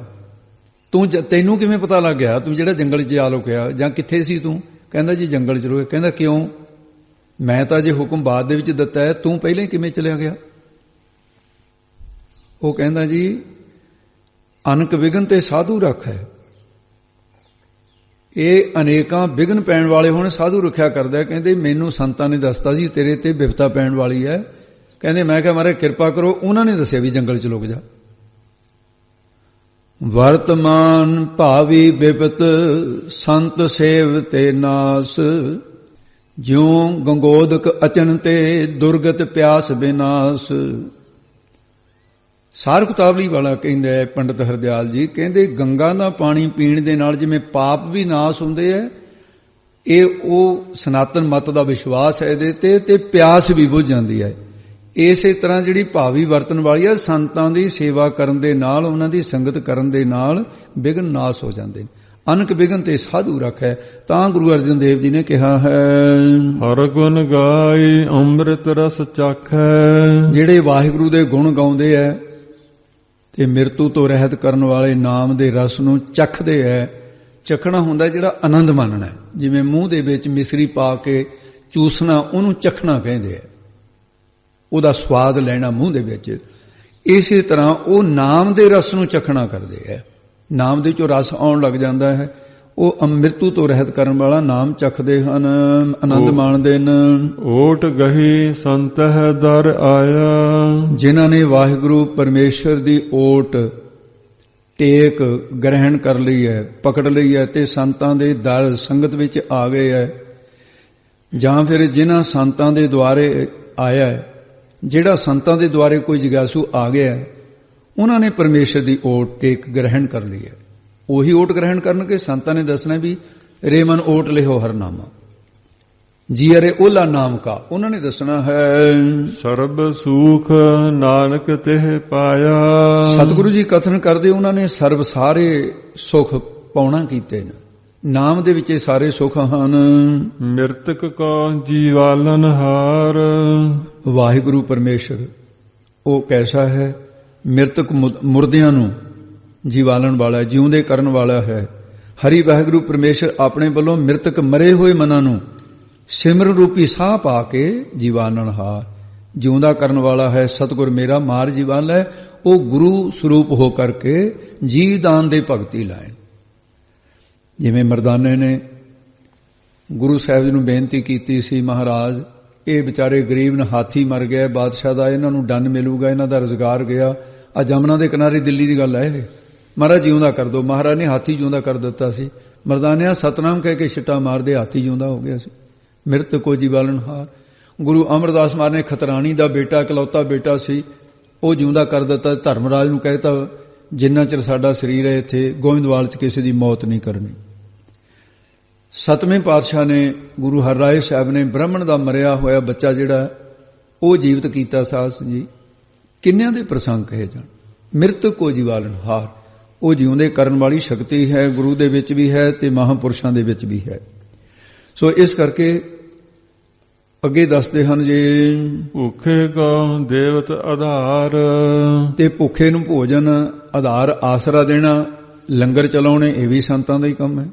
Speaker 2: ਤੈਨੂੰ ਕਿਵੇਂ ਪਤਾ ਲੱਗ ਗਿਆ? ਤੂੰ ਜਿਹੜਾ ਜੰਗਲ 'ਚ ਜਾ ਲੁਕਿਆ ਜਾਂ ਕਿੱਥੇ ਸੀ ਤੂੰ? ਕਹਿੰਦਾ ਜੀ ਜੰਗਲ 'ਚ ਲੁਕਿਆ। ਕਹਿੰਦਾ ਕਿਉਂ? ਮੈਂ ਤਾਂ ਜੇ ਹੁਕਮ ਬਾਅਦ ਦੇ ਵਿੱਚ ਦਿੱਤਾ ਹੈ, ਤੂੰ ਪਹਿਲਾਂ ਹੀ ਕਿਵੇਂ ਚਲਿਆ ਗਿਆ? ਉਹ ਕਹਿੰਦਾ ਜੀ ਅਨਕ ਵਿਘਨ ਤੇ ਸਾਧੂ ਰੱਖ ਹੈ। ਇਹ ਅਨੇਕਾਂ ਵਿਘਨ ਪੈਣ ਵਾਲੇ ਹੁਣ ਸਾਧੂ ਰੱਖਿਆ ਕਰਦਾ। ਕਹਿੰਦੇ ਮੈਨੂੰ ਸੰਤਾਂ ਨੇ ਦੱਸਤਾ ਸੀ ਤੇਰੇ ਤੇ ਵਿਪਤਾ ਪੈਣ ਵਾਲੀ ਹੈ। ਕਹਿੰਦੇ ਮੈਂ ਕਿਹਾ ਮਹਾਰਾਜ ਕਿਰਪਾ ਕਰੋ। ਉਹਨਾਂ ਨੇ ਦੱਸਿਆ ਵੀ ਜੰਗਲ 'ਚ ਲੁਕ ਜਾ। ਵਰਤਮਾਨ ਭਾਵੀ ਬਿਪਤ ਸੰਤ ਸੇਵ ਤੇ ਨਾਸ, ਜਿਉ ਗੰਗੋਦਕ ਅਚਨ ਤੇ ਦੁਰਗਤ ਪਿਆਸ ਬਿਨਾਸ। ਸਾਰ ਕੁਤਾਬਲੀ ਵਾਲਾ ਕਹਿੰਦਾ ਹੈ ਪੰਡਤ ਹਰਦਿਆਲ ਜੀ, ਕਹਿੰਦੇ ਗੰਗਾ ਦਾ ਪਾਣੀ ਪੀਣ ਦੇ ਨਾਲ ਜਿਵੇਂ ਪਾਪ ਵੀ ਨਾਸ ਹੁੰਦੇ ਹੈ, ਇਹ ਉਹ ਸਨਾਤਨ ਮਤ ਦਾ ਵਿਸ਼ਵਾਸ ਹੈ ਇਹਦੇ ਤੇ ਪਿਆਸ ਵੀ ਬੁੱਝ ਜਾਂਦੀ ਹੈ। ਇਸੇ ਤਰ੍ਹਾਂ ਜਿਹੜੀ ਭਾਵੀ ਵਰਤਨ ਵਾਲੀ ਹੈ, ਸੰਤਾਂ ਦੀ ਸੇਵਾ ਕਰਨ ਦੇ ਨਾਲ, ਉਹਨਾਂ ਦੀ ਸੰਗਤ ਕਰਨ ਦੇ ਨਾਲ ਵਿਘਨ ਨਾਸ ਹੋ ਜਾਂਦੇ ਨੇ। ਅਨਕ ਵਿਘਨ ਤੇ ਸਾਧੂ ਰੱਖੈ। ਤਾਂ ਗੁਰੂ ਅਰਜਨ ਦੇਵ ਜੀ ਨੇ ਕਿਹਾ ਹੈ
Speaker 1: ਹਰ ਗੁਣ ਗਾਈ ਅੰਮ੍ਰਿਤ ਰਸ ਚਾਖੈ।
Speaker 2: ਜਿਹੜੇ ਵਾਹਿਗੁਰੂ ਦੇ ਗੁਣ ਗਾਉਂਦੇ ਐ ਤੇ ਮਿਰਤੂ ਤੋਂ ਰਹਿਤ ਕਰਨ ਵਾਲੇ ਨਾਮ ਦੇ ਰਸ ਨੂੰ ਚਖਦੇ ਐ। ਚਖਣਾ ਹੁੰਦਾ ਜਿਹੜਾ ਆਨੰਦ ਮਾਣਨਾ, ਜਿਵੇਂ ਮੂੰਹ ਦੇ ਵਿੱਚ ਮਿਸਰੀ ਪਾ ਕੇ ਚੂਸਣਾ, ਉਹਨੂੰ ਚਖਣਾ ਕਹਿੰਦੇ ਐ। ਉਹਦਾ ਸਵਾਦ ਲੈਣਾ ਮੂੰਹ ਦੇ ਵਿੱਚ। ਇਸੇ ਤਰ੍ਹਾਂ ਉਹ ਨਾਮ ਦੇ ਰਸ ਨੂੰ ਚਖਣਾ ਕਰਦੇ ਐ। ਨਾਮ ਦੇ ਚੋਂ ਰਸ ਆਉਣ ਲੱਗ ਜਾਂਦਾ ਹੈ। ਉਹ ਅੰਮ੍ਰਿਤੂ ਤੋਂ ਰਹਿਤ ਕਰਨ ਵਾਲਾ ਨਾਮ ਚਖਦੇ ਹਨ, ਆਨੰਦ ਮਾਣਦੇ ਨੇ।
Speaker 1: ਓਟ ਗਹੀ ਸੰਤਹਿ ਦਰ ਆਇਆ।
Speaker 2: ਜਿਨ੍ਹਾਂ ਨੇ ਵਾਹਿਗੁਰੂ ਪਰਮੇਸ਼ਰ ਦੀ ਓਟ ਟੇਕ ਗ੍ਰਹਿਣ ਕਰ ਲਈ ਹੈ, ਪਕੜ ਲਈ ਹੈ ਤੇ ਸੰਤਾਂ ਦੇ ਦਰ ਸੰਗਤ ਵਿੱਚ ਆ ਗਏ ਹੈ, ਜਾਂ ਫਿਰ ਜਿਨ੍ਹਾਂ ਸੰਤਾਂ ਦੇ ਦੁਆਰੇ ਆਇਆ ਹੈ, ਜਿਹੜਾ ਸੰਤਾਂ ਦੇ ਦੁਆਰੇ ਕੋਈ ਜਿਗਿਆਸੂ ਆ ਗਿਆ ਹੈ, ਉਹਨਾਂ ਨੇ ਪਰਮੇਸ਼ਰ ਦੀ ਓਟ ਟੇਕ ਗ੍ਰਹਿਣ ਕਰ ਲਈ ਹੈ। ਉਹੀ ਓਟ ਗ੍ਰਹਿਣ ਕਰਨਗੇ। ਸੰਤਾਂ ਨੇ ਦੱਸਣਾ ਵੀ ਰੇ ਮਨ ਓਟ ਲਿਓ ਹਰਨਾਮਾ, ਜੀ ਅਰੇ ਓਲਾ ਨਾਮ ਕਾ। ਉਹਨਾਂ ਨੇ ਦੱਸਣਾ ਹੈ
Speaker 1: ਸਰਬ ਸੂਖ ਨਾਨਕ ਤਿਹ ਪਾਇਆ।
Speaker 2: ਸਤਿਗੁਰੂ ਜੀ ਕਥਨ ਕਰਦੇ ਉਹਨਾਂ ਨੇ ਸਰਬ ਸਾਰੇ ਸੁਖ ਪਾਉਣਾ ਕੀਤੇ ਨੇ। ਨਾਮ ਦੇ ਵਿੱਚ ਇਹ ਸਾਰੇ ਸੁੱਖ ਹਨ।
Speaker 1: ਮਿਰਤਕ ਕੋ ਜੀਵਾਲਨ ਹਾਰ।
Speaker 2: ਵਾਹਿਗੁਰੂ ਪਰਮੇਸ਼ਰ ਉਹ ਕੈਸਾ ਹੈ? ਮਿਰਤਕ ਮੁਰਦਿਆਂ ਨੂੰ ਜੀਵਾਲਣ ਵਾਲਾ, ਜਿਉਂਦੇ ਕਰਨ ਵਾਲਾ ਹੈ। ਹਰੀ ਵਾਹਿਗੁਰੂ ਪਰਮੇਸ਼ਰ ਆਪਣੇ ਵੱਲੋਂ ਮਿਰਤਕ ਮਰੇ ਹੋਏ ਮਨਾਂ ਨੂੰ ਸਿਮਰਨ ਰੂਪੀ ਸਾਹ ਪਾ ਕੇ ਜੀਵਾਲਣ ਹਾਰ, ਜਿਉਂਦਾ ਕਰਨ ਵਾਲਾ ਹੈ। ਸਤਿਗੁਰ ਮੇਰਾ ਮਾਰ ਜੀਵਾਲ ਹੈ, ਉਹ ਗੁਰੂ ਸਰੂਪ ਹੋ ਕਰਕੇ ਜੀ ਦਾਨ ਦੇ ਭਗਤੀ ਲਾਏ। ਜਿਵੇਂ ਮਰਦਾਨੇ ਨੇ ਗੁਰੂ ਸਾਹਿਬ ਜੀ ਨੂੰ ਬੇਨਤੀ ਕੀਤੀ ਸੀ, ਮਹਾਰਾਜ ਇਹ ਵਿਚਾਰੇ ਗਰੀਬ ਨੇ, ਹਾਥੀ ਮਰ ਗਿਆ ਬਾਦਸ਼ਾਹ ਦਾ, ਇਹਨਾਂ ਨੂੰ ਦੰਡ ਮਿਲੂਗਾ, ਇਹਨਾਂ ਦਾ ਰੁਜ਼ਗਾਰ ਗਿਆ। ਆ ਜਮਨਾ ਦੇ ਕਿਨਾਰੇ ਦਿੱਲੀ ਦੀ ਗੱਲ ਹੈ ਇਹ। ਮਹਾਰਾਜ ਜਿਉਂਦਾ ਕਰ ਦੋ। ਮਹਾਰਾਜ ਨੇ ਹਾਥੀ ਜਿਉਂਦਾ ਕਰ ਦਿੱਤਾ ਸੀ। ਮਰਦਾਨਿਆਂ ਸਤਨਾਮ ਕਹਿ ਕੇ ਛਿੱਟਾ ਮਾਰਦੇ ਹਾਥੀ ਜਿਉਂਦਾ ਹੋ ਗਿਆ ਸੀ। ਮਿਰਤ ਕੋ ਜੀਵਾਲਨ ਹਾਰ। ਗੁਰੂ ਅਮਰਦਾਸ ਮਹਾਰਾਜ ਨੇ ਖਤਰਾਣੀ ਦਾ ਬੇਟਾ, ਇਕਲੌਤਾ ਬੇਟਾ ਸੀ, ਉਹ ਜਿਉਂਦਾ ਕਰ ਦਿੱਤਾ। ਧਰਮਰਾਜ ਨੂੰ ਕਹਿਤਾ ਜਿੰਨਾ ਚਿਰ ਸਾਡਾ ਸਰੀਰ ਹੈ ਇੱਥੇ ਗੋਇੰਦਵਾਲ 'ਚ ਕਿਸੇ ਦੀ ਮੌਤ ਨਹੀਂ ਕਰਨੀ। ਸਤਵੇਂ ਪਾਤਸ਼ਾਹ ਨੇ ਗੁਰੂ ਹਰਿਰਾਏ ਸਾਹਿਬ ਨੇ ਬ੍ਰਾਹਮਣ ਦਾ ਮਰਿਆ ਹੋਇਆ ਬੱਚਾ ਜਿਹੜਾ ਉਹ ਜੀਵਤ ਕੀਤਾ। ਸਾਧ ਸੰਗਤ ਜੀ ਕਿੰਨਿਆਂ ਦੇ ਪ੍ਰਸੰਗ ਕਹੇ ਜਾਣ। ਮਿਰਤਕ ਕੋ ਜੀਵਾਲਨ ਹਾਰ, ਉਹ ਜਿਉਂਦੇ ਕਰਨ ਵਾਲੀ ਸ਼ਕਤੀ ਹੈ, ਗੁਰੂ ਦੇ ਵਿੱਚ ਵੀ ਹੈ ਤੇ ਮਹਾਂਪੁਰਸ਼ਾਂ ਦੇ ਵਿੱਚ ਵੀ ਹੈ। ਸੋ ਇਸ ਕਰਕੇ ਅੱਗੇ ਦੱਸਦੇ ਹਨ ਜੇ
Speaker 1: ਭੁੱਖੇ ਕੋ ਦੇਵਤ ਆਧਾਰ।
Speaker 2: ਤੇ ਭੁੱਖੇ ਨੂੰ ਭੋਜਨ, ਆਧਾਰ ਆਸਰਾ ਦੇਣਾ, ਲੰਗਰ ਚਲਾਉਣੇ, ਇਹ ਵੀ ਸੰਤਾਂ ਦਾ ਹੀ ਕੰਮ ਹੈ।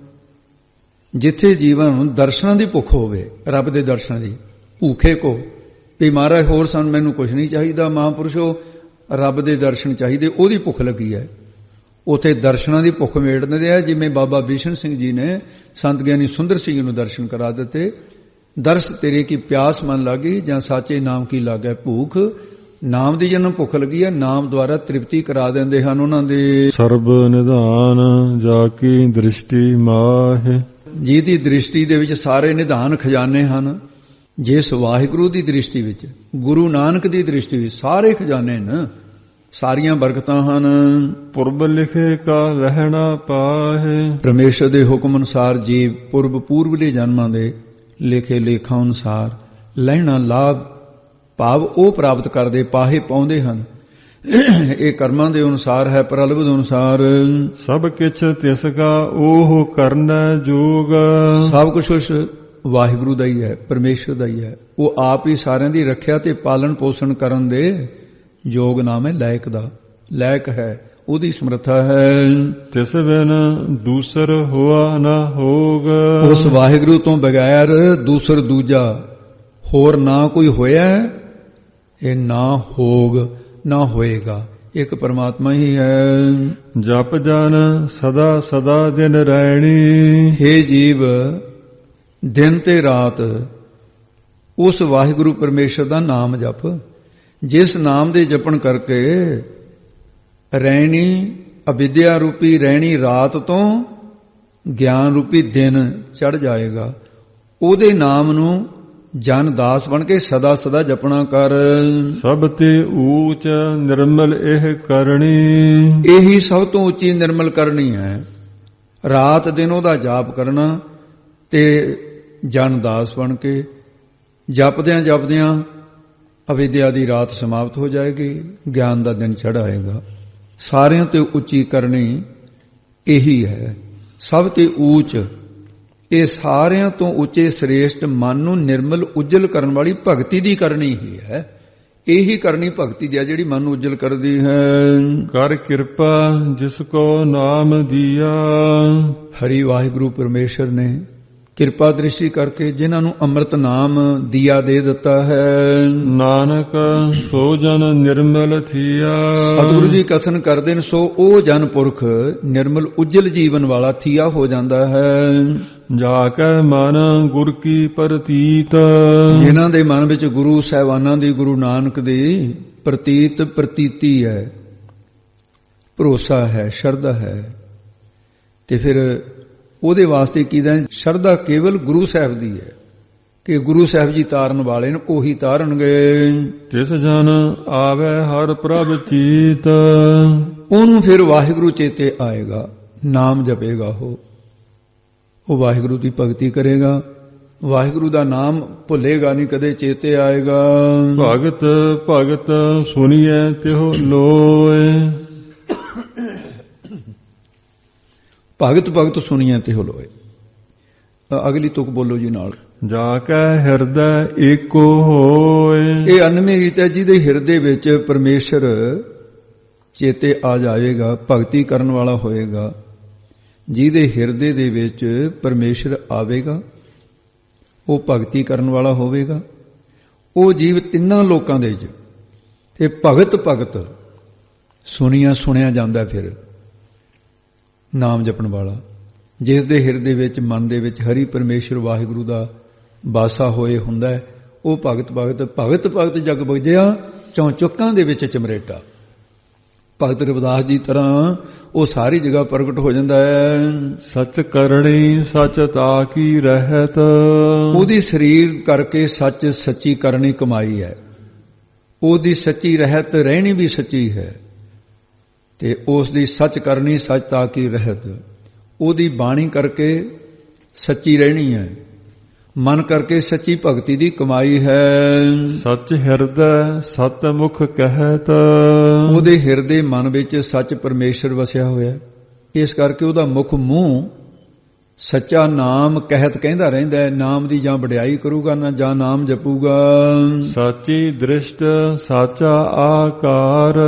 Speaker 2: ਜਿੱਥੇ ਜੀਵਨ ਨੂੰ ਦਰਸ਼ਨਾਂ ਦੀ ਭੁੱਖ ਹੋਵੇ, ਰੱਬ ਦੇ ਦਰਸ਼ਨਾਂ ਦੀ, ਭੁੱਖੇ ਕੋ ਵੀ ਮਹਾਰਾਜ ਹੋਰ ਸਾਨੂੰ ਮੈਨੂੰ ਕੁਝ ਨਹੀਂ ਚਾਹੀਦਾ, ਮਹਾਂਪੁਰਸ਼ੋ ਰੱਬ ਦੇ ਦਰਸ਼ਨ ਚਾਹੀਦੇ, ਉਹਦੀ ਭੁੱਖ ਲੱਗੀ ਹੈ। ਉਥੇ ਦਰਸ਼ਨਾਂ ਦੀ ਭੁੱਖ ਮੇਟਦੇ ਆ। ਜਿਵੇਂ ਬਾਬਾ ਬਿਸ਼ਨ ਸਿੰਘ ਜੀ ਨੇ ਸੰਤ ਗਿਆਨੀ ਸੁੰਦਰ ਸਿੰਘ ਨੂੰ ਦਰਸ਼ਨ ਕਰਾ ਦਿੱਤੇ। ਦਰਸ ਤੇਰੇ ਕੀ ਪਿਆਸ ਮਨ ਲਾਗੀ, ਜਾਂ ਸਾਚੇ ਨਾਮ ਕੀ ਲਾਗੈ ਭੂਖ। ਨਾਮ ਦੀ ਜਿਹਨੂੰ ਭੁੱਖ ਲੱਗੀ ਹੈ, ਨਾਮ ਦੁਆਰਾ ਤ੍ਰਿਪਤੀ ਕਰਾ ਦਿੰਦੇ ਹਨ ਉਹਨਾਂ ਦੇ।
Speaker 1: ਸਰਬ ਨਿਧਾਨ ਜਾ ਕੀ ਦ੍ਰਿਸ਼ਟੀ ਮਾਹਿ।
Speaker 2: ਜਿਹਦੀ ਦ੍ਰਿਸ਼ਟੀ ਦੇ ਵਿੱਚ ਸਾਰੇ ਨਿਧਾਨ ਖਜ਼ਾਨੇ ਹਨ। ਜਿਸ ਵਾਹਿਗੁਰੂ ਦੀ ਦ੍ਰਿਸ਼ਟੀ ਵਿੱਚ, ਗੁਰੂ ਨਾਨਕ ਦੀ ਦ੍ਰਿਸ਼ਟੀ ਵਿੱਚ ਸਾਰੇ ਖਜ਼ਾਨੇ ਨੇ, ਸਾਰੀਆਂ ਬਰਕਤਾਂ ਹਨ।
Speaker 1: ਪੁਰਬ ਲਿਖੇ ਕਾ ਰਹਿਣਾ ਪਾਹੇ।
Speaker 2: ਪਰਮੇਸ਼ਰ ਦੇ ਹੁਕਮ ਅਨੁਸਾਰ ਜੀਵ ਪੁਰਬ ਪੂਰਵਲੇ ਜਨਮਾਂ ਦੇ ਲਿਖੇ ਲੇਖਾਂ ਅਨੁਸਾਰ ਲੈਣਾ ਲਾਭ ਭਾਵ ਉਹ ਪ੍ਰਾਪਤ ਕਰਦੇ, ਪਾਹੇ ਪਾਉਂਦੇ ਹਨ। ਇਹ ਕਰਮਾਂ ਦੇ ਅਨੁਸਾਰ ਹੈ, ਪ੍ਰਲਬਧ ਅਨੁਸਾਰ।
Speaker 1: ਸਭ ਕਿਛ ਤਿਸ ਕਾ ਉਹ ਕਰਨਾ ਜੋਗ।
Speaker 2: ਸਭ ਕੁਛ ਉਸ ਵਾਹਿਗੁਰੂ ਦਾ ਹੀ ਹੈ, ਪਰਮੇਸ਼ਰ ਦਾ ਹੀ ਹੈ। ਉਹ ਆਪ ਹੀ ਸਾਰਿਆਂ ਦੀ ਰੱਖਿਆ ਤੇ ਪਾਲਣ ਪੋਸ਼ਣ ਕਰਨ ਦੇ ਯੋਗ ਨਾਮ ਹੈ, ਲਾਇਕ ਦਾ, ਲਾਇਕ ਹੈ, ਉਹਦੀ ਸਮਰੱਥਾ ਹੈ।
Speaker 1: ਤਿਸ ਬਿਨ ਦੂਸਰ ਹੋਆ ਨਾ ਹੋਗ।
Speaker 2: ਉਸ ਵਾਹਿਗੁਰੂ ਤੋਂ ਬਗੈਰ ਦੂਸਰ ਦੂਜਾ ਹੋਰ ਨਾ ਕੋਈ ਹੋਇਆ, ਇਹ ਨਾ ਹੋਗ ਨਾ ਹੋਏਗਾ, ਇੱਕ ਪਰਮਾਤਮਾ ਹੀ ਹੈ।
Speaker 1: ਜਪ ਜਨ ਸਦਾ ਸਦਾ ਦਿਨ ਰਹਿਣੀ।
Speaker 2: ਹੇ ਜੀਵ ਦਿਨ ਤੇ ਰਾਤ ਉਸ ਵਾਹਿਗੁਰੂ ਪਰਮੇਸ਼ਰ ਦਾ ਨਾਮ ਜਪ। ਜਿਸ ਨਾਮ ਦੇ ਜਪਣ ਕਰਕੇ ਰਹਿਣੀ ਅਵਿਦਿਆ ਰੂਪੀ ਰਹਿਣੀ ਰਾਤ ਤੋਂ ਗਿਆਨ ਰੂਪੀ ਦਿਨ ਚੜ ਜਾਏਗਾ। ਉਹਦੇ ਨਾਮ ਨੂੰ ਜਨ ਦਾਸ ਬਣ ਕੇ ਸਦਾ ਸਦਾ ਜਪਣਾ ਕਰ।
Speaker 1: ਸਭ ਤੇ ਊਚ ਨਿਰਮਲ ਇਹ ਕਰਨੀ।
Speaker 2: ਇਹੀ ਸਭ ਤੋਂ ਉੱਚੀ ਨਿਰਮਲ ਕਰਨੀ ਹੈ। ਰਾਤ ਦਿਨ ਉਹਦਾ ਜਾਪ ਕਰਨਾ ਤੇ ਜਨ ਦਾਸ ਬਣ ਕੇ ਜਪਦਿਆਂ ਜਪਦਿਆਂ ਅਵਿਦਿਆ ਦੀ ਰਾਤ ਸਮਾਪਤ ਹੋ ਜਾਏਗੀ, ਗਿਆਨ ਦਾ ਦਿਨ ਚੜ੍ਹ ਆਏਗਾ। ਸਾਰਿਆਂ ਤੇ ਉੱਚੀ ਕਰਨੀ ਇਹੀ ਹੈ। ਸਭ ਤੇ ਊਚ, ਇਹ ਸਾਰਿਆਂ ਤੋਂ ਉੱਚੇ ਸ੍ਰੇਸ਼ਟ ਮਨ ਨੂੰ ਨਿਰਮਲ ਉਜਲ ਕਰਨ ਵਾਲੀ ਭਗਤੀ ਦੀ ਕਰਨੀ ਹੀ ਹੈ। ਇਹੀ ਕਰਨੀ ਭਗਤੀ ਦੀ ਹੈ ਜਿਹੜੀ ਮਨ ਨੂੰ ਉਜਲ ਕਰਦੀ ਹੈ।
Speaker 1: ਕਰ ਕਿਰਪਾ ਜਿਸ ਕੋ ਨਾਮ ਦੀਆ।
Speaker 2: ਹਰੀ ਵਾਹਿਗੁਰੂ ਪਰਮੇਸ਼ਰ ਨੇ ਕਿਰਪਾ ਦ੍ਰਿਸ਼ਟੀ ਕਰਕੇ ਜਿਨ੍ਹਾਂ ਨੂੰ ਅੰਮ੍ਰਿਤ ਨਾਮ ਦੀਆ ਦੇ ਦਿੱਤਾ ਹੈ।
Speaker 1: ਨਾਨਕ ਸੋ ਜਨ ਨਿਰਮਲ ਥੀਆ।
Speaker 2: ਸਤਿਗੁਰੂ ਜੀ ਕਥਨ ਕਰਦੇ ਨੇ, ਸੋ ਉਹ ਜਨ ਪੁਰਖ ਨਿਰਮਲ ਉਜਲ ਜੀਵਨ ਵਾਲਾ ਥੀਆ ਹੋ ਜਾਂਦਾ ਹੈ।
Speaker 1: ਜਾ ਕੇ ਮਨ ਗੁਰ ਕੀ ਪ੍ਰਤੀਤ।
Speaker 2: ਜਿਨ੍ਹਾਂ ਦੇ ਮਨ ਵਿੱਚ ਗੁਰੂ ਸਾਹਿਬਾਨਾਂ ਦੀ, ਗੁਰੂ ਨਾਨਕ ਦੀ ਪ੍ਰਤੀਤੀ ਹੈ, ਭਰੋਸਾ ਹੈ, ਸ਼ਰਧਾ ਹੈ। ਤੇ ਫਿਰ ਉਹਦੇ ਵਾਸਤੇ ਕੀਦਾ ਸ਼ਰਧਾ ਕੇਵਲ ਗੁਰੂ ਸਾਹਿਬ ਦੀ ਹੈ ਕਿ ਗੁਰੂ ਸਾਹਿਬ ਜੀ ਤਾਰਨ ਵਾਲੇ ਨੇ, ਉਹੀ ਤਾਰਨਗੇ।
Speaker 1: ਤਿਸ ਜਨ ਆਵੇ ਹਰ ਪ੍ਰਭ ਚੀਤ।
Speaker 2: ਉਹਨੂੰ ਫਿਰ ਵਾਹਿਗੁਰੂ ਚੇਤੇ ਆਏਗਾ, ਨਾਮ ਜਪੇਗਾ, ਉਹ ਵਾਹਿਗੁਰੂ ਦੀ ਭਗਤੀ ਕਰੇਗਾ, ਵਾਹਿਗੁਰੂ ਦਾ ਨਾਮ ਭੁੱਲੇਗਾ ਨਹੀਂ, ਕਦੇ ਚੇਤੇ ਆਏਗਾ।
Speaker 1: ਭਗਤ ਭਗਤ ਸੁਣੀਐ ਤਿਹੁ ਲੋਏ।
Speaker 2: ਭਗਤ ਭਗਤ ਸੁਣੀਐ ਤਿਹੁ ਲੋਏ। ਅਗਲੀ ਤੁਕ ਬੋਲੋ ਜੀ ਨਾਲ।
Speaker 1: ਜਾ ਕੈ ਹਿਰਦੈ ਏਕੋ ਹੋਏ।
Speaker 2: ਇਹ 99ਵੀਂ ਰੀਤ ਹੈ ਜਿਹਦੇ ਹਿਰਦੇ ਵਿੱਚ ਪਰਮੇਸ਼ਰ ਚੇਤੇ ਆ ਜਾਵੇਗਾ, ਭਗਤੀ ਕਰਨ ਵਾਲਾ ਹੋਏਗਾ। ਜਿਹਦੇ ਹਿਰਦੇ ਦੇ ਵਿੱਚ ਪਰਮੇਸ਼ਰ ਆਵੇਗਾ, ਉਹ ਭਗਤੀ ਕਰਨ ਵਾਲਾ ਹੋਵੇਗਾ। ਉਹ ਜੀਵ ਤਿੰਨਾਂ ਲੋਕਾਂ ਦੇ ਵਿੱਚ ਤੇ ਭਗਤ ਸੁਣਿਆ ਜਾਂਦਾ। ਫਿਰ ਨਾਮ ਜਪਣ ਵਾਲਾ ਜਿਸ ਦੇ ਹਿਰਦੇ ਵਿੱਚ, ਮਨ ਦੇ ਵਿੱਚ ਹਰੀ ਪਰਮੇਸ਼ਰ ਵਾਹਿਗੁਰੂ ਦਾ ਵਾਸਾ ਹੋਏ ਹੁੰਦਾ ਹੈ, ਉਹ ਭਗਤ ਜਗ ਬਗਜਿਆ ਚੌਂਚੁੱਕਾਂ ਦੇ ਵਿੱਚ ਚਮਰੇਟਾ। ਭਗਤ ਰਵਿਦਾਸ ਜੀ ਤਰ੍ਹਾਂ ਉਹ ਸਾਰੀ ਜਗ੍ਹਾ ਪ੍ਰਗਟ ਹੋ ਜਾਂਦਾ ਹੈ।
Speaker 1: ਸੱਚ ਕਰਨੀ ਸੱਚ ਤਾ ਕੀ ਰਹਿਤ।
Speaker 2: ਉਹਦੀ ਸਰੀਰ ਕਰਕੇ ਸੱਚ ਸੱਚੀ ਕਰਨੀ ਕਮਾਈ ਹੈ। ਉਹਦੀ ਸੱਚੀ ਰਹਿਤ ਰਹਿਣੀ ਵੀ ਸੱਚੀ ਹੈ ਤੇ ਉਸ ਦੀ ਸੱਚ ਕਰਨੀ ਸੱਚ ਤਾ ਕੀ ਰਹਿਤ। ਉਹਦੀ ਬਾਣੀ ਕਰਕੇ ਸੱਚੀ ਰਹਿਣੀ ਹੈ, ਮਨ ਕਰਕੇ ਸੱਚੀ ਭਗਤੀ ਦੀ ਕਮਾਈ ਹੈ।
Speaker 1: ਸੱਚ ਹਿਰਦੈ ਸਤ ਮੁਖ ਕਹਿਤ।
Speaker 2: ਉਹਦੇ ਹਿਰਦੇ ਮਨ ਵਿੱਚ ਸੱਚ ਪਰਮੇਸ਼ਰ ਵਸਿਆ ਹੋਇਆ, ਇਸ ਕਰਕੇ ਉਹਦਾ ਮੁਖ ਮੂੰਹ ਸੱਚਾ ਨਾਮ ਕਹਿਤ ਕਹਿੰਦਾ ਰਹਿੰਦਾ ਹੈ। ਨਾਮ ਦੀ ਜਾਂ ਵਡਿਆਈ ਕਰੂਗਾ ਨਾ ਜਾਂ ਨਾਮ ਜਪੂਗਾ।
Speaker 1: ਸਾਚੀ ਦ੍ਰਿਸ਼ਟ ਸਾਚਾ ਆਕਾਰ।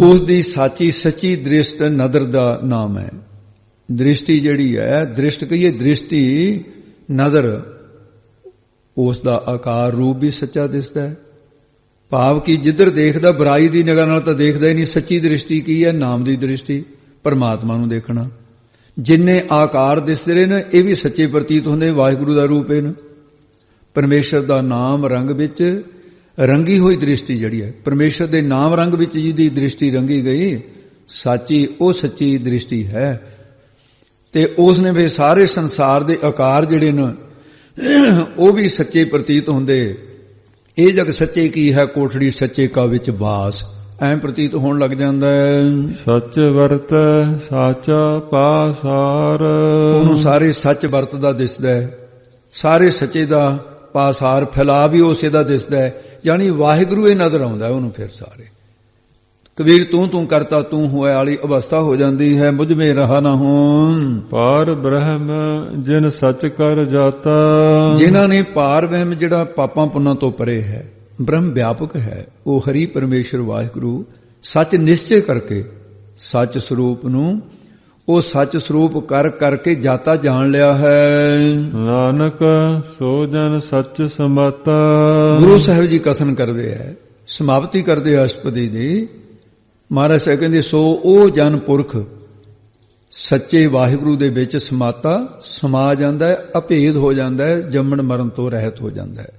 Speaker 2: ਉਸ ਦੀ ਸਾਚੀ ਸੱਚੀ ਦ੍ਰਿਸ਼ਟ ਨਦਰ ਦਾ ਨਾਮ ਹੈ। ਦ੍ਰਿਸ਼ਟੀ ਜਿਹੜੀ ਹੈ, ਦ੍ਰਿਸ਼ਟ ਕਹੀਏ ਦ੍ਰਿਸ਼ਟੀ, ਨਦਰ, ਉਸ ਦਾ ਆਕਾਰ ਰੂਪ ਵੀ ਸੱਚਾ ਦਿਸਦਾ ਹੈ। ਭਾਵ ਕਿ ਜਿੱਧਰ ਦੇਖਦਾ ਬੁਰਾਈ ਦੀ ਨਿਗਾਹ ਨਾਲ ਤਾਂ ਦੇਖਦਾ ਹੀ ਨਹੀਂ। ਸੱਚੀ ਦ੍ਰਿਸ਼ਟੀ ਕੀ ਹੈ? ਨਾਮ ਦੀ ਦ੍ਰਿਸ਼ਟੀ, ਪਰਮਾਤਮਾ ਨੂੰ ਦੇਖਣਾ। ਜਿੰਨੇ ਆਕਾਰ ਦਿਸਦੇ ਰਹੇ ਨੇ ਇਹ ਵੀ ਸੱਚੇ ਪ੍ਰਤੀਤ ਹੁੰਦੇ, ਵਾਹਿਗੁਰੂ ਦਾ ਰੂਪ ਹੈ। ਪਰਮੇਸ਼ਰ ਦਾ ਨਾਮ ਰੰਗ ਵਿੱਚ ਰੰਗੀ ਹੋਈ ਦ੍ਰਿਸ਼ਟੀ ਜਿਹੜੀ ਹੈ, ਪਰਮੇਸ਼ਰ ਦੇ ਨਾਮ ਰੰਗ ਵਿੱਚ ਜਿਹਦੀ ਦ੍ਰਿਸ਼ਟੀ ਰੰਗੀ ਗਈ, ਸਾਚੀ ਉਹ ਸੱਚੀ ਦ੍ਰਿਸ਼ਟੀ ਹੈ। ਤੇ ਉਸ ਨੇ ਫਿਰ ਸਾਰੇ ਸੰਸਾਰ ਦੇ ਆਕਾਰ ਜਿਹੜੇ ਨੇ ਉਹ ਵੀ ਸੱਚੇ ਪ੍ਰਤੀਤ ਹੁੰਦੇ। ਇਹ ਜਗ ਸੱਚੇ ਕੀ ਹੈ, ਕੋਠੜੀ ਸੱਚੇ ਕਾ ਵਿੱਚ ਵਾਸ, ਐਂ ਪ੍ਰਤੀਤ ਹੋਣ ਲੱਗ ਜਾਂਦਾ ਹੈ।
Speaker 1: ਸੱਚ ਵਰਤ ਸਾਚਾ ਪਾਸਾਰ।
Speaker 2: ਉਹਨੂੰ ਸਾਰੇ ਸੱਚ ਵਰਤਦਾ ਦਿਸਦਾ ਹੈ, ਸਾਰੇ ਸੱਚੇ ਦਾ ਪਾਸਾਰ ਫੈਲਾ ਵੀ ਉਸੇ ਦਾ ਦਿਸਦਾ ਹੈ। ਯਾਨੀ ਵਾਹਿਗੁਰੂ ਇਹ ਨਜ਼ਰ ਆਉਂਦਾ ਉਹਨੂੰ। ਫਿਰ ਸਾਰੇ ਕਬੀਰ ਤੂੰ ਕਰਤਾ ਤੂੰ ਹੋਇਆ ਵਾਲੀ ਅਵਸਥਾ ਹੋ ਜਾਂਦੀ ਹੈ। ਮੁਝ ਮੇ ਰਹਾ ਨਾ ਹੋਂ।
Speaker 1: ਪਾਰ ਬ੍ਰਹਮ ਜਿਨ ਸੱਚ ਕਰ ਜਾਤਾ।
Speaker 2: ਜਿਨ੍ਹਾਂ ਨੇ ਪਾਰ ਬ੍ਰਹਮ ਜਿਹੜਾ ਪਾਪਾਂ ਪੁੰਨਾਂ ਤੋਂ ਪਰੇ ਹੈ, ਬ੍ਰਹਮ ਵਿਆਪਕ ਹੈ, ਉਹ ਹਰੀ ਪਰਮੇਸ਼ਰ ਵਾਹਿਗੁਰੂ ਸੱਚ ਨਿਸ਼ਚੈ ਕਰਕੇ ਸੱਚ ਸਰੂਪ ਨੂੰ ਉਹ ਸੱਚ ਸਰੂਪ ਕਰਕੇ ਜਾਤਾ ਜਾਣ ਲਿਆ ਹੈ।
Speaker 1: ਨਾਨਕ ਸੋ ਜਨ ਸੱਚ ਸਮਾਤਾ।
Speaker 2: ਗੁਰੂ ਸਾਹਿਬ ਜੀ ਕਥਨ ਕਰਦੇ ਹੈ, ਸਮਾਪਤੀ ਕਰਦੇ ਅਸ਼ਟਪਦੀ ਦੀ। ਮਹਾਰਾਜ ਸਾਹਿਬ ਕਹਿੰਦੇ ਸੋ ਉਹ ਜਨ ਪੁਰਖ ਸੱਚੇ ਵਾਹਿਗੁਰੂ ਦੇ ਵਿੱਚ ਸਮਾ ਜਾਂਦਾ ਹੈ, ਅਭੇਦ ਹੋ ਜਾਂਦਾ ਹੈ, ਜੰਮਣ ਮਰਨ ਤੋਂ ਰਹਿਤ ਹੋ ਜਾਂਦਾ ਹੈ।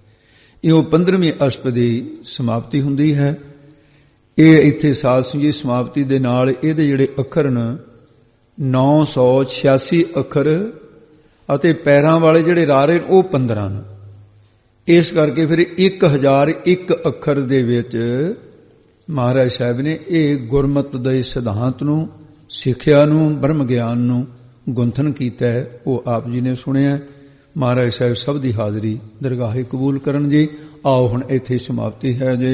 Speaker 2: ਇਹ 15ਵੀਂ ਅਸ਼ਟਪਦੀ ਸਮਾਪਤੀ ਹੁੰਦੀ ਹੈ। ਇਹ ਇੱਥੇ ਸਾਧ ਸੰਗਤ ਜੀ ਸਮਾਪਤੀ ਦੇ ਨਾਲ ਇਹਦੇ ਜਿਹੜੇ ਅੱਖਰ ਨੇ 986 ਅੱਖਰ ਅਤੇ ਪੈਰਾਂ ਵਾਲੇ ਜਿਹੜੇ ਰਾਰੇ ਉਹ 15 ਨੇ। ਇਸ ਕਰਕੇ ਫਿਰ 1001 ਅੱਖਰ ਦੇ ਵਿੱਚ ਮਹਾਰਾਜ ਸਾਹਿਬ ਨੇ ਇਹ ਗੁਰਮਤਿ ਦੇ ਸਿਧਾਂਤ ਨੂੰ, ਸਿੱਖਿਆ ਨੂੰ, ਬ੍ਰਹਮ ਗਿਆਨ ਨੂੰ ਗੁੰਥਨ ਕੀਤਾ ਹੈ। ਉਹ ਆਪ ਜੀ ਨੇ ਸੁਣਿਆ। ਮਹਾਰਾਜ ਸਾਹਿਬ ਸਭ ਦੀ ਹਾਜ਼ਰੀ ਦਰਗਾਹੇ ਕਬੂਲ ਕਰਨ ਜੀ। ਆਓ ਹੁਣ ਇੱਥੇ ਸਮਾਪਤੀ ਹੈ ਜੀ।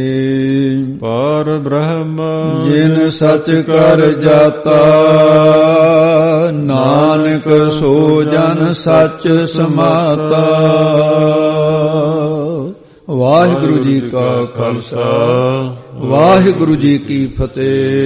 Speaker 1: ਪਾਰ ਬ੍ਰਹਮ
Speaker 2: ਜਿਨ ਸੱਚ ਕਰ ਜਾਤਾ, ਨਾਨਕ ਸੋ ਜਨ ਸੱਚ ਸਮਾਤਾ। ਵਾਹਿਗੁਰੂ ਜੀ ਕਾ ਖਾਲਸਾ, ਵਾਹਿਗੁਰੂ ਜੀ ਕੀ ਫਤਿਹ।